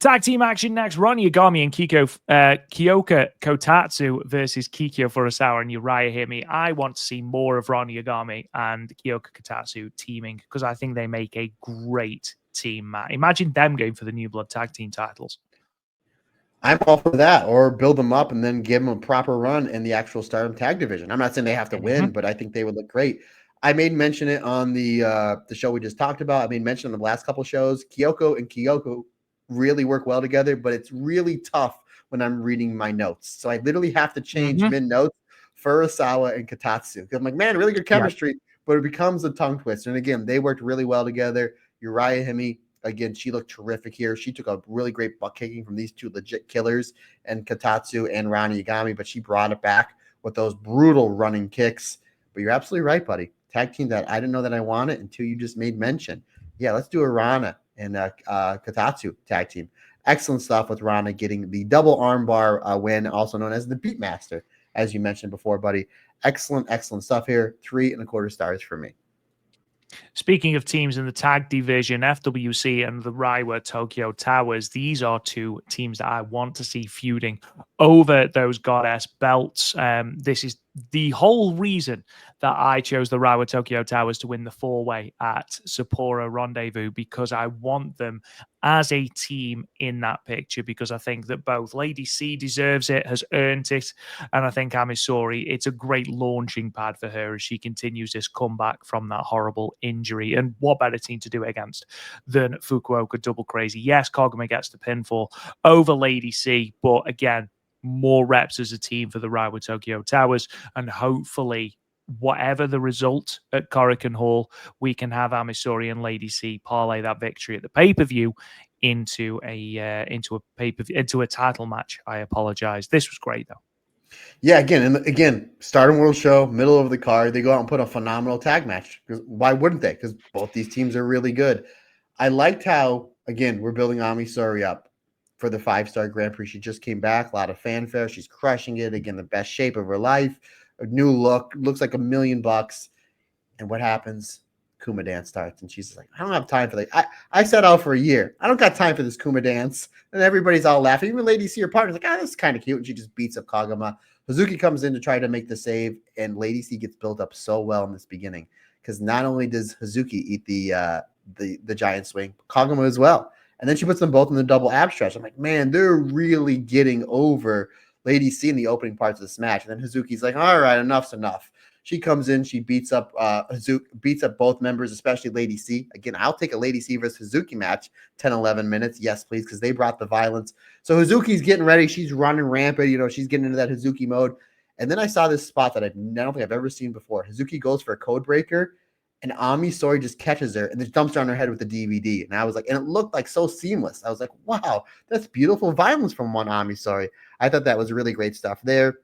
Tag team action next. Ron Yagami and Kyoka Kotatsu versus Kikyo Furusawa and Uriah Himi. I want to see more of Ron Yagami and Kyoka Kotatsu teaming, because I think they make a great team, Matt. Imagine them going for the New Blood tag team titles. I'm all for that, or build them up and then give them a proper run in the actual Stardom tag division. I'm not saying they have to win, but I think they would look great. I made mention it on the show we just talked about. I made mention on the last couple shows. Kyoko and Kyoko really work well together, but it's really tough when I'm reading my notes. So I literally have to change mid notes Furusawa and Kotatsu. I'm like, man, really good chemistry, but it becomes a tongue twister. And again, they worked really well together. Uriah Himi, again, she looked terrific here. She took a really great butt kicking from these 2 legit killers, and Kotatsu and Ron Yagami, but she brought it back with those brutal running kicks. But you're absolutely right, buddy. Tag team that I didn't know that I wanted until you just made mention. Yeah, let's do a Rana and Kotatsu tag team. Excellent stuff with Rana getting the double armbar win, also known as the Beatmaster, as you mentioned before, buddy. Excellent stuff here. 3.25 stars for me. Speaking of teams in the tag division, FWC and the Reiwa Tokyo Towers, these are 2 teams that I want to see feuding over those goddess belts. This is the whole reason that I chose the Reiwa Tokyo Towers to win the 4-way at Sapporo Rendezvous, because I want them as a team in that picture, because I think that both Lady C deserves it, has earned it, and I think Amisori, it's a great launching pad for her as she continues this comeback from that horrible injury. And what better team to do it against than Fukuoka Double Crazy? Yes, Koguma gets the pinfall over Lady C, but again, more reps as a team for the Reiwa Tokyo Towers, and hopefully whatever the result at Korakuen Hall, we can have Amisori and Lady C parlay that victory at the pay-per-view into a title match. I apologize. This was great though. Yeah, again, Stardom World Show, middle of the card. They go out and put a phenomenal tag match. Why wouldn't they? Because both these teams are really good. I liked how, again, we're building Ami Saori up for the 5-star Grand Prix. She just came back, a lot of fanfare. She's crushing it. Again, the best shape of her life, a new look, looks like $1,000,000. And what happens? Kuma dance starts, and she's like, I don't have time for that. I set out for a year. I don't got time for this Kuma dance. And everybody's all laughing. Even Lady C, her partner's like, this is kind of cute. And she just beats up Kagama. Hazuki comes in to try to make the save, and Lady C gets built up so well in this beginning. Because not only does Hazuki eat the giant swing, Kagama as well. And then she puts them both in the double ab stretch. I'm like, man, they're really getting over Lady C in the opening parts of this match. And then Hazuki's like, all right, enough's enough. She comes in, she beats up beats up both members, especially Lady C. Again, I'll take a Lady C versus Hazuki match, 10, 11 minutes. Yes, please, because they brought the violence. So Hazuki's getting ready. She's running rampant. She's getting into that Hazuki mode. And then I saw this spot that I don't think I've ever seen before. Hazuki goes for a code breaker, and Ami Saori just catches her and just dumps her on her head with the DVD. And I was like, and it looked like so seamless. I was like, wow, that's beautiful violence from one Ami Saori. I thought that was really great stuff there.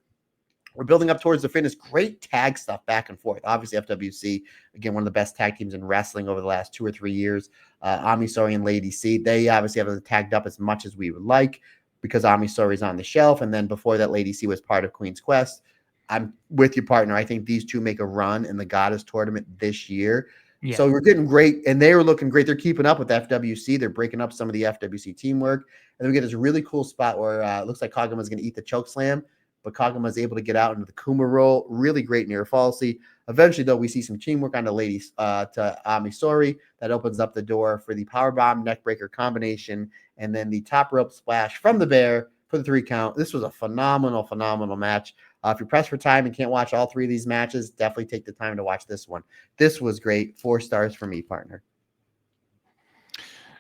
We're building up towards the finish. Great tag stuff back and forth. Obviously, FWC, again, one of the best tag teams in wrestling over the last 2 or 3 years. Ami Saori and Lady C, they obviously haven't tagged up as much as we would like because Ami Saori's on the shelf. And then before that, Lady C was part of Queen's Quest. I'm with your partner. I think these two make a run in the Goddess tournament this year. Yeah. So we're getting great, and they were looking great. They're keeping up with FWC. They're breaking up some of the FWC teamwork. And then we get this really cool spot where it looks like Kagama's going to eat the choke slam, but Kagama is able to get out into the Kuma roll. Really great near falsy. Eventually, though, we see some teamwork on the ladies to Ami Saori. That opens up the door for the powerbomb neckbreaker combination, and then the top rope splash from the bear for the 3 count. This was a phenomenal match. If you're pressed for time and can't watch all 3 of these matches, definitely take the time to watch this one. This was great. 4 stars for me, partner.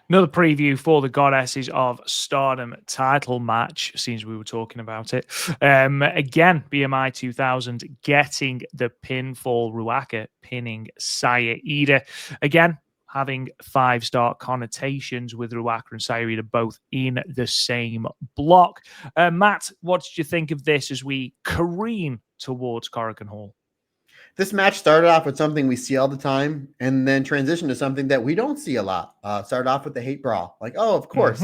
Another preview for the Goddesses of Stardom title match, since we were talking about it. Again, BMI 2000 getting the pinfall, Ruaka pinning Sareee. Again, having 5-star connotations with Ruaka and Sareee both in the same block. Matt, what did you think of this as we careen towards Korakuen Hall? This match started off with something we see all the time and then transitioned to something that we don't see a lot. Started off with the hate brawl. Like, oh, of course.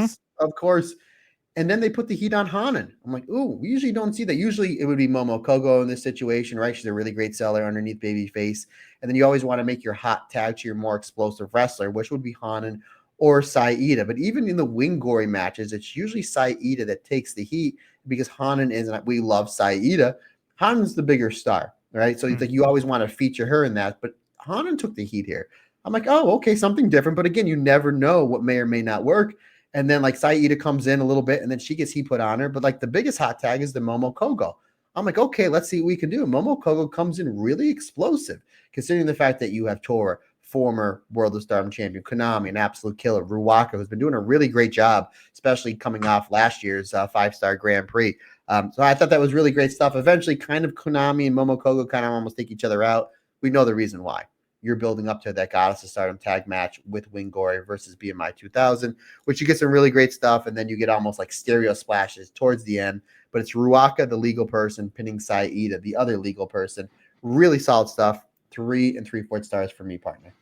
And then they put the heat on Hanan. I'm like, ooh, we usually don't see that. Usually it would be Momo Kogo in this situation, right? She's a really great seller underneath babyface. And then you always want to make your hot tag to your more explosive wrestler, which would be Hanan or Saida. But even in the Wingori matches, it's usually Saida that takes the heat because Hanan isn't. We love Saida. Hanan's the bigger star, right? So it's like you always want to feature her in that. But Hanan took the heat here. I'm like, oh, okay, something different. But again, you never know what may or may not work. And then like Saida comes in a little bit and then she gets heat put on her. But like the biggest hot tag is the Momo Kogo. I'm like, okay, let's see what we can do. Momo Kogo comes in really explosive, considering the fact that you have Tora, former World of Stardom champion, Konami, an absolute killer, Ruaka, who's been doing a really great job, especially coming off last year's 5-star Grand Prix. So I thought that was really great stuff. Eventually, kind of Konami and Momo Kogo kind of almost take each other out. We know the reason why. You're building up to that Goddess of Stardom tag match with Wingori versus BMI 2000, which you get some really great stuff, and then you get almost like stereo splashes towards the end. But it's Ruaka, the legal person, pinning Saida, the other legal person. Really solid stuff. 3 3/4 stars for me, partner.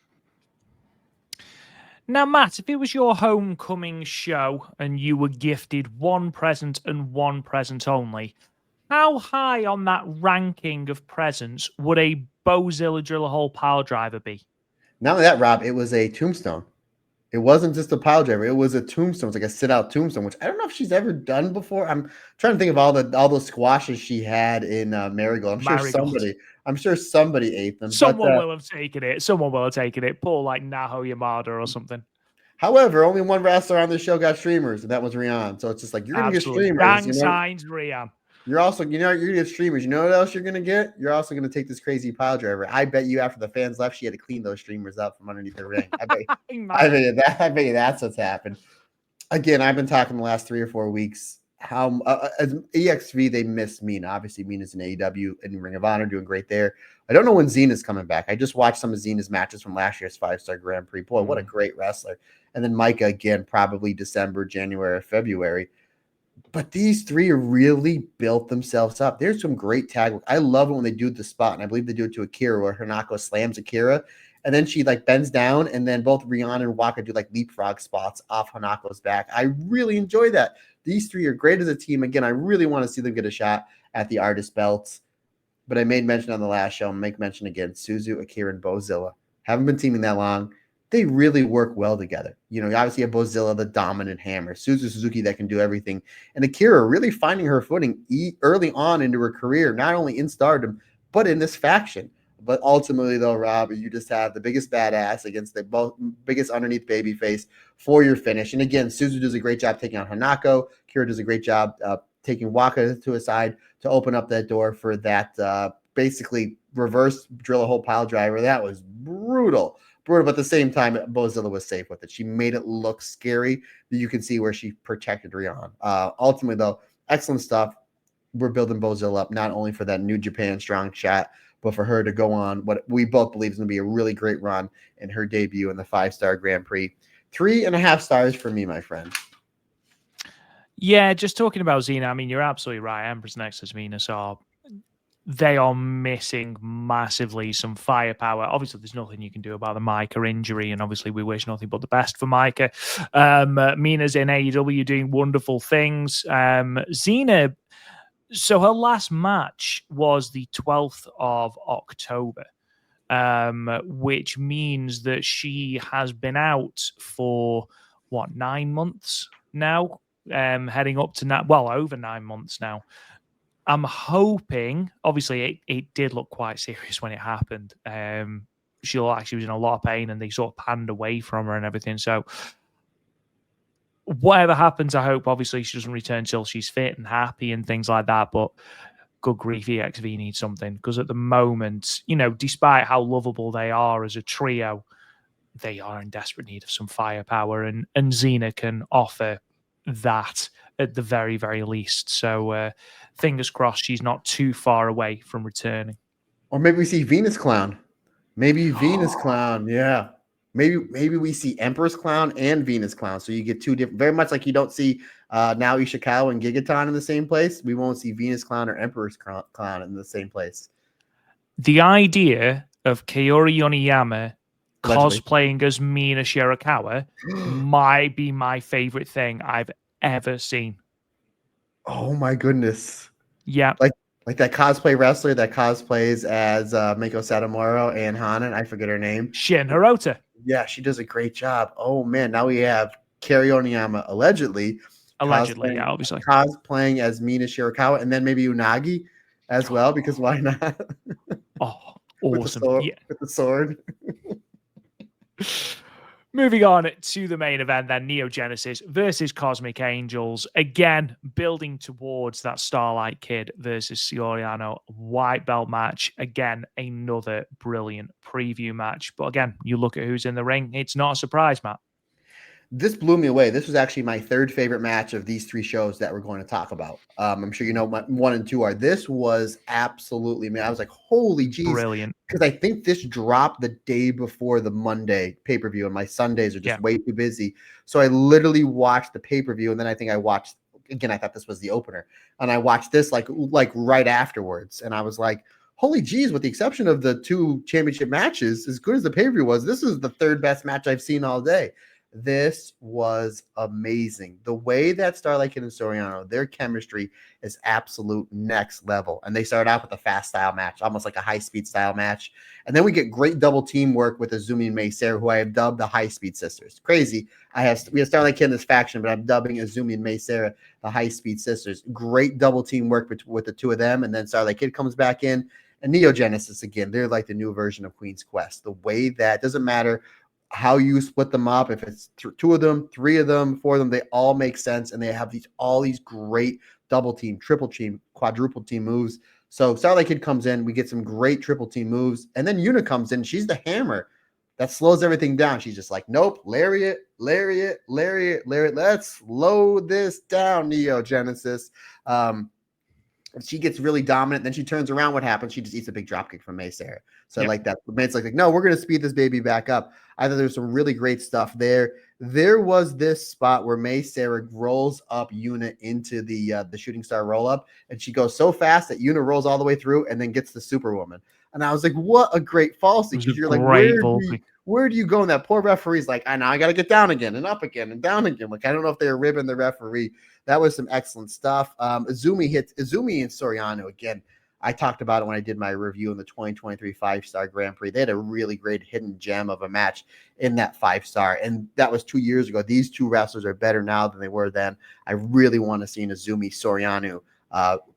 Now, Matt, if it was your homecoming show and you were gifted one present and one present only, how high on that ranking of presents would a Bozilla Driller Hole pile driver be? Not only that, Rob, it was a tombstone. It wasn't just a pile driver. It was a tombstone. It's like a sit-out tombstone, which I don't know if she's ever done before. I'm trying to think of all those squashes she had in Marigold. I'm sure somebody ate them. Someone will have taken it. Someone will have taken it. Poor like Naho Yamada or something. However, only one wrestler on the show got streamers, and that was Rian. So it's just like you're gonna get streamers. Gang signs, Rian. You're gonna get streamers. You know what else you're gonna get? You're also gonna take this crazy pile driver. I bet you after the fans left, she had to clean those streamers up from underneath the ring. I bet you that's what's happened. Again, I've been talking the last 3 or 4 weeks how as EXV they miss Mina. Obviously, Mina's in AEW and Ring of Honor doing great there. I don't know when Zena's coming back. I just watched some of Zena's matches from last year's 5-star Grand Prix. Boy, what a great wrestler. And then Micah again, probably December, January, or February. But these three really built themselves up. There's some great tag work. I love it when they do the spot, and I believe they do it to Akira, where Hanako slams Akira, and then she like bends down, and then both Rihanna and Waka do like leapfrog spots off Hanako's back. I really enjoy that. These three are great as a team. Again, I really want to see them get a shot at the artist belts. But I made mention on the last show, and make mention again, Suzu, Akira, and Bozilla haven't been teaming that long. They really work well together. You know, you obviously have Bozilla, the dominant hammer, Suzu Suzuki that can do everything, and Akira really finding her footing early on into her career, not only in Stardom, but in this faction. But ultimately, though, Rob, you just have the biggest badass against the biggest underneath babyface for your finish. And again, Suzu does a great job taking on Hanako. Akira does a great job taking Waka to a side to open up that door for that basically reverse drill a hole pile driver. That was brutal. But at the same time, Bozilla was safe with it. She made it look scary that you can see where she protected Rion. Ultimately, though, excellent stuff. We're building Bozilla up not only for that New Japan strong shot, but for her to go on what we both believe is going to be a really great run in her debut in the 5-star Grand Prix. 3.5 stars for me, my friend. Yeah, just talking about Xena, I mean, you're absolutely right. Empress Nexus, Venus they are missing massively some firepower. Obviously, there's nothing you can do about the Micah injury, and obviously we wish nothing but the best for Micah. Mina's in AEW doing wonderful things. Xena, so her last match was the 12th of October, which means that she has been out for, 9 months now? Heading up to over 9 months now. I'm hoping, obviously, it did look quite serious when it happened. She looked like she was in a lot of pain, and they sort of panned away from her and everything. So, whatever happens, I hope, obviously, she doesn't return till she's fit and happy and things like that. But good grief, EXV needs something, because at the moment, despite how lovable they are as a trio, they are in desperate need of some firepower, and Xena can offer that at the very, very least. So fingers crossed she's not too far away from returning. Or maybe we see Venus Clown. Maybe Venus Clown, yeah. Maybe we see Empress Clown and Venus Clown. So you get two different, very much like you don't see now Ishikawa and Gigaton in the same place. We won't see Venus Clown or Empress Clown in the same place. The idea of Kaori Yoneyama Allegedly cosplaying as Mina Shirakawa might be my favorite thing I've ever seen. Oh my goodness. Yeah. Like that cosplay wrestler that cosplays as Mako Satomura and Hanan. I forget her name. Shin Hirota. Yeah, she does a great job. Oh man, now we have Kaori Yoneyama allegedly, yeah, obviously cosplaying as Mina Shirakawa, and then maybe Unagi as well, because why not? Oh, awesome. With the sword. Moving on to the main event, then, Neo Genesis versus Cosmic Angels. Again, building towards that Starlight Kid versus Saori Anou white belt match. Again, another brilliant preview match. But again, you look at who's in the ring. It's not a surprise, Matt. This blew me away. This was actually my third favorite match of these three shows that we're going to talk about. I'm sure you know what 1 and 2 are. This was absolutely, man. I was like, holy geez. Brilliant. Because I think this dropped the day before the Monday pay-per-view, and my Sundays are just way too busy. So I literally watched the pay-per-view, and then I think I watched, again, I thought this was the opener. And I watched this like right afterwards. And I was like, holy geez, with the exception of the 2 championship matches, as good as the pay-per-view was, this is the third best match I've seen all day. This was amazing. The way that Starlight Kid and Saori Anou, their chemistry is absolute next level. And they started out with a fast style match, almost like a high-speed style match. And then we get great double teamwork with Azumi and Mei Seira, who I have dubbed the high-speed sisters. Crazy. We have Starlight Kid in this faction, but I'm dubbing Azumi and Mei Seira the high-speed sisters. Great double teamwork with the two of them. And then Starlight Kid comes back in. And Neo Genesis, again, they're like the new version of Queen's Quest. The way that doesn't matter how you split them up, if it's 2 of them, 3 of them, 4 of them, they all make sense, and they have all these great double team, triple team, quadruple team moves. So Starlight Kid comes in, we get some great triple team moves, and then Yuna comes in. She's the hammer that slows everything down. She's just like, nope, lariat, lariat, lariat, lariat. Let's slow this down, Neo Genesis. She gets really dominant. Then she turns around. What happens? She just eats a big dropkick from Mei Seira. So like that. It's like, no, we're going to speed this baby back up. I thought there was some really great stuff there. There was this spot where Sareee rolls up Yuna into the shooting star roll up, and she goes so fast that Yuna rolls all the way through and then gets the Superwoman. And I was like, what a great fall sequence. Because you're like, where do you go? And that poor referee's like, I know I got to get down again and up again and down again. Like, I don't know if they're ribbing the referee. That was some excellent stuff. Izumi and Saori Anou again. I talked about it when I did my review in the 2023 5-star Grand Prix. They had a really great hidden gem of a match in that 5-star, and that was 2 years ago. These two wrestlers are better now than they were then. I really want to see an Izumi Saori Anou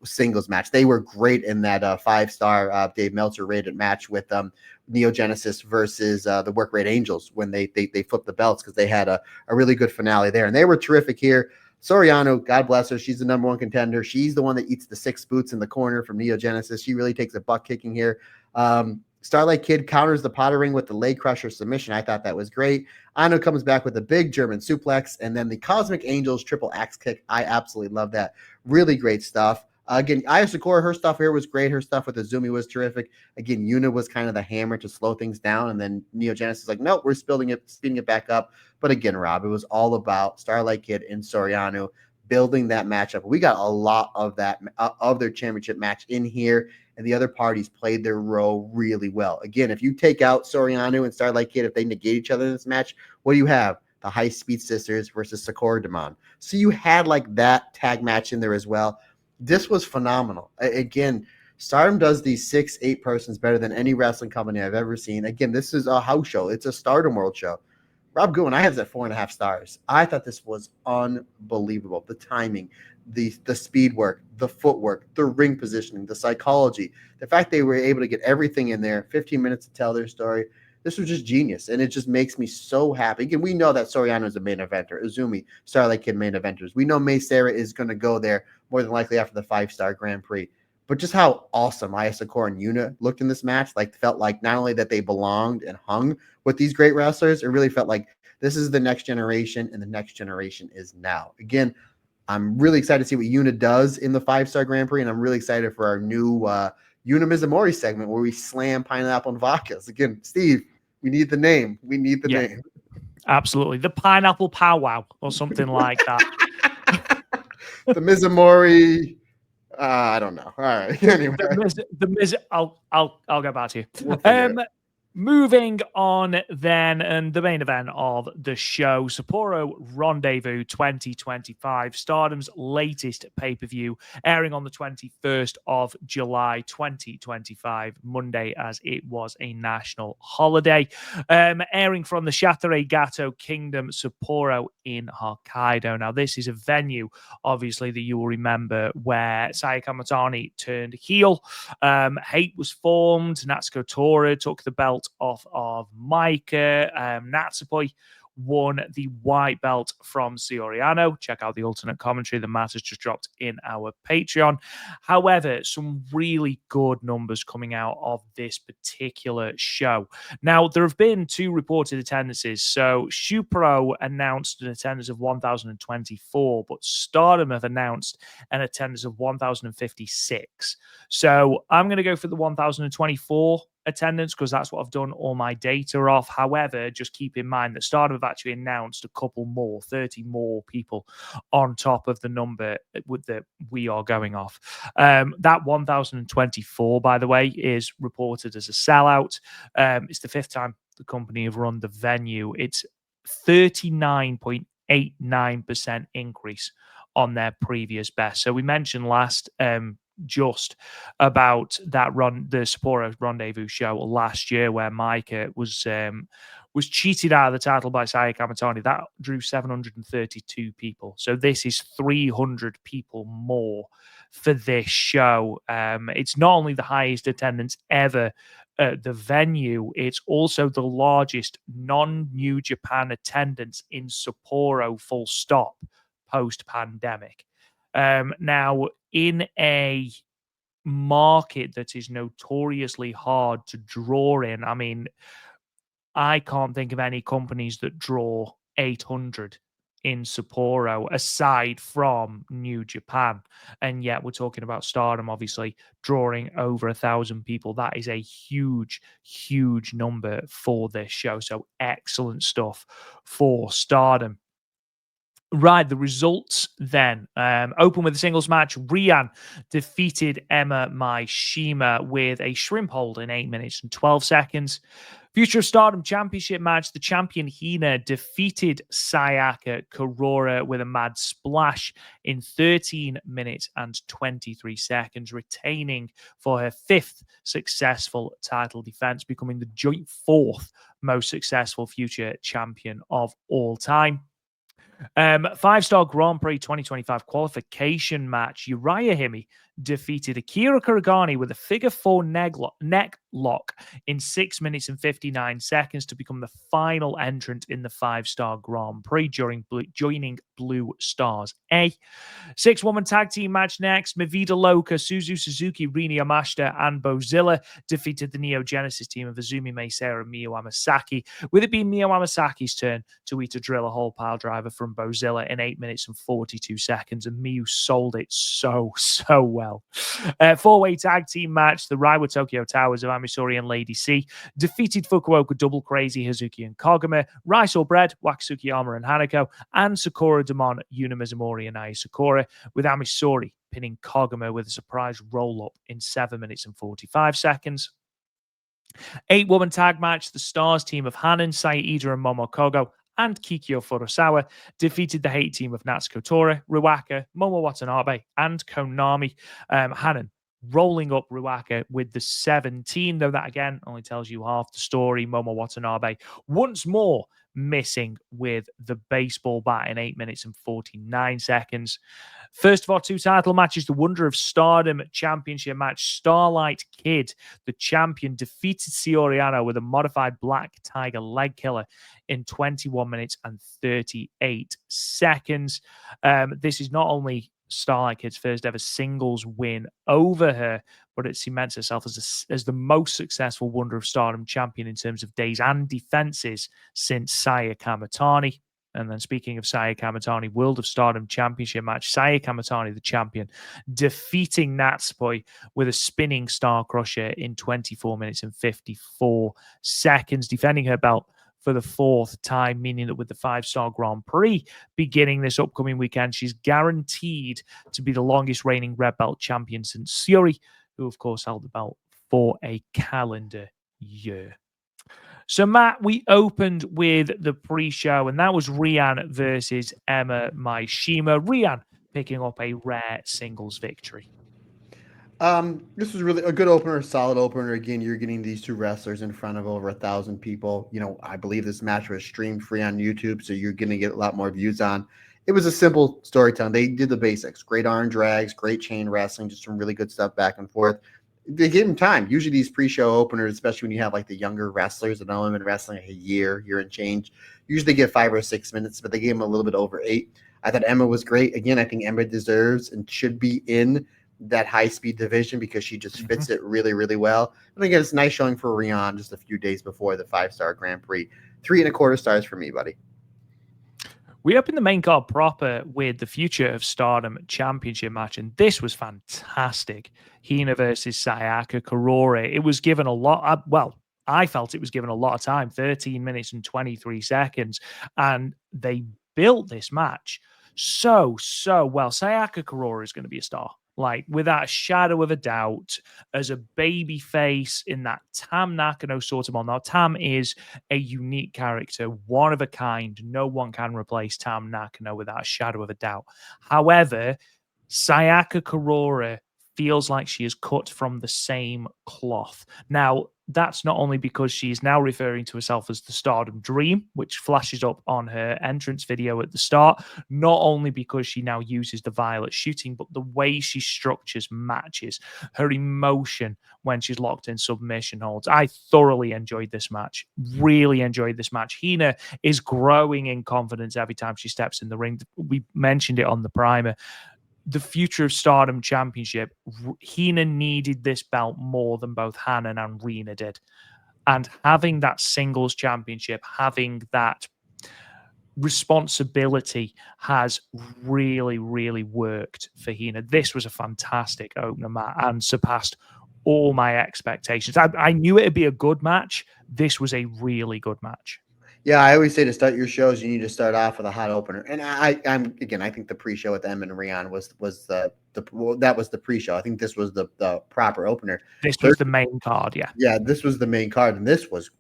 singles match. They were great in that 5-star Dave Meltzer rated match with Neo Genesis versus the Work Rate Angels when they flipped the belts, because they had a really good finale there, and they were terrific here. Saori Anou, God bless her, she's the number one contender. She's the one that eats the 6 boots in the corner from Neo Genesis. She really takes a butt kicking here. Starlight Kid counters the Potter Ring with the leg crusher submission. I thought that was great. Anou comes back with a big German suplex, and then the Cosmic Angels triple axe kick. I absolutely love that. Really great stuff. Again, Aya Sakura, her stuff here was great. Her stuff with Izumi was terrific. Again, Yuna was kind of the hammer to slow things down, and then Neo Genesis like, nope, we're speeding it back up. But again, Rob, it was all about Starlight Kid and Saori Anou building that matchup. We got a lot of that of their championship match in here, and the other parties played their role really well. Again, if you take out Saori Anou and Starlight Kid, if they negate each other in this match, what do you have? The High Speed Sisters versus Sakura Demon. So you had like that tag match in there as well. This was phenomenal. Again, Stardom does these 6-8 persons better than any wrestling company I've ever seen. Again, this is a house show. It's a Stardom World show. Rob Goodwin, I have that 4.5 stars. I thought this was unbelievable. The timing, the speed work, the footwork, the ring positioning, the psychology, the fact they were able to get everything in there, 15 minutes to tell their story. This was just genius, and it just makes me so happy. Again, we know that Saori Anou is a main eventer. Izumi, Starlight Kid, main eventers. We know Sareee is going to go there more than likely after the 5-star Grand Prix. But just how awesome Aya Sakura and Yuna looked in this match, like felt like not only that they belonged and hung with these great wrestlers, it really felt like this is the next generation, and the next generation is now. Again, I'm really excited to see what Yuna does in the 5-star Grand Prix, and I'm really excited for our new Yuna Mizumori segment where we slam pineapple and vodkas. Again, Steve, we need the name. We need the name. Absolutely. The pineapple powwow or something like that. The Mizumori. I don't know. All right. Anyway, I'll get back to you. We'll moving on then, and the main event of the show, Sapporo Rendezvous 2025, Stardom's latest pay-per-view, airing on the 21st of July 2025, Monday, as it was a national holiday, airing from the Shatare Gato Kingdom, Sapporo in Hokkaido. Now, this is a venue, obviously, that you will remember where Saya Kamatani turned heel. Hate was formed. Natsuko Tora took the belt off of Micah. Natsupoi won the white belt from Saori Anou. Check out the alternate commentary that Matt has just dropped in our Patreon. However, some really good numbers coming out of this particular show. Now, there have been 2 reported attendances. So Shupro announced an attendance of 1,024, but Stardom have announced an attendance of 1,056. So I'm going to go for the 1,024 attendance because that's what I've done all my data off. However, just keep in mind that Stardom have actually announced a couple more, 30 more people on top of the number that we are going off. That 1,024, by the way, is reported as a sellout. It's the 5th time the company have run the venue. It's 39.89% increase on their previous best. So we mentioned last just about that the Sapporo Rendezvous show last year where Micah was cheated out of the title by Saya Kamatani. That drew 732 people. So this is 300 people more for this show. It's not only the highest attendance ever at the venue, it's also the largest non-New Japan attendance in Sapporo, full stop, post-pandemic. Now, in a market that is notoriously hard to draw in, I mean, I can't think of any companies that draw 800 in Sapporo, aside from New Japan. And yet we're talking about Stardom, obviously, drawing over 1,000 people. That is a huge, huge number for this show. So excellent stuff for Stardom. Right, the results then. Open with a singles match. Rian defeated Emma Maishima with a shrimp hold in 8 minutes and 12 seconds. Future of Stardom Championship match. The champion Hina defeated Sayaka Kurora with a mad splash in 13 minutes and 23 seconds, retaining for her 5th successful title defense, becoming the joint 4th most successful future champion of all time. 5-star Grand Prix 2025 qualification match. Uriah Hime defeated Akira Kuragane with a figure 4 neck lock in 6 minutes and 59 seconds to become the final entrant in the 5-star Grand Prix joining Blue Stars A. 6-woman tag team match next. Mavida Loka, Suzu Suzuki, Rini Yamashita, and Bozilla defeated the Neo Genesis team of Azumi Meisei and Miyu Amasaki, with it being Miyu Amasaki's turn to eat a drill a hole pile driver from Bozilla in 8 minutes and 42 seconds, and Miyu sold it so well. 4-way tag team match. The Reiwa Tokyo Towers of Amisori and Lady C defeated Fukuoka Double Crazy, Hazuki and Koguma, Rice or Bread, Wakasukiyama and Hanako, and Sakura Demon, Yuna Mizumori and Ai Sakura, with Amisori pinning Koguma with a surprise roll-up in 7 minutes and 45 seconds. 8-woman tag match. The Stars team of Hanan, Saida, and Momokogo and Kikyo Furusawa defeated the Hate team of Natsuko Tora, Ruaka, Momo Watanabe, and Konami. Hanan rolling up Ruaka with the 17, though that again only tells you half the story. Momo Watanabe once more missing with the baseball bat in 8 minutes and 49 seconds. First of our 2 title matches, the Wonder of Stardom Championship match. Starlight Kid, the champion, defeated Saori Anou with a modified Black Tiger leg killer in 21 minutes and 38 seconds. This is not only Starlight Kid's first ever singles win over her, but it cements herself as the most successful Wonder of Stardom champion in terms of days and defenses since Saya Kamitani. And then speaking of Saya Kamitani, World of Stardom Championship match, Saya Kamitani, the champion, defeating Natsupoi with a spinning Star Crusher in 24 minutes and 54 seconds, defending her belt for the 4th time, meaning that with the 5-star Grand Prix beginning this upcoming weekend, she's guaranteed to be the longest reigning red belt champion since Saori, who of course held the belt for a calendar year. So, Matt, we opened with the pre-show, and that was Rian versus Emma Maishima. Rian picking up a rare singles victory. This was really a good opener, solid opener. Again, you're getting these 2 wrestlers in front of over 1,000 people. You know, I believe this match was streamed free on YouTube, so you're going to get a lot more views on. It was a simple storytelling. They did the basics. Great arm drags, great chain wrestling, just some really good stuff back and forth. They gave them time. Usually these pre-show openers, especially when you have like the younger wrestlers that only been wrestling a year and change, usually get 5 or 6 minutes, but they gave them a little bit over 8. I thought Emma was great. Again, I think Emma deserves and should be in that high-speed division because she just fits it really, really well. And again, it's nice showing for Rian just a few days before the 5-star Grand Prix. 3.25 stars for me, buddy. We opened the main card proper with the Future of Stardom Championship match, and this was fantastic. Hina versus Sayaka Kurora. It was given a lot. I felt it was given a lot of time, 13 minutes and 23 seconds, and they built this match so well. Sayaka Kurora is going to be a star. Like, without a shadow of a doubt, as a baby face in that Tam Nakano sort of model. Now, Tam is a unique character, one of a kind. No one can replace Tam Nakano without a shadow of a doubt. However, Sayaka Kurora feels like she is cut from the same cloth. Now, that's not only because she's now referring to herself as the Stardom Dream, which flashes up on her entrance video at the start, not only because she now uses the violet shooting, but the way she structures matches, her emotion when she's locked in submission holds. I thoroughly enjoyed this match, really enjoyed this match. Hina is growing in confidence every time she steps in the ring. We mentioned it on the primer. The Future of Stardom Championship, Hina needed this belt more than both Hanan and Rina did. And having that singles championship, having that responsibility has really, really worked for Hina. This was a fantastic opener, Matt, and surpassed all my expectations. I knew it'd be a good match. This was a really good match. Yeah, I always say to start your shows, you need to start off with a hot opener. And I'm again, I think the pre-show with Em and Rion was that was the pre-show. I think this was the proper opener. This was the main card, yeah. Yeah, this was the main card, and this was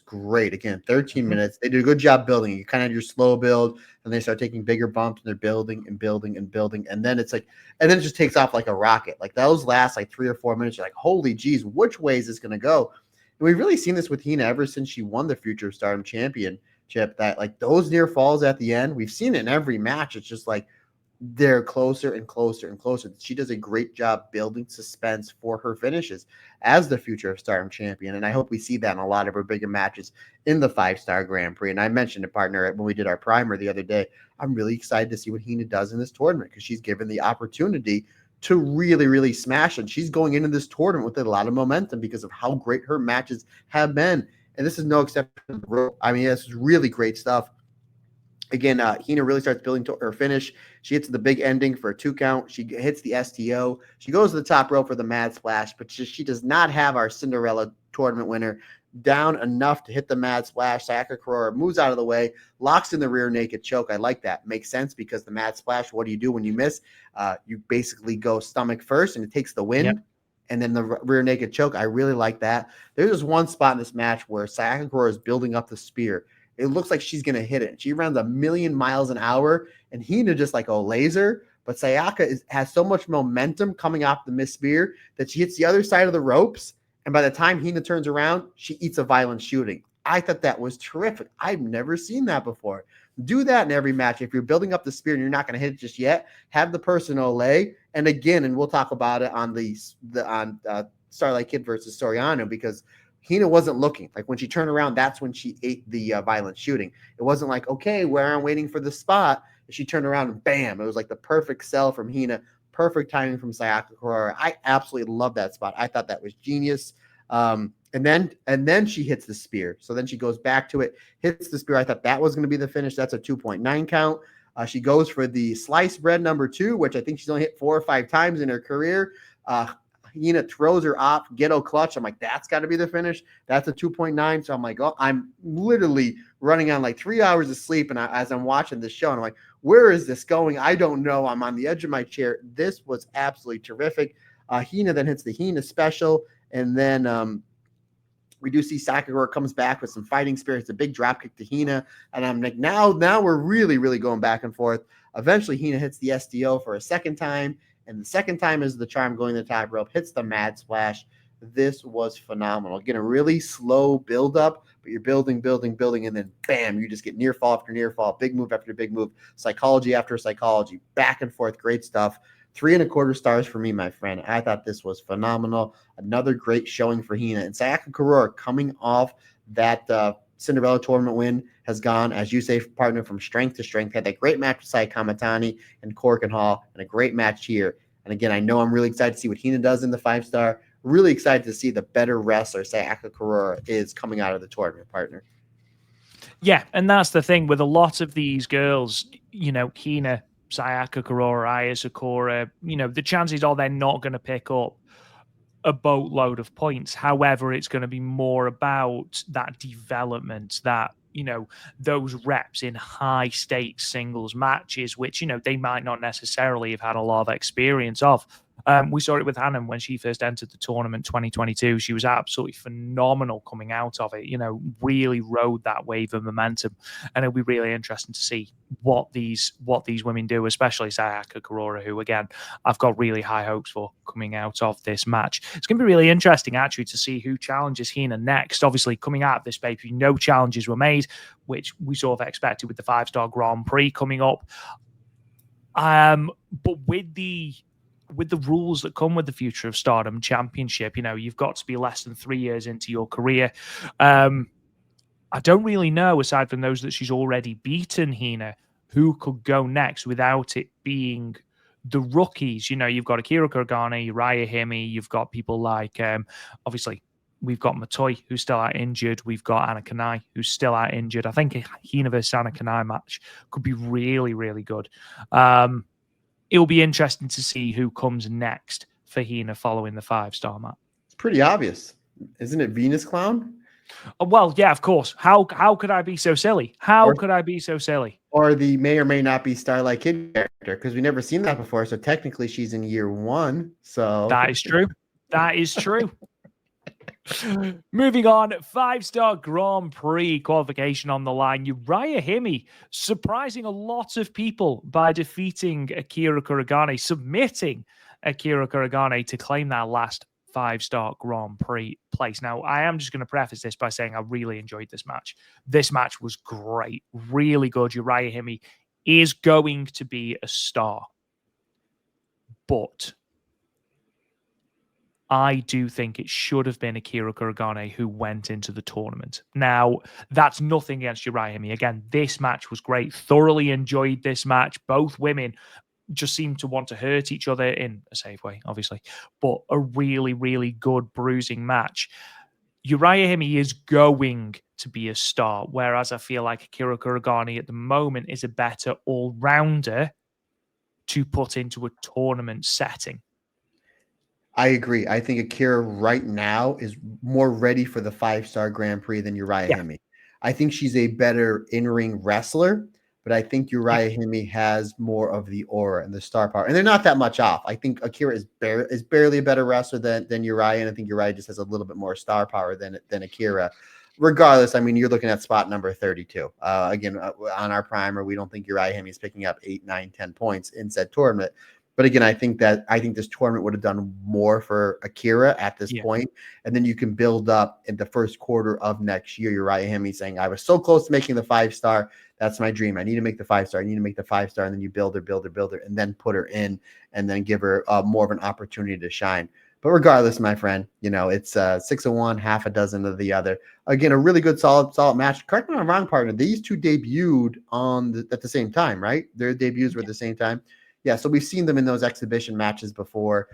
great. Again, 13 minutes. They did a good job building. You kind of had your slow build, and they start taking bigger bumps, and they're building and building and building, and then it's like, and then it just takes off like a rocket. Like those last like 3 or 4 minutes, you're like, holy geez, which way is this going to go? And we've really seen this with Hina ever since she won the Future of Stardom Championship. That like those near falls at the end, we've seen it in every match. It's just like they're closer and closer and closer. She does a great job building suspense for her finishes as the Future of Stardom champion. And I hope we see that in a lot of her bigger matches in the 5-star Grand Prix. And I mentioned it, partner, when we did our primer the other day. I'm really excited to see what Hina does in this tournament because she's given the opportunity to really, really smash it. She's going into this tournament with a lot of momentum because of how great her matches have been. And this is no exception. I mean, this is really great stuff. Again, Hina really starts building to her finish. She hits the big ending for a 2 count. She hits the STO. She goes to the top rope for the Mad Splash, but she does not have our Cinderella tournament winner down enough to hit the Mad Splash. Sayaka Kurora moves out of the way, locks in the rear naked choke. I like that. Makes sense because the Mad Splash, what do you do when you miss? You basically go stomach first, and it takes the wind. Yep. And then the rear naked choke. I really like that. There's just one spot in this match where Sayaka Kurora is building up the spear. It looks like she's going to hit it. She runs 1,000,000 miles an hour, and Hina just like a laser. But Sayaka has so much momentum coming off the missed spear that she hits the other side of the ropes. And by the time Hina turns around, she eats a violent shooting. I thought that was terrific. I've never seen that before. Do that in every match. If you're building up the spear and you're not going to hit it just yet, have the person Olay. And again, and we'll talk about it on Starlight Kid versus Saori Anou because Hina wasn't looking. Like when she turned around, that's when she ate the violent shooting. It wasn't like, okay, where I'm waiting for the spot. She turned around and bam, it was like the perfect sell from Hina. Perfect timing from Sayaka Kurora. I absolutely love that spot. I thought that was genius. And then she hits the spear. So then she goes back to it, hits the spear. I thought that was going to be the finish. That's a 2.9 count. She goes for the sliced bread number 2, which I think she's only hit 4 or 5 times in her career. Hina throws her off, ghetto clutch. I'm like, that's got to be the finish. That's a 2.9. So I'm like, oh, I'm literally running on like 3 hours of sleep. And as I'm watching this show, and I'm like, where is this going? I don't know. I'm on the edge of my chair. This was absolutely terrific. Hina then hits the Hina special. And then we do see Sakura comes back with some fighting spirit. It's a big drop kick to Hina. And I'm like, now we're really, really going back and forth. Eventually, Hina hits the SDO for a second time. And the second time is the charm going to the top rope, hits the Mad Splash. This was phenomenal. Again, a really slow build-up, but you're building, and then bam, you just get near fall after near fall, big move after big move, psychology after psychology, back and forth, great stuff. 3.25 stars for me, my friend. I thought this was phenomenal. Another great showing for Hina. And Sayaka Kurora coming off that Cinderella tournament win has gone, as you say, partner, from strength to strength. Had that great match with Sai Kamatani and Korakuen Hall, and a great match here. And again, I know I'm really excited to see what Hina does in the 5-star. Really excited to see the better wrestler Sayaka Kurora is coming out of the tournament, partner. Yeah, and that's the thing with a lot of these girls, you know, Hina, Sayaka Kurora, Aya Sakura, you know, the chances are they're not going to pick up a boatload of points. However, it's going to be more about that development, that, you know, those reps in high stakes singles matches, which, you know, they might not necessarily have had a lot of experience of. We saw it with Hannah when she first entered the tournament 2022. She was absolutely phenomenal coming out of it, you know, really rode that wave of momentum. And it'll be really interesting to see what these women do, especially Sayaka Kurora, who, again, I've got really high hopes for coming out of this match. It's going to be really interesting, actually, to see who challenges Hina next. Obviously, coming out of this pay-per-view, no challenges were made, which we sort of expected with the 5-star Grand Prix coming up. But with the rules that come with the Future of Stardom Championship, you know, you've got to be less than 3 years into your career. I don't really know, aside from those that she's already beaten, Hina, who could go next without it being the rookies. You know, you've got Akira Kurogane, Uriah Hime, you've got people like, obviously, We've got Motoi, who's still out injured. We've got Hachinohe, who's still out injured. I think a Hina versus Hachinohe match could be really, really good. It'll be interesting to see who comes next for Hina following the 5-star match. It's pretty obvious. Isn't it Venus Clown? Well, yeah, of course. How could I be so silly? How could I be so silly? Or the may or may not be Starlight Kid character, because we've never seen that before. So technically she's in year 1. So that is true. That is true. Moving on, 5-star Grand Prix qualification on the line. Uriah Hime surprising a lot of people by defeating Akira Kuragane, submitting Akira Kuragane to claim that last 5-star Grand Prix place. Now, I am just going to preface this by saying I really enjoyed this match. This match was great, really good. Uriah Hime is going to be a star, but I do think it should have been Akira Kuragane who went into the tournament. Now, that's nothing against Uriah Hime. Again, this match was great. Thoroughly enjoyed this match. Both women just seemed to want to hurt each other in a safe way, obviously, but a really, really good bruising match. Uriah Hime is going to be a star, whereas I feel like Akira Kuragane at the moment is a better all-rounder to put into a tournament setting. I agree. I think Akira right now is more ready for the 5-star Grand Prix than Uriah Hime. I think she's a better in-ring wrestler, but I think Uriah Hime has more of the aura and the star power. And they're not that much off. I think Akira is barely a better wrestler than Uriah, and I think Uriah just has a little bit more star power than Akira. Regardless, I mean, you're looking at spot number 32. Again, on our primer, we don't think Uriah Hime is picking up 8, 9, 10 points in said tournament. But again, I think this tournament would have done more for Akira at this point. And then you can build up in the first quarter of next year. Uriah Hime saying, I was so close to making the 5-star. That's my dream. I need to make the 5-star. I need to make the 5-star. And then you build her, and then put her in and then give her more of an opportunity to shine. But regardless, my friend, it's 6 of one, half a dozen of the other. Again, a really good, solid match. Correct me if I'm wrong, partner. These two debuted at the same time, right? Their debuts were at the same time. Yeah, so we've seen them in those exhibition matches before.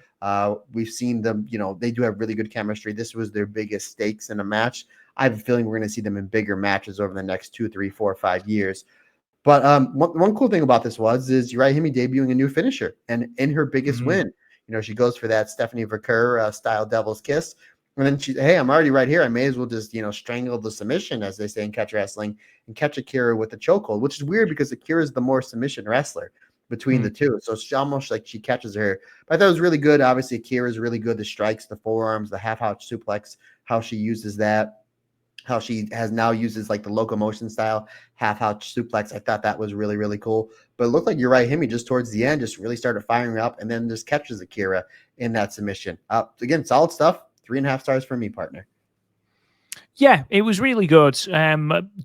We've seen them, they do have really good chemistry. This was their biggest stakes in a match. I have a feeling we're going to see them in bigger matches over the next 2, 3, 4, 5 years. But one cool thing about this is Uriah Hime debuting a new finisher. And in her biggest win, she goes for that Stephanie Verker style Devil's Kiss. And then hey, I'm already right here. I may as well just, strangle the submission, as they say in catch wrestling, and catch Akira with the chokehold, which is weird because Akira is the more submission wrestler between the two. So it's almost like she catches her. But I thought it was really good. Obviously, Akira is really good. The strikes, the forearms, the half-out suplex, how she uses that, how she has now uses like the locomotion style half-out suplex. I thought that was really, really cool. But it looked like Uriah Hime just towards the end just really started firing up and then just catches Akira in that submission. Again, solid stuff. 3.5 stars for me, partner. Yeah, it was really good.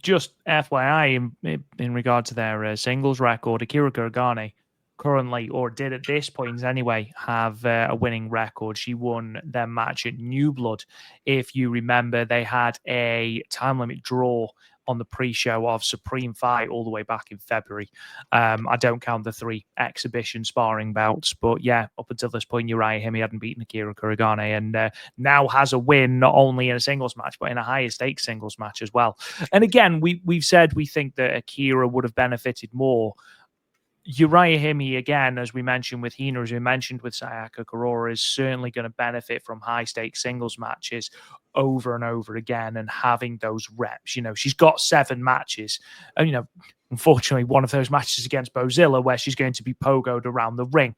Just FYI, in regard to their singles record, Akira Kuragane currently, or did at this point anyway, have a winning record. She won their match at New Blood. If you remember, they had a time limit draw on the pre-show of Supreme Fight all the way back in February. I don't count the 3 exhibition sparring bouts, but yeah, up until this point, Uriah Hime hadn't beaten Akira Kuragane, and now has a win not only in a singles match, but in a higher stakes singles match as well. And again, we've said we think that Akira would have benefited more. Uriah Hime, again, as we mentioned with Hina, as we mentioned with Sayaka Kurora, is certainly going to benefit from high-stakes singles matches over and over again and having those reps. She's got 7 matches. And, unfortunately, one of those matches against Bozilla where she's going to be pogoed around the ring.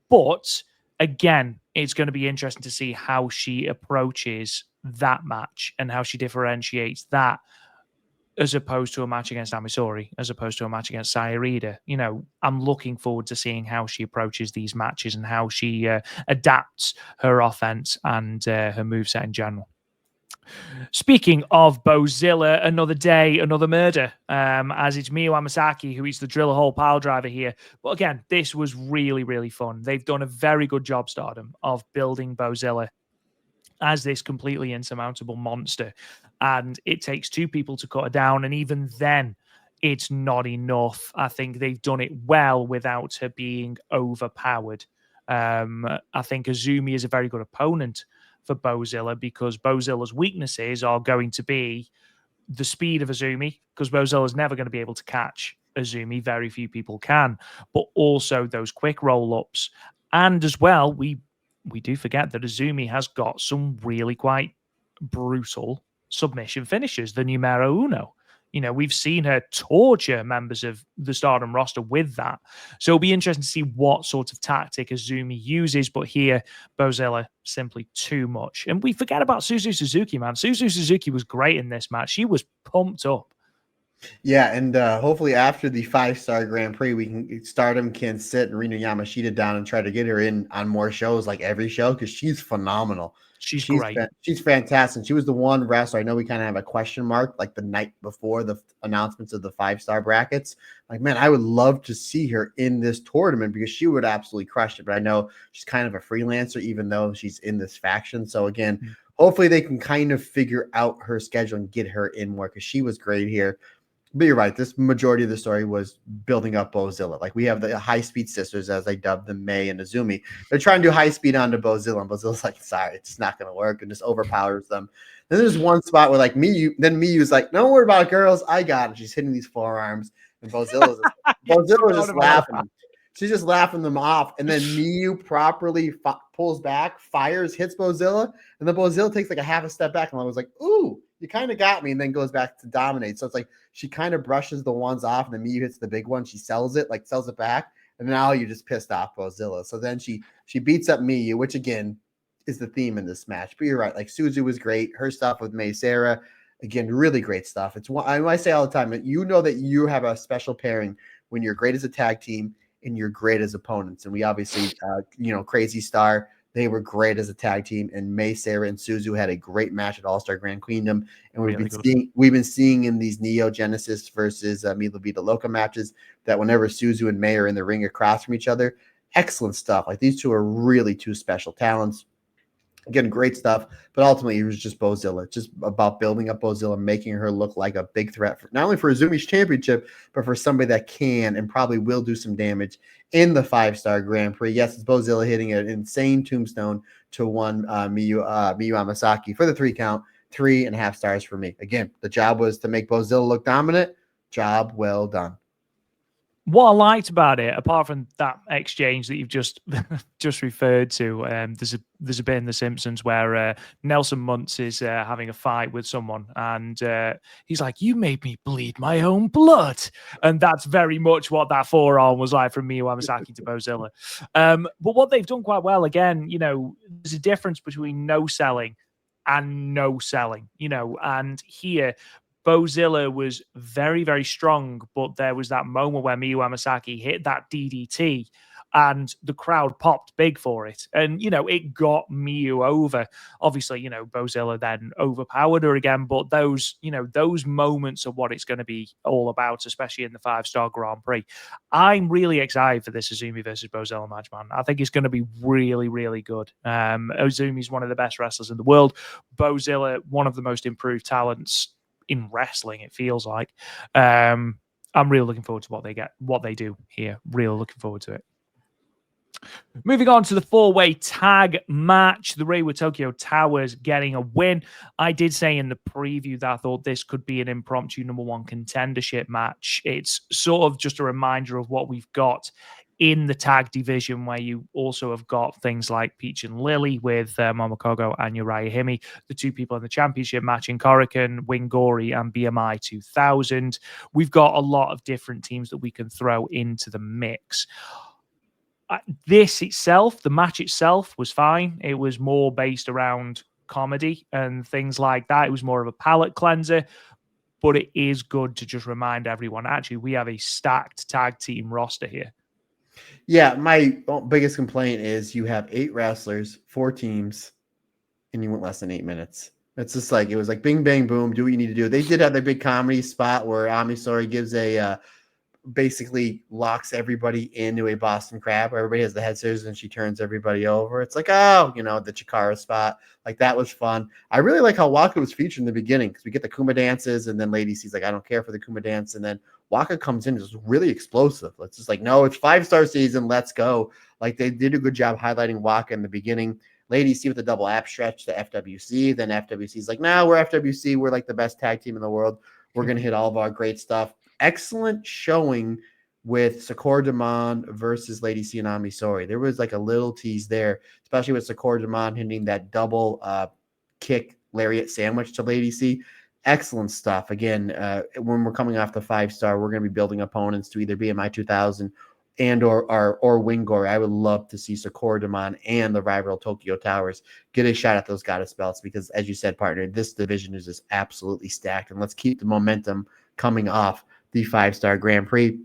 But, again, it's going to be interesting to see how she approaches that match and how she differentiates that as opposed to a match against Saori, as opposed to a match against Sareee. I'm looking forward to seeing how she approaches these matches and how she adapts her offense and her moveset in general. Speaking of Bozilla, another day, another murder, as it's Miyu Amasaki who is the drill hole pile driver here. But again, this was really, really fun. They've done a very good job, Stardom, of building Bozilla as this completely insurmountable monster. And it takes 2 people to cut her down. And even then, it's not enough. I think they've done it well without her being overpowered. I think Azumi is a very good opponent for Bozilla, because Bozilla's weaknesses are going to be the speed of Azumi, because Bozilla's never going to be able to catch Azumi. Very few people can, but also those quick roll-ups. And as well, we do forget that Azumi has got some really quite brutal submission finishes, the numero uno. You know, we've seen her torture members of the Stardom roster with that. So it'll be interesting to see what sort of tactic Azumi uses. But here, Bozilla, simply too much. And we forget about Suzu Suzuki, man. Suzu Suzuki was great in this match. She was pumped up. Yeah, and hopefully after the 5-star Grand Prix, Stardom can sit Rinu Yamashita down and try to get her in on more shows, like every show, because she's phenomenal. She's great. She's fantastic. She was the one wrestler. I know we kind of have a question mark, like the night before the announcements of the 5-star brackets. Like, man, I would love to see her in this tournament because she would absolutely crush it. But I know she's kind of a freelancer, even though she's in this faction. So again, hopefully they can kind of figure out her schedule and get her in more, because she was great here. But you're right. This majority of the story was building up Bozilla. Like, we have the high-speed sisters, as I dubbed them, May and Azumi. They're trying to do high-speed onto Bozilla, and Bozilla's like, sorry, it's not going to work, and just overpowers them. Then there's one spot where, like, Miyu's like, don't worry about it, girls. I got it. She's hitting these forearms, and Bozilla's just laughing. She's just laughing them off, and then Miyu properly pulls back, fires, hits Bozilla, and then Bozilla takes like a half a step back, and I was like, ooh, you kind of got me, and then goes back to dominate. So it's like she kind of brushes the ones off, and then Miyu hits the big one. She sells it back, and now you just pissed off Bozilla. So then she beats up Miyu, which again is the theme in this match. But you're right, like Suzu was great. Her stuff with May Sarah, again, really great stuff. It's one I say all the time that you know that you have a special pairing when you're great as a tag team and you're great as opponents. And we obviously, Crazy Star, they were great as a tag team, and May, Sarah, and Suzu had a great match at All-Star Grand Queendom. And we've been seeing in these Neo Genesis versus Mila Vita Loca matches that whenever Suzu and May are in the ring across from each other, excellent stuff. Like, these two are really two special talents. Again, great stuff, but ultimately it was just Bozilla. Just about building up Bozilla, making her look like a big threat, not only for Azumi's championship, but for somebody that can and probably will do some damage in the 5-star Grand Prix. Yes, it's Bozilla hitting an insane tombstone to one Miyu Amasaki for the 3 count, 3.5 stars for me. Again, the job was to make Bozilla look dominant. Job well done. What I liked about it, apart from that exchange that you've just referred to, there's a bit in The Simpsons where Nelson Muntz is having a fight with someone, and he's like, "You made me bleed my own blood," and that's very much what that forearm was like from Miyu Amasaki to Bozilla. But what they've done quite well, again, there's a difference between no selling and no selling, and here Bozilla was very, very strong, but there was that moment where Miyu Amasaki hit that DDT and the crowd popped big for it. And, it got Miyu over. Obviously, Bozilla then overpowered her again, but those moments are what it's going to be all about, especially in the 5-star Grand Prix. I'm really excited for this Azumi versus Bozilla match, man. I think it's going to be really, really good. Azumi's one of the best wrestlers in the world. Bozilla, one of the most improved talents in wrestling, it feels like. I'm really looking forward to what they do here. Really looking forward to it. Moving on to the 4-way tag match, the Reiwa Tokyo Towers getting a win. I did say in the preview that I thought this could be an impromptu number 1 contendership match. It's sort of just a reminder of what we've got in the tag division, where you also have got things like Peach and Lily with Momokogo and Uriah Hime, the 2 people in the championship match in Korakuen, Wingori, and BMI 2000. We've got a lot of different teams that we can throw into the mix. The match itself was fine. It was more based around comedy and things like that. It was more of a palate cleanser, but it is good to just remind everyone, actually, we have a stacked tag team roster here. Yeah, my biggest complaint is you have 8 wrestlers, 4 teams, and you went less than 8 minutes. It's just like, it was like bing, bang, boom, do what you need to do. They did have the big comedy spot where Ami Sourei gives basically locks everybody into a Boston Crab, where everybody has the head scissors and she turns everybody over. It's like, the Chikara spot. Like, that was fun. I really like how Waka was featured in the beginning, because we get the Kuma dances, and then Lady C's like, I don't care for the Kuma dance. And then Waka comes in, just really explosive. It's just like, no, it's 5-star season. Let's go. Like, they did a good job highlighting Waka in the beginning. Lady C with the double app stretch to FWC. Then FWC is like, nah, we're FWC. We're like the best tag team in the world. We're going to hit all of our great stuff. Excellent showing with Sakura Demon versus Lady C and Ami Sohrei. There was like a little tease there, especially with Sakura Demon hitting that double kick lariat sandwich to Lady C. Excellent stuff. Again, when we're coming off the 5-star, we're going to be building opponents to either BMI 2000 and or Wingore. I would love to see Sakura Demon and the rival Tokyo Towers get a shot at those goddess belts because, as you said, partner, this division is just absolutely stacked. And let's keep the momentum coming off the 5-star Grand Prix.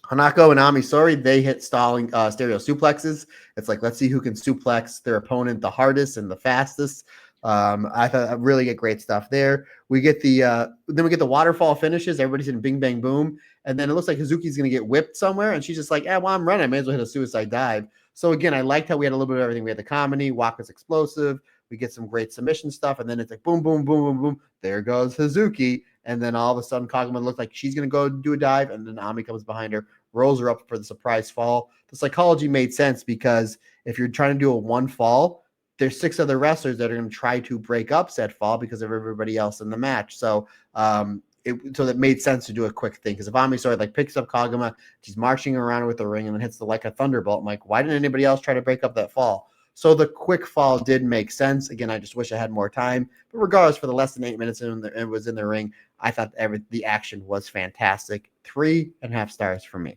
Hanako and Ami Sohrei, they hit stalling stereo suplexes. It's like, let's see who can suplex their opponent the hardest and the fastest. I thought I really get great stuff there. We get the then we get the waterfall finishes. Everybody's in bing bang boom, and then it looks like Hazuki's gonna get whipped somewhere, and she's just like, "Yeah, well, I'm running. I may as well hit a suicide dive." So again, I liked how we had a little bit of everything. We had the comedy, Waka's explosive. We get some great submission stuff, and then it's like boom, boom, boom, boom, boom. There goes Hazuki, and then all of a sudden, Kagama looks like she's gonna go do a dive, and then Ami comes behind her, rolls her up for the surprise fall. The psychology made sense because if you're trying to do a one fall, there's 6 other wrestlers that are going to try to break up said fall because of everybody else in the match. So so that made sense to do a quick thing because if Ami Sohrei like picks up Kagama, she's marching around with the ring and then hits the like a thunderbolt. I'm like, why didn't anybody else try to break up that fall? So the quick fall did make sense. Again, I just wish I had more time. But regardless, for the less than 8 minutes it was in the ring, I thought the action was fantastic. 3.5 stars for me.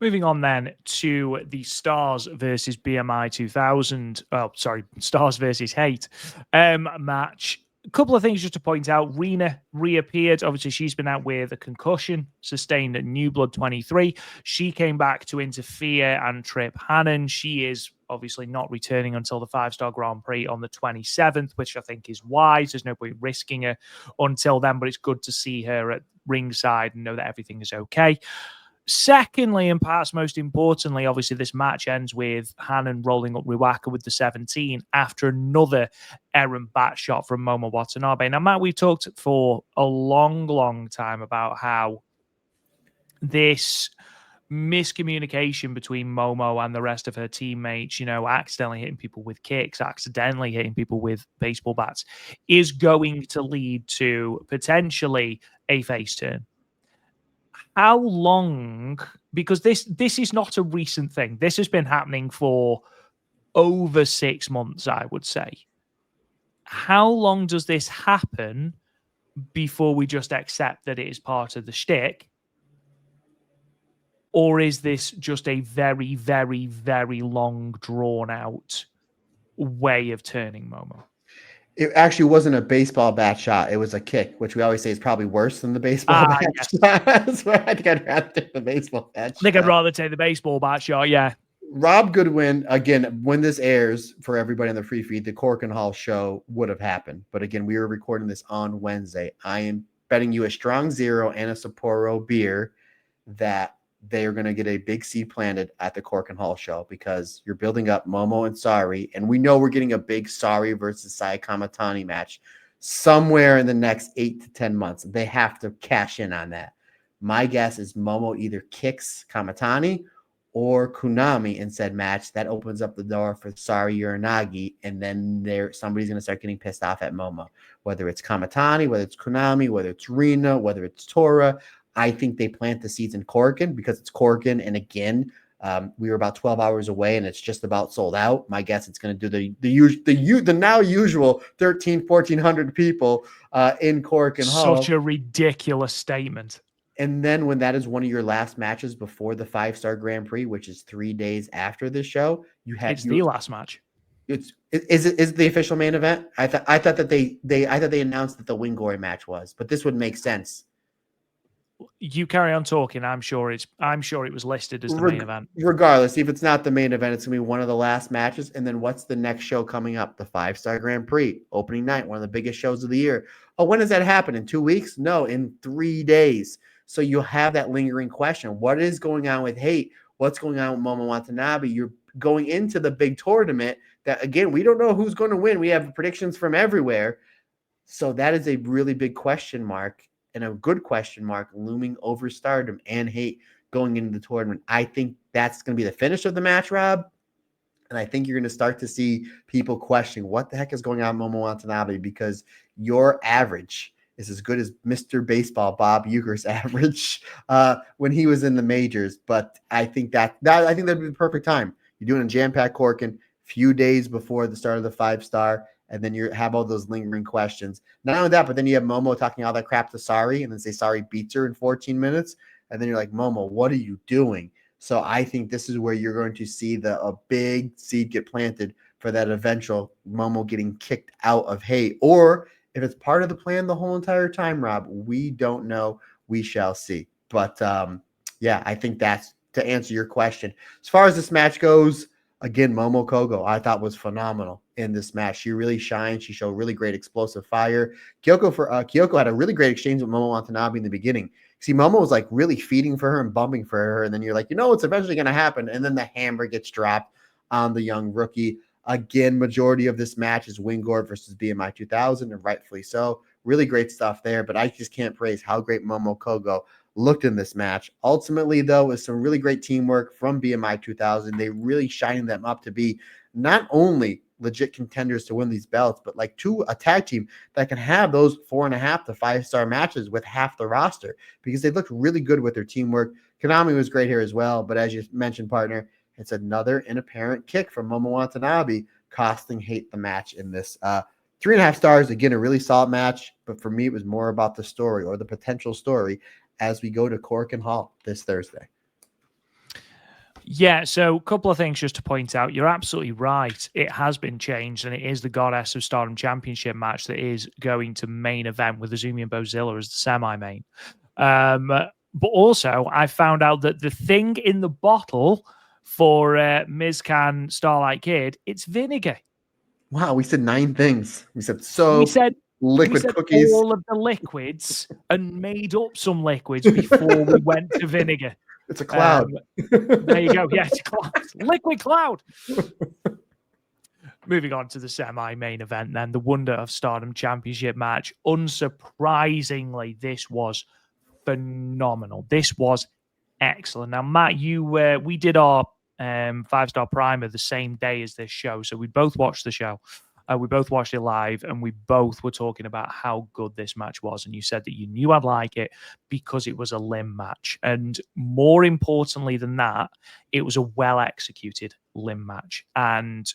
Moving on then to the Stars versus BMI 2000. Oh, sorry, Stars versus Hate match. A couple of things just to point out. Rena reappeared. Obviously, she's been out with a concussion sustained at New Blood 23. She came back to interfere and trip Hannon. She is obviously not returning until the 5-star Grand Prix on the 27th, which I think is wise. There's no point risking her until then, but it's good to see her at ringside and know that everything is okay. Secondly, and perhaps most importantly, obviously this match ends with Hannon rolling up Riwaka with the 17 after another errant bat shot from Momo Watanabe. Now, Matt, we've talked for a long, long time about how this miscommunication between Momo and the rest of her teammates, accidentally hitting people with kicks, accidentally hitting people with baseball bats, is going to lead to potentially a face turn. How long, because this is not a recent thing. This has been happening for over 6 months, I would say. How long does this happen before we just accept that it is part of the shtick? Or is this just a very, very, very long, drawn-out way of turning Momo? It actually wasn't a baseball bat shot. It was a kick, which we always say is probably worse than the baseball bat shot. That's why I think I'd rather take the baseball bat shot. I think I'd rather take the baseball bat shot, yeah. Rob Goodwin, again, when this airs for everybody on the free feed, the Korakuen Hall show would have happened. But again, we were recording this on Wednesday. I am betting you a strong 0 and a Sapporo beer that they are going to get a big seed planted at the Korakuen Hall show because you're building up Momo and Sareee, and we know we're getting a big Sareee versus Sai Kamatani match somewhere in the next 8 to 10 months. They have to cash in on that. My guess is Momo either kicks Kamatani or Kunami in said match. That opens up the door for Sareee Uranagi, and then somebody's going to start getting pissed off at Momo, whether it's Kamatani, whether it's Kunami, whether it's Rina, whether it's Tora. I think they plant the seeds in Korakuen because it's Korakuen. And again, we were about 12 hours away and it's just about sold out. My guess it's going to do the now usual 1,400 people in Korakuen Hall. Such a ridiculous statement. And then when that is one of your last matches before the 5-star Grand Prix, which is 3 days after the show, it's the last match. Is it the official main event? I thought that they announced that the Wingore match was, but this would make sense. You carry on talking. I'm sure it was listed as the main event. Regardless, if it's not the main event, it's gonna be one of the last matches. And then what's the next show coming up? The 5-star Grand Prix opening night, one of the biggest shows of the year. Oh, when does that happen? In 2 weeks? No, in 3 days. So you'll have that lingering question: what is going on with Hate? What's going on with Momo Watanabe? You're going into the big tournament that, again, we don't know who's going to win. We have predictions from everywhere. So that is a really big question mark. And a good question mark looming over Stardom and Hate going into the tournament. I think that's going to be the finish of the match, Rob. And I think you're going to start to see people questioning what the heck is going on, Momo Watanabe, because your average is as good as Mr. Baseball Bob Uecker's average when he was in the majors. But I think that'd be the perfect time. You're doing a jam-packed Korakuen few days before the start of the 5-star, and then you have all those lingering questions. Not only that, but then you have Momo talking all that crap to Sareee, and then say Sareee beats her in 14 minutes, and then you're like, Momo, what are you doing? So I think this is where you're going to see a big seed get planted for that eventual Momo getting kicked out of hate. Or if it's part of the plan the whole entire time, Rob, we don't know. We shall see. But yeah, I think that's to answer your question. As far as this match goes, again, Momo Kogo, I thought was phenomenal in this match. She really shined. She showed really great explosive fire. Kyoko had a really great exchange with Momo Watanabe in the beginning. See, Momo was like really feeding for her and bumping for her. And then you're like, it's eventually going to happen. And then the hammer gets dropped on the young rookie. Again, majority of this match is Wingord versus BMI 2000, and rightfully so. Really great stuff there. But I just can't praise how great Momo Kogo looked in this match. Ultimately, though, with some really great teamwork from BMI 2000, they really shining them up to be not only legit contenders to win these belts, but like a tag team that can have those 4.5 to 5-star matches with half the roster, because they looked really good with their teamwork. Konami was great here as well, but as you mentioned, partner, it's another inapparent kick from Momo Watanabe, costing Hate the match in this 3.5 stars. Again, a really solid match, but for me, it was more about the story, or the potential story, as we go to Korakuen Hall this Thursday. Yeah, so a couple of things just to point out. You're absolutely right. It has been changed, and it is the Goddess of Stardom Championship match that is going to main event with Azumi and Bozilla as the semi-main. But also, I found out that the thing in the bottle for Mizkan Starlight Kid, it's vinegar. Wow, we said 9 things. We said soap, liquid cookies, all of the liquids, and made up some liquids before we went to vinegar. It's a cloud. There you go. Yeah, it's a cloud. Liquid cloud. Moving on to the semi-main event then, the Wonder of Stardom Championship match. Unsurprisingly, this was phenomenal. This was excellent. Now, Matt, we did our 5-star primer the same day as this show, so we both watched the show. We both watched it live, and we both were talking about how good this match was. And you said that you knew I'd like it because it was a limb match. And more importantly than that, it was a well-executed limb match. And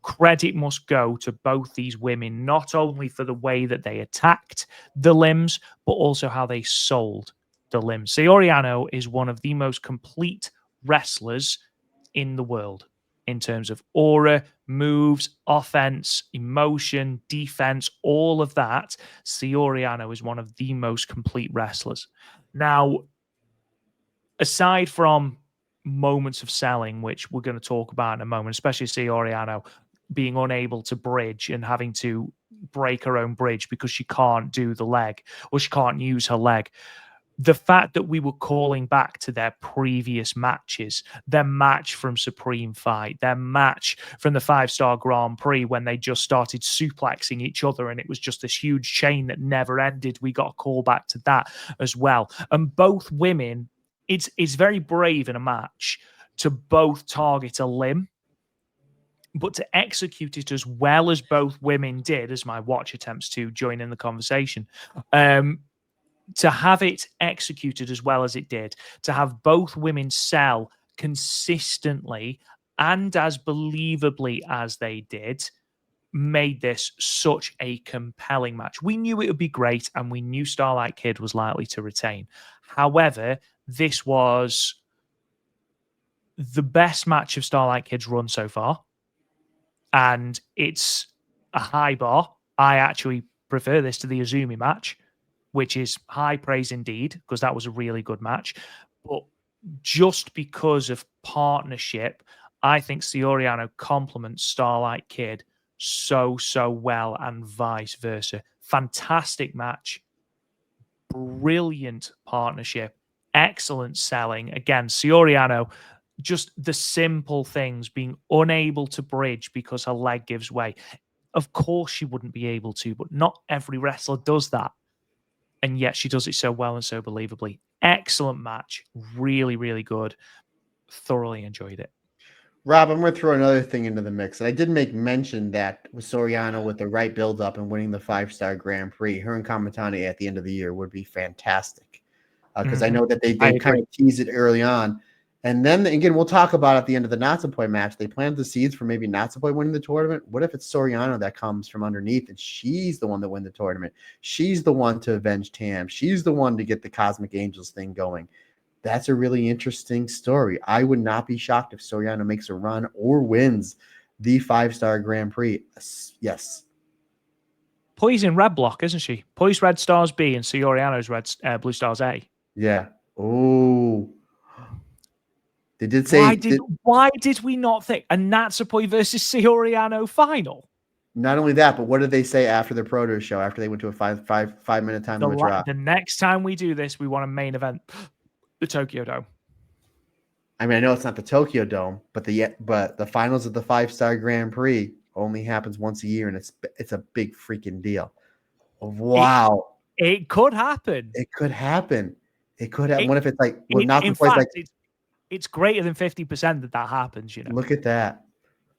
credit must go to both these women, not only for the way that they attacked the limbs, but also how they sold the limbs. Saori Anou is one of the most complete wrestlers in the world in terms of aura, moves, offense, emotion, defense, all of that. Saori Anou is one of the most complete wrestlers. Now, aside from moments of selling, which we're going to talk about in a moment, especially Saori Anou being unable to bridge and having to break her own bridge because she can't do the leg, or she can't use her leg. The fact that we were calling back to their previous matches, their match from Supreme Fight, their match from the 5-star Grand Prix when they just started suplexing each other and it was just this huge chain that never ended. We got a call back to that as well. And both women, it's very brave in a match to both target a limb, but to execute it as well as both women did, as my watch attempts to join in the conversation, to have it executed as well as it did, to have both women sell consistently and as believably as they did, made this such a compelling match. We knew it would be great, and we knew Starlight Kid was likely to retain. However, this was the best match of Starlight Kid's run so far, and it's a high bar. I actually prefer this to the Azumi match, which is high praise indeed, because that was a really good match. But just because of partnership, I think Saori Anou complements Starlight Kid so well, and vice versa. Fantastic match. Brilliant partnership. Excellent selling. Again, Saori Anou, just the simple things, being unable to bridge because her leg gives way. Of course she wouldn't be able to, but not every wrestler does that. And yet she does it so well and so believably. Excellent match. Really, really good. Thoroughly enjoyed it. Rob, I'm going to throw another thing into the mix. And I did make mention that with Saori Anou with the right build-up and winning the 5-star Grand Prix, her and Kamatani at the end of the year would be fantastic. Because I know that they kind of teased it early on. And then, again, we'll talk about at the end of the Natsupoi match. They planted the seeds for maybe Natsupoi winning the tournament. What if it's Saori Anou that comes from underneath and she's the one that wins the tournament? She's the one to avenge Tam. She's the one to get the Cosmic Angels thing going. That's a really interesting story. I would not be shocked if Saori Anou makes a run or wins the 5-star Grand Prix. Yes. Poi's in red block, isn't she? Poi's red stars B and Saori Anou's blue stars A. Yeah. Oh. They did say. Why did we not think a Natsupoi versus Saori Anou final? Not only that, but what did they say after the Pro Tour show? After they went to a 5-minute time limit drop. The next time we do this, we want a main event. The Tokyo Dome. I mean, I know it's not the Tokyo Dome, but the finals of the 5-star Grand Prix only happens once a year, and it's a big freaking deal. Wow, it could happen. It could happen. It could happen. What if it's like? Well, in fact, it's greater than 50% that happens. You know. Look at that.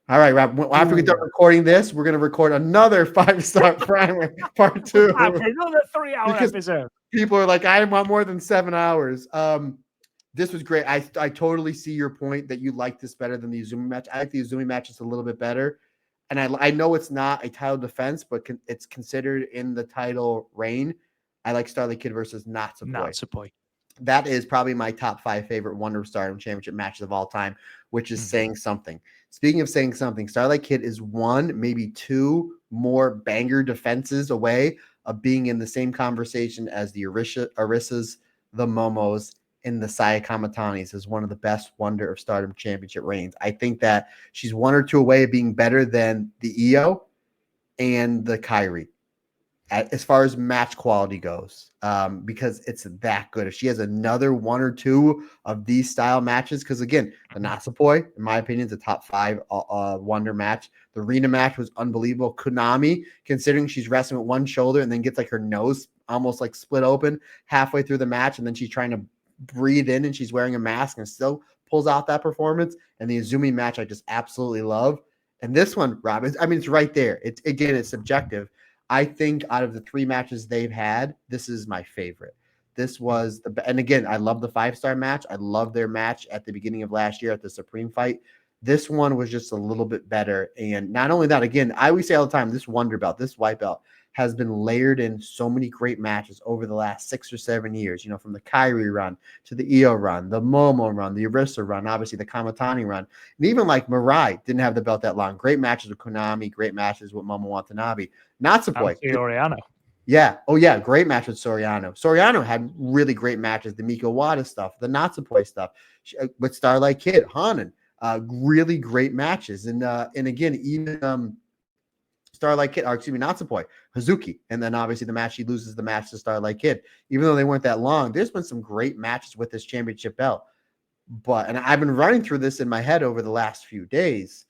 All right, Rob. After we start recording this, we're going to record another 5-star primer part 2. Another 3-hour episode. People are like, I want more than 7 hours. This was great. I totally see your point that you like this better than the Uzumi match. I like the Uzumi match just a little bit better. And I know it's not a title defense, but it's considered in the title reign. I like Starlight Kid versus Natsupoi. That is probably my top 5 favorite Wonder Stardom Championship matches of all time, which is saying something. Speaking of saying something, Starlight Kid is 1, maybe 2 more banger defenses away of being in the same conversation as the Arissas, the Momos, and the Saya Kamatanis as one of the best Wonder of Stardom Championship reigns. I think that she's 1 or 2 away of being better than the Io and the Kairi as far as match quality goes, because it's that good. If she has another 1 or 2 of these style matches, because again, the Natsupoi, in my opinion, is a top 5 Wonder match. The Rina match was unbelievable. Konami, considering she's wrestling with one shoulder and then gets like her nose almost like split open halfway through the match, and then she's trying to breathe in and she's wearing a mask and still pulls out that performance. And the Izumi match I just absolutely love. And this one, Rob, it's right there. It's subjective. I think out of the 3 matches they've had, this is my favorite. This was and again, I love the 5-star match. I love their match at the beginning of last year at the Supreme fight. This one was just a little bit better. And not only that, again, I always say all the time, this Wonder Belt, this White Belt has been layered in so many great matches over the last 6 or 7 years, from the Kairi run to the Io run, the Momo run, the Arisa run, obviously the Kamatani run. And even like Mirai didn't have the belt that long. Great matches with Konami, great matches with Momo Watanabe. Natsupoi. Saori Anou. Yeah. Oh, yeah. Great match with Saori Anou. Saori Anou had really great matches. The Miko Wada stuff, the Natsupoi stuff with Starlight Kid, Hanan. Really great matches. And again, even Starlight Kid, Natsupoi, Hazuki. And then obviously the match, she loses the match to Starlight Kid. Even though they weren't that long, there's been some great matches with this championship belt. And I've been running through this in my head over the last few days.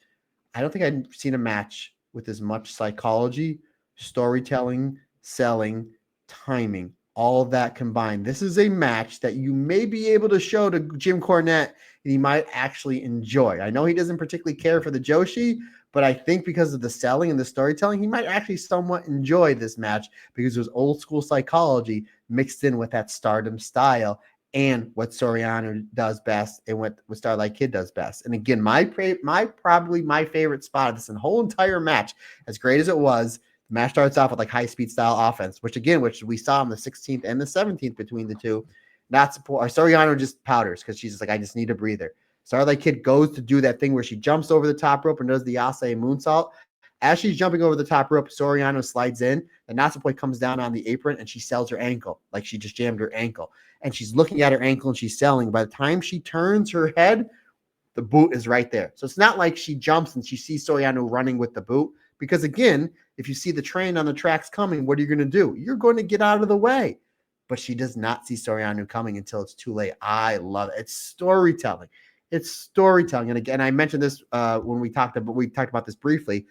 I don't think I've seen a match with as much psychology, storytelling, selling, timing, all of that combined. This is a match that you may be able to show to Jim Cornette and he might actually enjoy. I know he doesn't particularly care for the Joshi, but I think because of the selling and the storytelling, he might actually somewhat enjoy this match because there's old school psychology mixed in with that Stardom style and what Saori Anou does best and what Starlight Kid does best. And again, probably my favorite spot of this whole entire match, as great as it was, the match starts off with like high-speed style offense, which we saw on the 16th and the 17th between the two. Saori Anou just powders because she's just like, I just need a breather. Starlight Kid goes to do that thing where she jumps over the top rope and does the Asai moonsault. As she's jumping over the top rope, Saori Anou slides in. The Natsupoi comes down on the apron and she sells her ankle, like she just jammed her ankle. And she's looking at her ankle and she's selling. By the time she turns her head, the boot is right there. So it's not like she jumps and she sees Saori Anou running with the boot. Because again, if you see the train on the tracks coming, what are you going to do? You're going to get out of the way. But she does not see Saori Anou coming until it's too late. I love it. It's storytelling. And again, I mentioned this when we talked about this briefly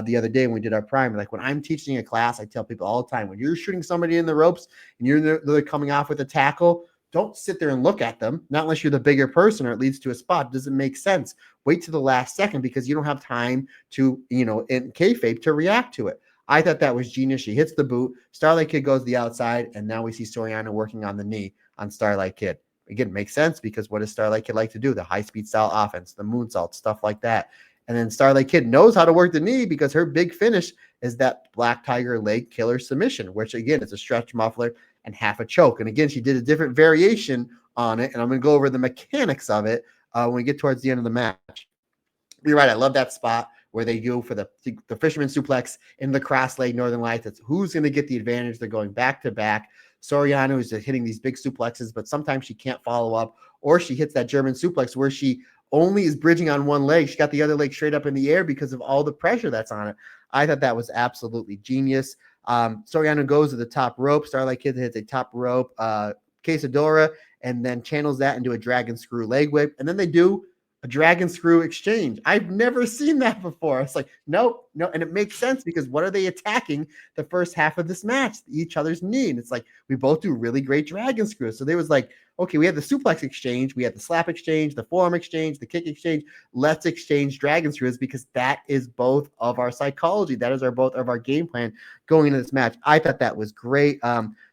the other day when we did our primer. Like when I'm teaching a class, I tell people all the time, when you're shooting somebody in the ropes and they're coming off with a tackle, don't sit there and look at them, not unless you're the bigger person or it leads to a spot. It doesn't make sense. Wait to the last second because you don't have time to, in kayfabe to react to it. I thought that was genius. She hits the boot. Starlight Kid goes to the outside, and now we see Saori Anou working on the knee on Starlight Kid. Again, makes sense because what does Starlight Kid like to do? The high-speed style offense, the moonsault, stuff like that. And then Starlight Kid knows how to work the knee because her big finish is that Black Tiger leg killer submission, which, again, is a stretch muffler and half a choke. And again, she did a different variation on it, and I'm going to go over the mechanics of it when we get towards the end of the match. You're right. I love that spot where they go for the fisherman suplex in the cross leg Northern Lights. It's who's going to get the advantage. They're going back to back. Saori Anou is hitting these big suplexes, but sometimes she can't follow up, or she hits that German suplex where she only is bridging on one leg. She got the other leg straight up in the air because of all the pressure that's on it. I thought that was absolutely genius. Saori Anou goes to the top rope. Starlight Kid hits a top rope quesadilla and then channels that into a dragon screw leg whip. And then they do a dragon screw exchange. I've never seen that before. It's like, no. And it makes sense because what are they attacking the first half of this match? Each other's knee. And it's like, we both do really great dragon screws. So there was like, okay, we had the suplex exchange, we had the slap exchange, the forearm exchange, the kick exchange. Let's exchange dragon screws because that is both of our psychology. That is both of our game plan going into this match. I thought that was great.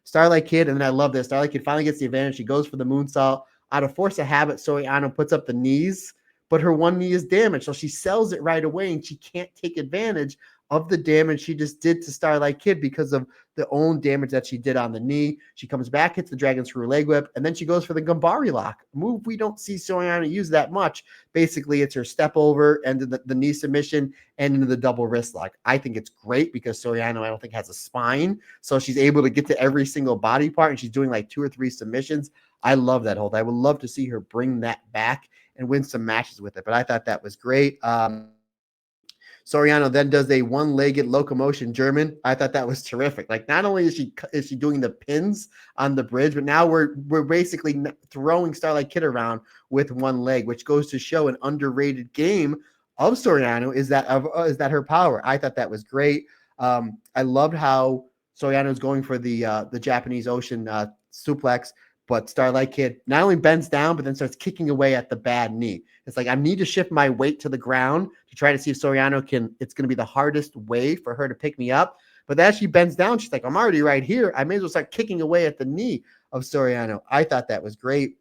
Starlight Kid, and then I love this. Starlight Kid finally gets the advantage. She goes for the moonsault. Out of force of habit, Saori Anou puts up the knees, but her one knee is damaged. So she sells it right away, and she can't take advantage of the damage she just did to Starlight Kid because of the own damage that she did on the knee. She comes back, hits the dragon screw leg whip, and then she goes for the Gambari lock. A move we don't see Saori Anou use that much. Basically, it's her step over and the knee submission and into the double wrist lock. I think it's great because Saori Anou, I don't think, has a spine. So she's able to get to every single body part, and she's doing like 2 or 3 submissions. I love that hold. I would love to see her bring that back and win some matches with it. But I thought that was great. Saori Anou then does a one-legged locomotion German. I thought that was terrific. Like, not only is she doing the pins on the bridge, but now we're basically throwing Starlight Kid around with one leg, which goes to show an underrated game of Saori Anou is that her power. I thought that was great. I loved how Saori Anou is going for the Japanese Ocean suplex. But Starlight Kid not only bends down, but then starts kicking away at the bad knee. It's like, I need to shift my weight to the ground to try to see if Saori Anou it's going to be the hardest way for her to pick me up. But as she bends down, she's like, I'm already right here. I may as well start kicking away at the knee of Saori Anou. I thought that was great.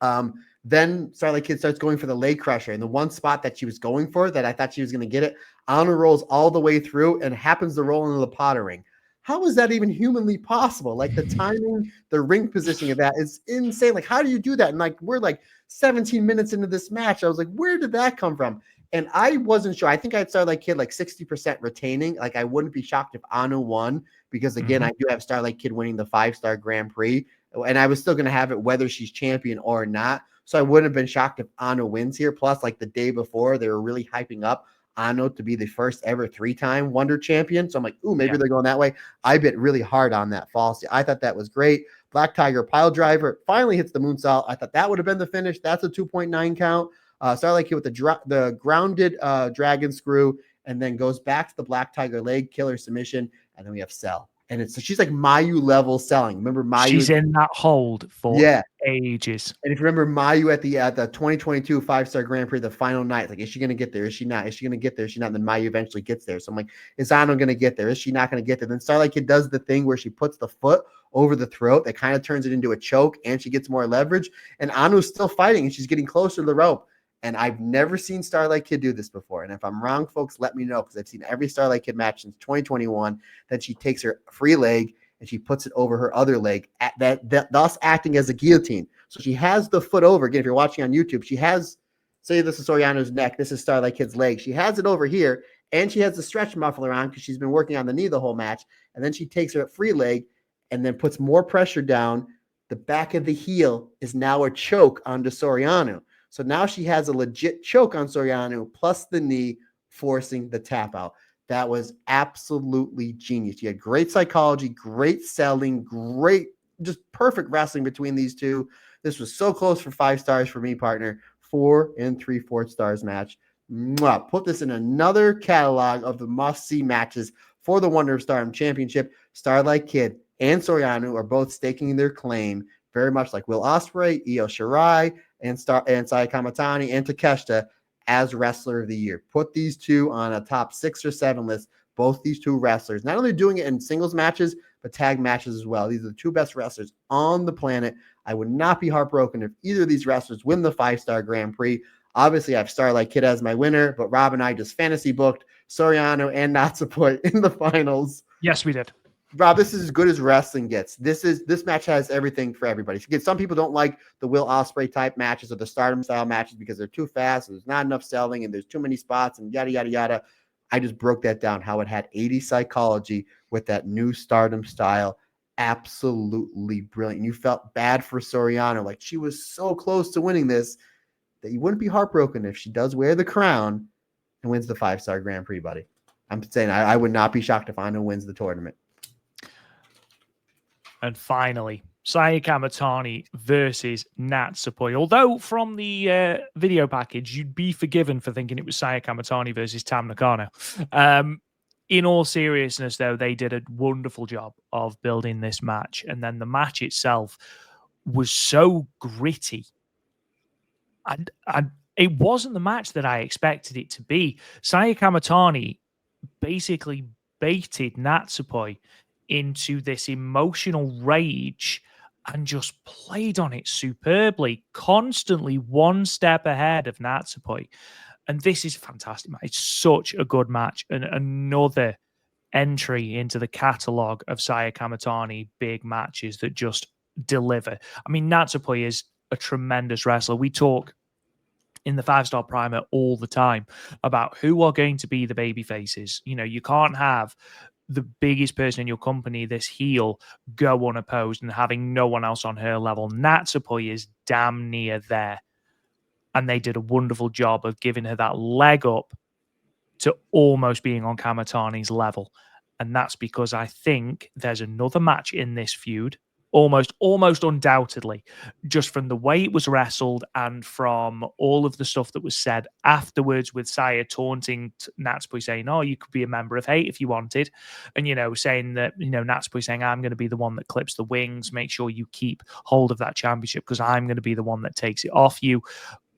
Then Starlight Kid starts going for the leg crusher. And the one spot that she was going for that I thought she was going to get it, Anou rolls all the way through and happens to roll into the Potter ring. How is that even humanly possible? Like, the timing, the ring positioning of that is insane. Like, how do you do that? And like, we're like 17 minutes into this match. I was like, where did that come from? And I wasn't sure. I think I'd Starlight Kid like 60% retaining. Like, I wouldn't be shocked if Anou won because, again, I do have Starlight Kid winning the 5-star Grand Prix. And I was still going to have it whether she's champion or not. So I wouldn't have been shocked if Anou wins here. Plus, like the day before, they were really hyping up Anou to be the first ever 3-time Wonder Champion. So I'm like, ooh, maybe they're going that way. I bet really hard on that false. I thought that was great. Black Tiger pile driver finally hits the moonsault. I thought that would have been the finish. That's a 2.9 count. Starlight Kid with the grounded dragon screw, and then goes back to the Black Tiger leg killer submission. And then we have Cell. And she's like Mayu level selling. Remember Mayu? She's in that hold for ages. And if you remember Mayu at the 2022 5-star Grand Prix, the final night, like, is she going to get there? Is she not? Is she going to get there? Is she not? And then Mayu eventually gets there. So I'm like, is Anou going to get there? Is she not going to get there? Then Starlight Kid does the thing where she puts the foot over the throat. That kind of turns it into a choke, and she gets more leverage. And Anou's still fighting, and she's getting closer to the rope. And I've never seen Starlight Kid do this before. And if I'm wrong, folks, let me know, because I've seen every Starlight Kid match since 2021 that she takes her free leg and she puts it over her other leg, thus acting as a guillotine. So she has the foot over. Again, if you're watching on YouTube, she has, say this is Saori Anou's neck, this is Starlight Kid's leg. She has it over here, and she has the stretch muffler on because she's been working on the knee the whole match. And then she takes her free leg and then puts more pressure down. The back of the heel is now a choke onto Saori Anou. So now she has a legit choke on Saori Anou plus the knee, forcing the tap out. That was absolutely genius. You had great psychology, great selling, great, just perfect wrestling between these two. This was so close for 5 stars for me, partner. 4 3/4 stars match. Mwah. Put this in another catalog of the must-see matches for the Wonder of Stardom Championship. Starlight Kid and Saori Anou are both staking their claim very much like Will Ospreay, Io Shirai, and Saya Kamatani and Takeshita as wrestler of the year. Put these two on a top 6 or 7 list. Both these two wrestlers, not only doing it in singles matches, but tag matches as well. These are the two best wrestlers on the planet. I would not be heartbroken if either of these wrestlers win the 5-star Grand Prix. Obviously, I have Starlight Kid as my winner, but Rob and I just fantasy booked Saori Anou and Natsupoi in the finals. Yes, we did. Rob, this is as good as wrestling gets. This match has everything for everybody. Again, some people don't like the Will Ospreay type matches or the Stardom style matches because they're too fast, there's not enough selling, and there's too many spots and yada yada yada. I just broke that down, how it had 80 psychology with that new Stardom style. Absolutely brilliant. And you felt bad for Saori Anou, like she was so close to winning this that you wouldn't be heartbroken if she does wear the crown and wins the 5-star Grand Prix, buddy. I'm saying I would not be shocked if Anou wins the tournament. And finally, Saya Kamatani versus Natsupoi. Although from the video package, you'd be forgiven for thinking it was Saya Kamatani versus Tam Nakano. In all seriousness, though, they did a wonderful job of building this match. And then the match itself was so gritty. It wasn't the match that I expected it to be. Saya Kamatani basically baited Natsupoi into this emotional rage and just played on it superbly, constantly one step ahead of Natsupoi. And this is fantastic, man. It's such a good match. And another entry into the catalogue of Saya Kamatani big matches that just deliver. I mean, Natsupoi is a tremendous wrestler. We talk in the 5-star primer all the time about who are going to be the baby faces. You know, you can't have the biggest person in your company, this heel, go unopposed and having no one else on her level. Natsupoi is damn near there. And they did a wonderful job of giving her that leg up to almost being on Kamatani's level. And that's because I think there's another match in this feud, almost undoubtedly, just from the way it was wrestled and from all of the stuff that was said afterwards, with Saya taunting Natsupoi, saying, "Oh, you could be a member of Hate if you wanted," and saying that Natsupoi saying, "I'm going to be the one that clips the wings. Make sure you keep hold of that championship because I'm going to be the one that takes it off you."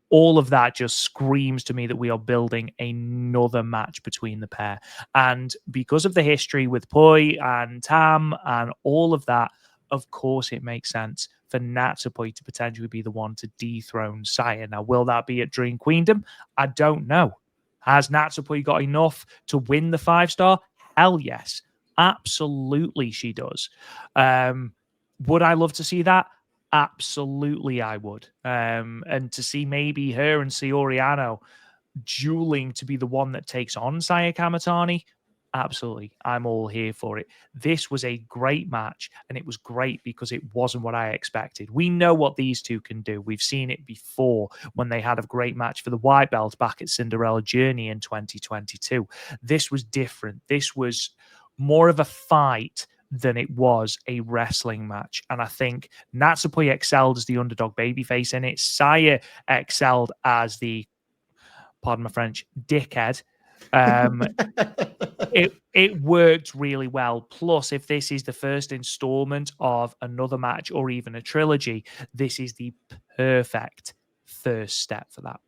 All of that just screams to me that we are building another match between the pair. And because of the history with Poi and Tam and all of that, of course it makes sense for Natsupoi to potentially be the one to dethrone Saya. Now, will that be at Dream Queendom? I don't know. Has Natsupoi got enough to win the 5-star? Hell yes. Absolutely she does. Would I love to see that? Absolutely, I would. And to see maybe her and Saori Anou dueling to be the one that takes on Saya Kamatani, absolutely. I'm all here for it. This was a great match, and it was great because it wasn't what I expected. We know what these two can do. We've seen it before when they had a great match for the White Belt back at Cinderella Journey in 2022. This was different. This was more of a fight than it was a wrestling match. And I think Natsupoi excelled as the underdog babyface in it. Saya excelled as the, pardon my French, dickhead. It worked really well. Plus, if this is the first installment of another match or even a trilogy, this is the perfect first step for that.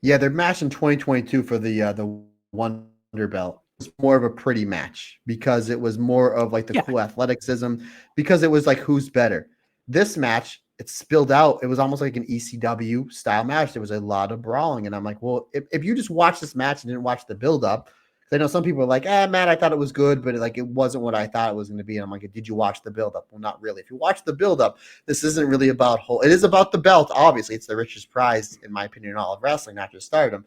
Yeah, their match in 2022 for the Wonder Belt was more of a pretty match because it was more of like the cool athleticism, because it was like who's better. This match, it spilled out. It was almost like an ECW style match. There was a lot of brawling, and I'm like, well, if you just watch this match and didn't watch the build up, because I know some people are like, Matt, I thought it was good, but like it wasn't what I thought it was going to be. And I'm like, did you watch the build up? Well, not really. If you watch the build up, this isn't really about it is about the belt. Obviously, it's the richest prize, in my opinion, in all of wrestling, not just Stardom.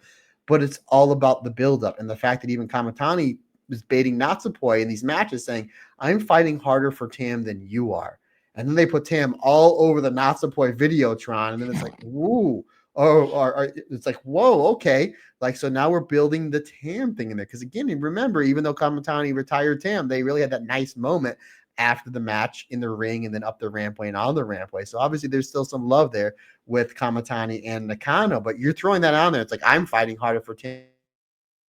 But it's all about the buildup and the fact that even Kamatani was baiting Natsupoi in these matches, saying, I'm fighting harder for Tam than you are. And then they put Tam all over the Natsupoi Videotron. And then it's like, woo. It's like, whoa, okay. Like, so now we're building the Tam thing in there. Because again, remember, even though Kamatani retired Tam, they really had that nice moment after the match in the ring and then up the rampway and on the rampway. So obviously there's still some love there with Kamatani and Nakano, but you're throwing that on there. It's like, I'm fighting harder for Tam.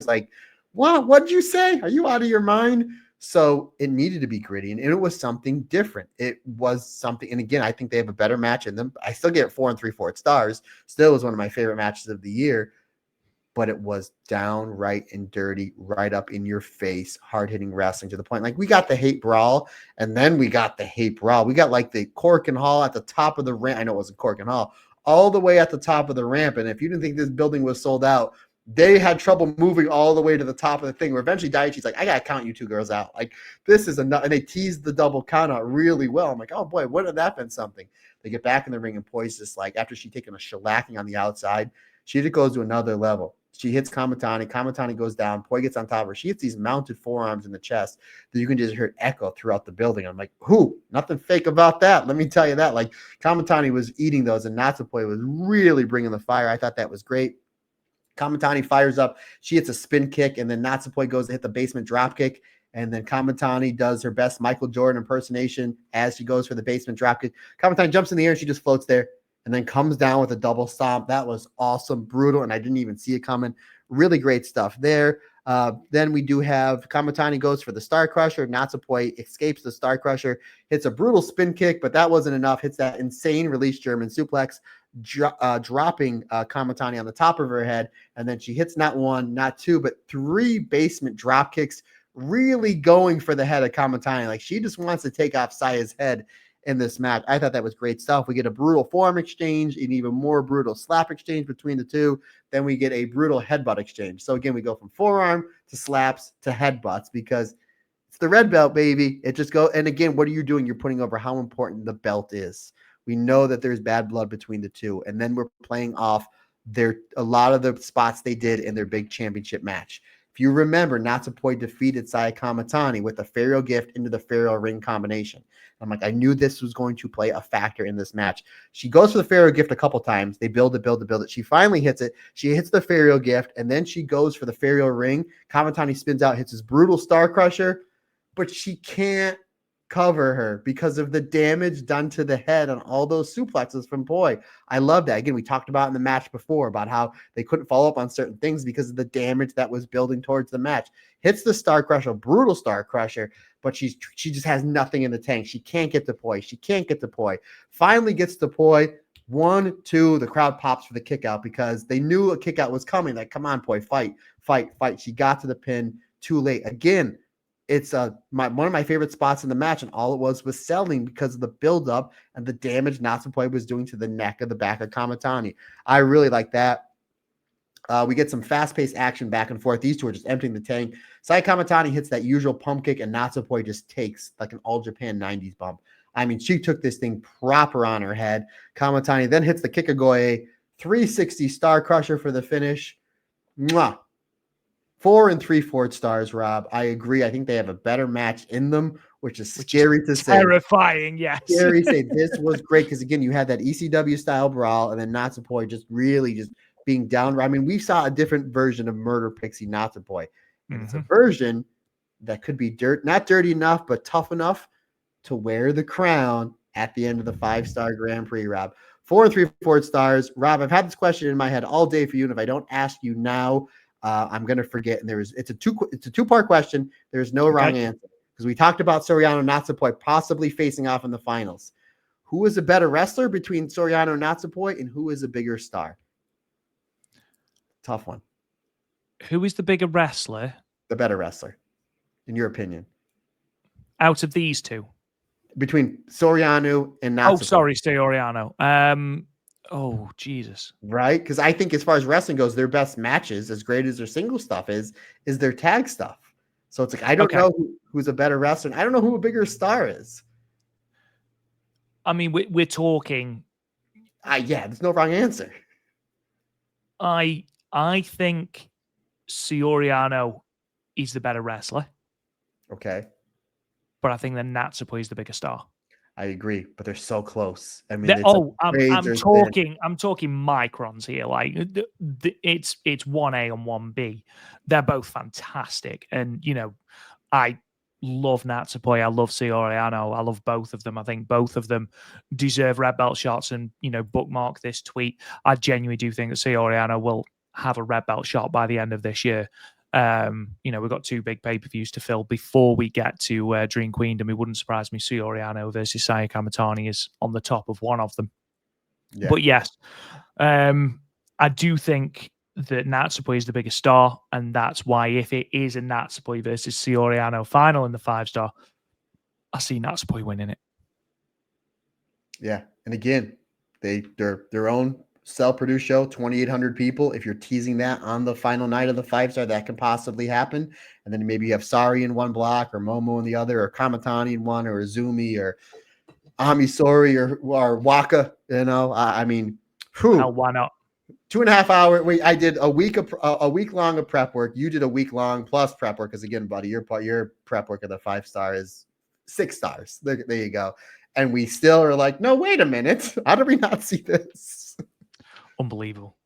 It's like, what did you say? Are you out of your mind? So it needed to be gritty, and it was something different. It was something, and again, I think they have a better match in them. I still get 4 3/4 stars. Still was one of my favorite matches of the year, but it was downright and dirty, right up in your face, hard-hitting wrestling to the point. Like, we got the hate brawl, and then we got the hate brawl. We got like the Korakuen Hall at the top of the ramp. I know it wasn't Korakuen Hall, all the way at the top of the ramp. And if you didn't think this building was sold out, they had trouble moving all the way to the top of the thing, where eventually Daiichi's like, I got to count you two girls out. Like, this is enough. And they teased the double count out really well. I'm like, oh boy, wouldn't that been something? They get back in the ring, and Poi's just like, after she'd taken a shellacking on the outside, she just goes to another level. She hits Kamatani. Kamatani goes down. Poi gets on top of her. She hits these mounted forearms in the chest that you can just hear echo throughout the building. I'm like, who? Nothing fake about that. Let me tell you that. Like, Kamatani was eating those, and Natsupoi was really bringing the fire. I thought that was great. Kamatani fires up. She hits a spin kick, and then Natsupoi goes to hit the basement drop kick. And then Kamatani does her best Michael Jordan impersonation as she goes for the basement drop kick. Kamatani jumps in the air, and she just floats there and then comes down with a double stomp. That was awesome, brutal, and I didn't even see it coming. Really great stuff there. Then we do have Kamatani goes for the Star Crusher. Natsupoi escapes the Star Crusher, hits a brutal spin kick, but that wasn't enough. Hits that insane release German suplex, dropping Kamatani on the top of her head. And then she hits not one, not two, but 3 basement drop kicks, really going for the head of Kamatani. Like, she just wants to take off Saya's head in this match. I thought that was great stuff. We get a brutal forearm exchange, an even more brutal slap exchange between the two. Then we get a brutal headbutt exchange. So again, we go from forearm to slaps to headbutts because it's the red belt, baby. It just go. And again, what are you doing? You're putting over how important the belt is. We know that there's bad blood between the two. And then we're playing off a lot of the spots they did in their big championship match. If you remember, Natsupoi defeated Saya Kamatani with the Pharaoh gift into the Pharaoh ring combination. I'm like, I knew this was going to play a factor in this match. She goes for the Pharaoh gift a couple times. They build it. She finally hits it. She hits the Pharaoh gift, and then she goes for the Pharaoh ring. Kamatani spins out, hits his brutal Star Crusher, but she can't cover her because of the damage done to the head on all those suplexes from Poi. I love that. Again, we talked about in the match before about how they couldn't follow up on certain things because of the damage that was building towards the match. Hits the Star Crusher, brutal Star Crusher, but she just has nothing in the tank. She can't get to Poi. Finally gets to Poi. 1, 2, the crowd pops for the kick out because they knew a kick out was coming. Like, come on, Poi, fight. She got to the pin too late. Again, it's one of my favorite spots in the match, and all it was selling because of the buildup and the damage Natsupoi was doing to the neck of the back of Kamatani. I really like that. We get some fast-paced action back and forth. These two are just emptying the tank. Saya Kamatani hits that usual pump kick, and Natsupoi just takes like an all-Japan 90s bump. I mean, she took this thing proper on her head. Kamatani then hits the Kikagoe, 360 Star Crusher for the finish. Mwah. 4 3/4 stars, Rob. I agree. I think they have a better match in them, which is scary to say. Terrifying, yes. Scary to say. This was great because, again, you had that ECW-style brawl, and then Natsupoi just really just being down. I mean, we saw a different version of Murder Pixie Natsupoi. And it's a version that could be not dirty enough, but tough enough to wear the crown at the end of the 5-star Grand Prix, Rob. 4 3/4 stars. Rob, I've had this question in my head all day for you, and if I don't ask you now, I'm gonna forget. And it's a 2-part question. There's no wrong answer because we talked about Saori Anou and Natsupoi possibly facing off in the finals. Who is a better wrestler between Saori Anou and Natsupoi, and who is a bigger star? Tough one. Who is the bigger wrestler? The better wrestler, in your opinion, out of these two? Between Saori Anou and Natsupoi. Oh, sorry, Saori Anou. Oh, Jesus. Right? Because I think as far as wrestling goes, their best matches, as great as their single stuff is their tag stuff. So it's like, I don't know who's a better wrestler. I don't know who a bigger star is. I mean, we're talking. Yeah, there's no wrong answer. I think Saori Anou is the better wrestler. Okay. But I think that Natsupoi is the bigger star. I agree, but they're so close. I mean, I'm talking microns here. Like it's 1A and 1B. They're both fantastic, and I love Natsupoi. I love Saori Anou. I love both of them. I think both of them deserve red belt shots. And bookmark this tweet. I genuinely do think that Saori Anou will have a red belt shot by the end of this year. We've got 2 big pay-per-views to fill before we get to Dream Queendom. It wouldn't surprise me Saori Anou versus Saya Kamatani is on the top of one of them. Yeah. But yes, I do think that Natsupoi is the biggest star, and that's why if it is a Natsupoi versus Saori Anou final in the 5-star, I see Natsupoi winning it. Yeah, and again, they're their own self-produced show, 2,800 people. If you're teasing that on the final night of the 5-star, that can possibly happen. And then maybe you have Sareee in one block, or Momo in the other, or Kamatani in one, or Azumi, or Amisori, or Waka. I mean, Hell, why not? 2.5 hour. Wait, I did a week long of prep work. You did a week long plus prep work because again, buddy, your prep work of the 5-star is 6 stars. There you go. And we still are like, no, wait a minute. How did we not see this? Unbelievable.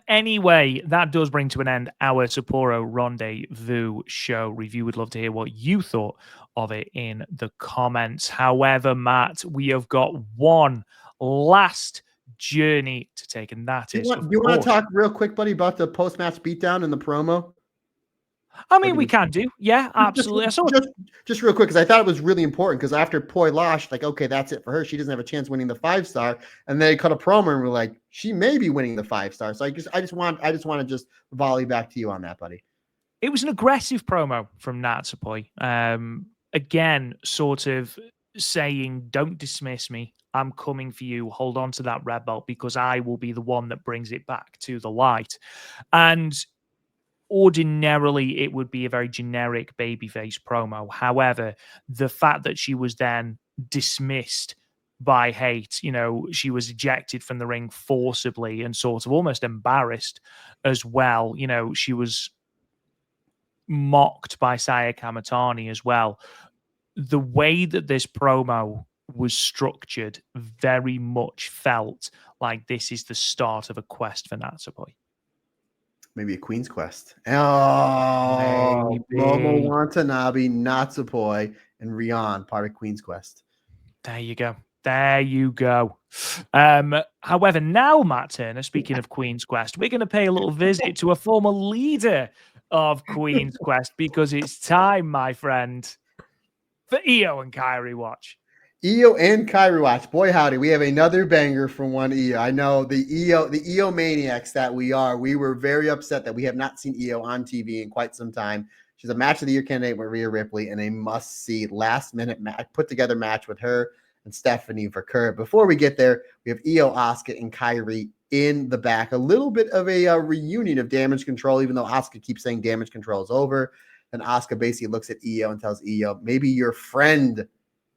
Anyway, that does bring to an end our Sapporo Rendezvous show review. We'd love to hear what you thought of it in the comments. However, Matt, we have got one last journey to take, and that is. Do you want to talk real quick, buddy, about the post-match beatdown and the promo? I mean, we can do. Yeah, absolutely. Just real quick, because I thought it was really important, because after Poi lost, like, okay, that's it for her. She doesn't have a chance winning the 5-star. And they cut a promo and we're like, she may be winning the 5-star. So I just want to just volley back to you on that, buddy. It was an aggressive promo from Natsupoi. Again, sort of saying, don't dismiss me. I'm coming for you. Hold on to that red belt because I will be the one that brings it back to the light. And ordinarily, it would be a very generic babyface promo. However, the fact that she was then dismissed by hate, she was ejected from the ring forcibly and sort of almost embarrassed as well. She was mocked by Saya Kamatani as well. The way that this promo was structured very much felt like this is the start of a quest for Natsupoi. Maybe a Queen's Quest. Oh, Momo Watanabe, Natsupoi, and Rion, part of Queen's Quest. There you go. However, now, Matt Turner, speaking of Queen's Quest, we're going to pay a little visit to a former leader of Queen's Quest because it's time, my friend, for Io and Kairi Watch. Io and Kairi Watch. Boy, howdy. We have another banger from one Io. I know the Io maniacs that we are. We were very upset that we have not seen Io on TV in quite some time. She's a match of the year candidate with Rhea Ripley and a must-see last-minute put-together match with her and Stephanie Verker. Before we get there, we have Io, Asuka, and Kairi in the back. A little bit of a reunion of Damage Control, even though Asuka keeps saying Damage Control is over. And Asuka basically looks at Io and tells Io, maybe your friend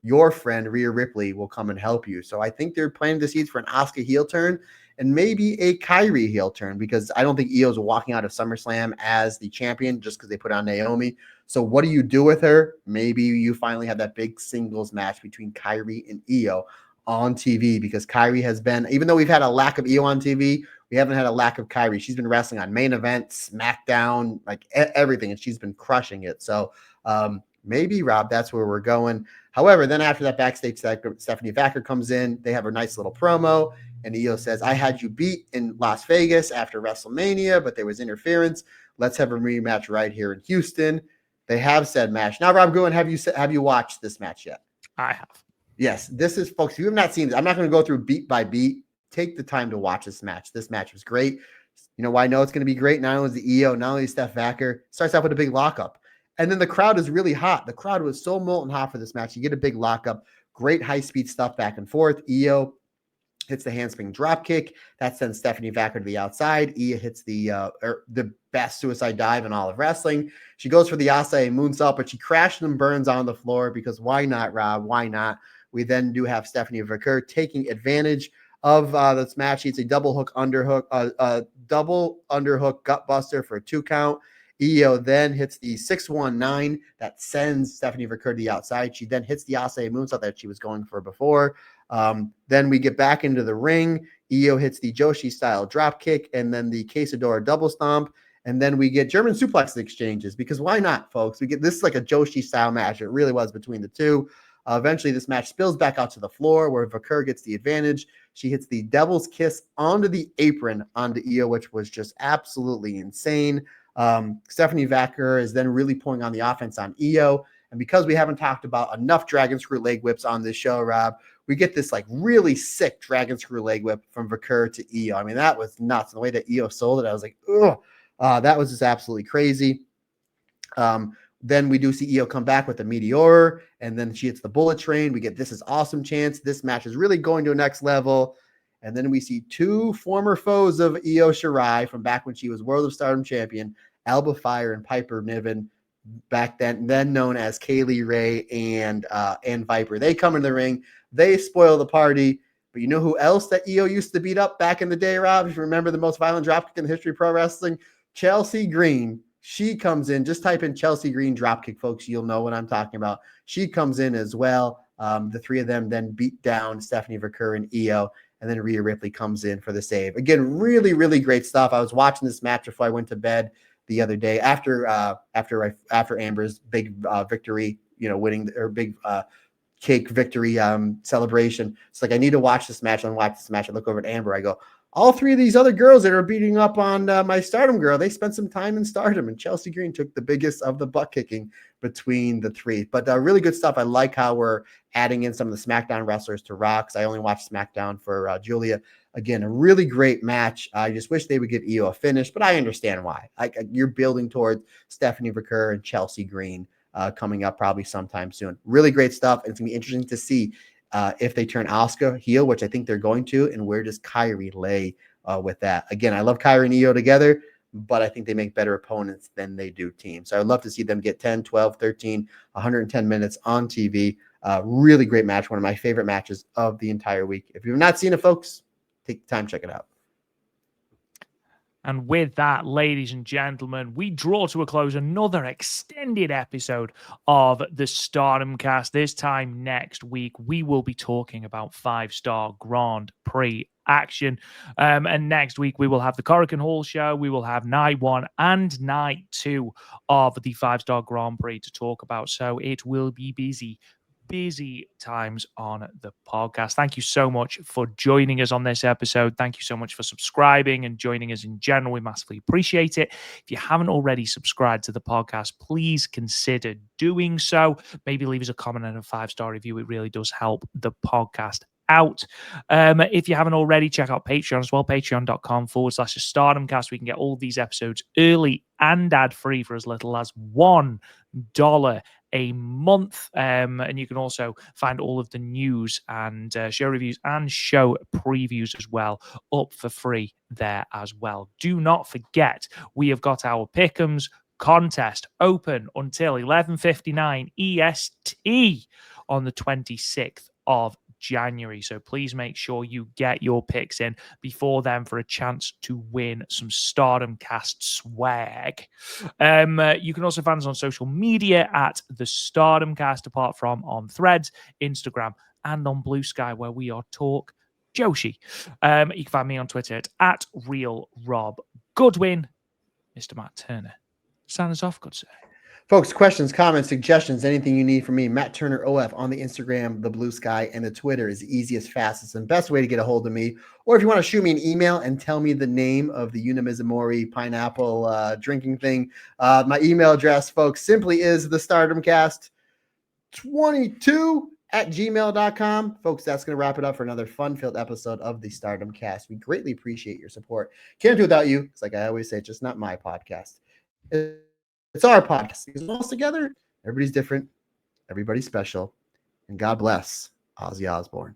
Rhea Ripley will come and help you. So I think they're planting the seeds for an Asuka heel turn and maybe a Kairi heel turn, because I don't think Io's walking out of SummerSlam as the champion just because they put on Naomi. So what do you do with her? Maybe you finally have that big singles match between Kairi and Io on TV, because Kairi has been, even though we've had a lack of Io on TV, we haven't had a lack of Kairi. She's been wrestling on Main Event, SmackDown, like everything, and she's been crushing it. So maybe, Rob, that's where we're going. However, then after that backstage, Stephanie Vacker comes in. They have a nice little promo, and Io says, I had you beat in Las Vegas after WrestleMania, but there was interference. Let's have a rematch right here in Houston. They have said match. Now, Rob Gruen, have you watched this match yet? I have. Yes, this is, folks, if you have not seen this, I'm not going to go through beat by beat. Take the time to watch this match. This match was great. You know why I know it's going to be great? Not only is the Io, not only is Steph Vacker, starts off with a big lockup. And then the crowd is really hot. The crowd was so molten hot for this match. You get a big lockup, great high-speed stuff back and forth. Io hits the handspring drop kick. That sends Stephanie Vacker to the outside. Io hits the best suicide dive in all of wrestling. She goes for the Asai moonsault, but she crashes and burns on the floor because why not, Rob? Why not? We then do have Stephanie Vacker taking advantage of this match. It's a double underhook gut buster for a 2 count. Io then hits the 619 that sends Stephanie Vacker to the outside. She then hits the Asai moonsault that she was going for before. Then we get back into the ring. Io hits the Joshi style drop kick and then the Quesadora double stomp. And then we get German suplex exchanges because why not, folks? We get this is like a Joshi style match. It really was between the two. Eventually, this match spills back out to the floor where Vikur gets the advantage. She hits the devil's kiss onto the apron onto Io, which was just absolutely insane. Stephanie Vacker is then really pulling on the offense on Io. And because we haven't talked about enough dragon screw leg whips on this show, Rob, we get this like really sick dragon screw leg whip from Vikur to Io. I mean, that was nuts. And the way that Io sold it, I was like, ugh, that was just absolutely crazy. Then we do see Io come back with the Meteor, and then she hits the bullet train. We get This Is Awesome chance. This match is really going to a next level. And then we see two former foes of Io Shirai from back when she was World of Stardom champion, Alba Fire and Piper Niven, back then known as Kaylee Ray and Viper. They come in the ring. They spoil the party. But you know who else that Io used to beat up back in the day, Rob? If you remember the most violent dropkick in the history of pro wrestling, Chelsea Green. She comes in. Just type in Chelsea Green dropkick, folks. You'll know what I'm talking about. She comes in as well. The three of them then beat down Stephanie Vikur and Io, and then Rhea Ripley comes in for the save. Again, really, really great stuff. I was watching this match before I went to bed the other day after Amber's big victory, winning or big cake victory celebration. It's like, I need to watch this match. I look over at Amber. I go, all three of these other girls that are beating up on my Stardom girl, they spent some time in Stardom, and Chelsea Green took the biggest of the butt kicking between the three. But really good stuff. I like how we're adding in some of the SmackDown wrestlers to Raw. I only watched SmackDown for Julia. Again, a really great match. I just wish they would give Io a finish, but I understand why. You're building towards Stephanie Vikur and Chelsea Green coming up probably sometime soon. Really great stuff. It's going to be interesting to see if they turn Asuka heel, which I think they're going to, and where does Kairi lay with that? Again, I love Kairi and Io together, but I think they make better opponents than they do teams. So I'd love to see them get 10, 12, 13, 110 minutes on TV. Really great match. One of my favorite matches of the entire week. If you've not seen it, folks, take the time, check it out. And with that, ladies and gentlemen, we draw to a close another extended episode of the Stardom Cast. This time next week, we will be talking about 5-star Grand Prix action. And next week, we will have the Korakuen Hall show. We will have night 1 and night 2 of the 5-star Grand Prix to talk about. So it will be busy times on the podcast. Thank you so much for joining us on this episode. Thank you so much for subscribing and joining us in general. We massively appreciate it. If you haven't already subscribed to the podcast, please consider doing so. Maybe leave us a comment and a 5-star review. It really does help the podcast out. If you haven't already, check out Patreon as well, patreon.com/StardomCast. We can get all these episodes early and ad-free for as little as $1 a month. And you can also find all of the news and show reviews and show previews as well up for free there as well. Do not forget, we have got our Pick'ems contest open until 11:59 EST on the 26th of January. So please make sure you get your picks in before then for a chance to win some Stardom Cast swag. You can also find us on social media at the Stardom Cast, apart from on Threads, Instagram, and on Blue Sky, where we are Talk Joshi. You can find me on Twitter at RealRobGoodwin. Mr. Matt Turner, sign us off, good sir. Folks, questions, comments, suggestions, anything you need from me, Matt Turner OF on the Instagram, the Blue Sky, and the Twitter is the easiest, fastest, and best way to get a hold of me. Or if you want to shoot me an email and tell me the name of the Unamizumori pineapple drinking thing, my email address, folks, simply is the StardomCast22@gmail.com. Folks, that's going to wrap it up for another fun-filled episode of the Stardom Cast. We greatly appreciate your support. Can't do it without you. It's like I always say, it's just not my podcast. It's our podcast. Because all together, everybody's different, everybody's special, and God bless Ozzy Osbourne.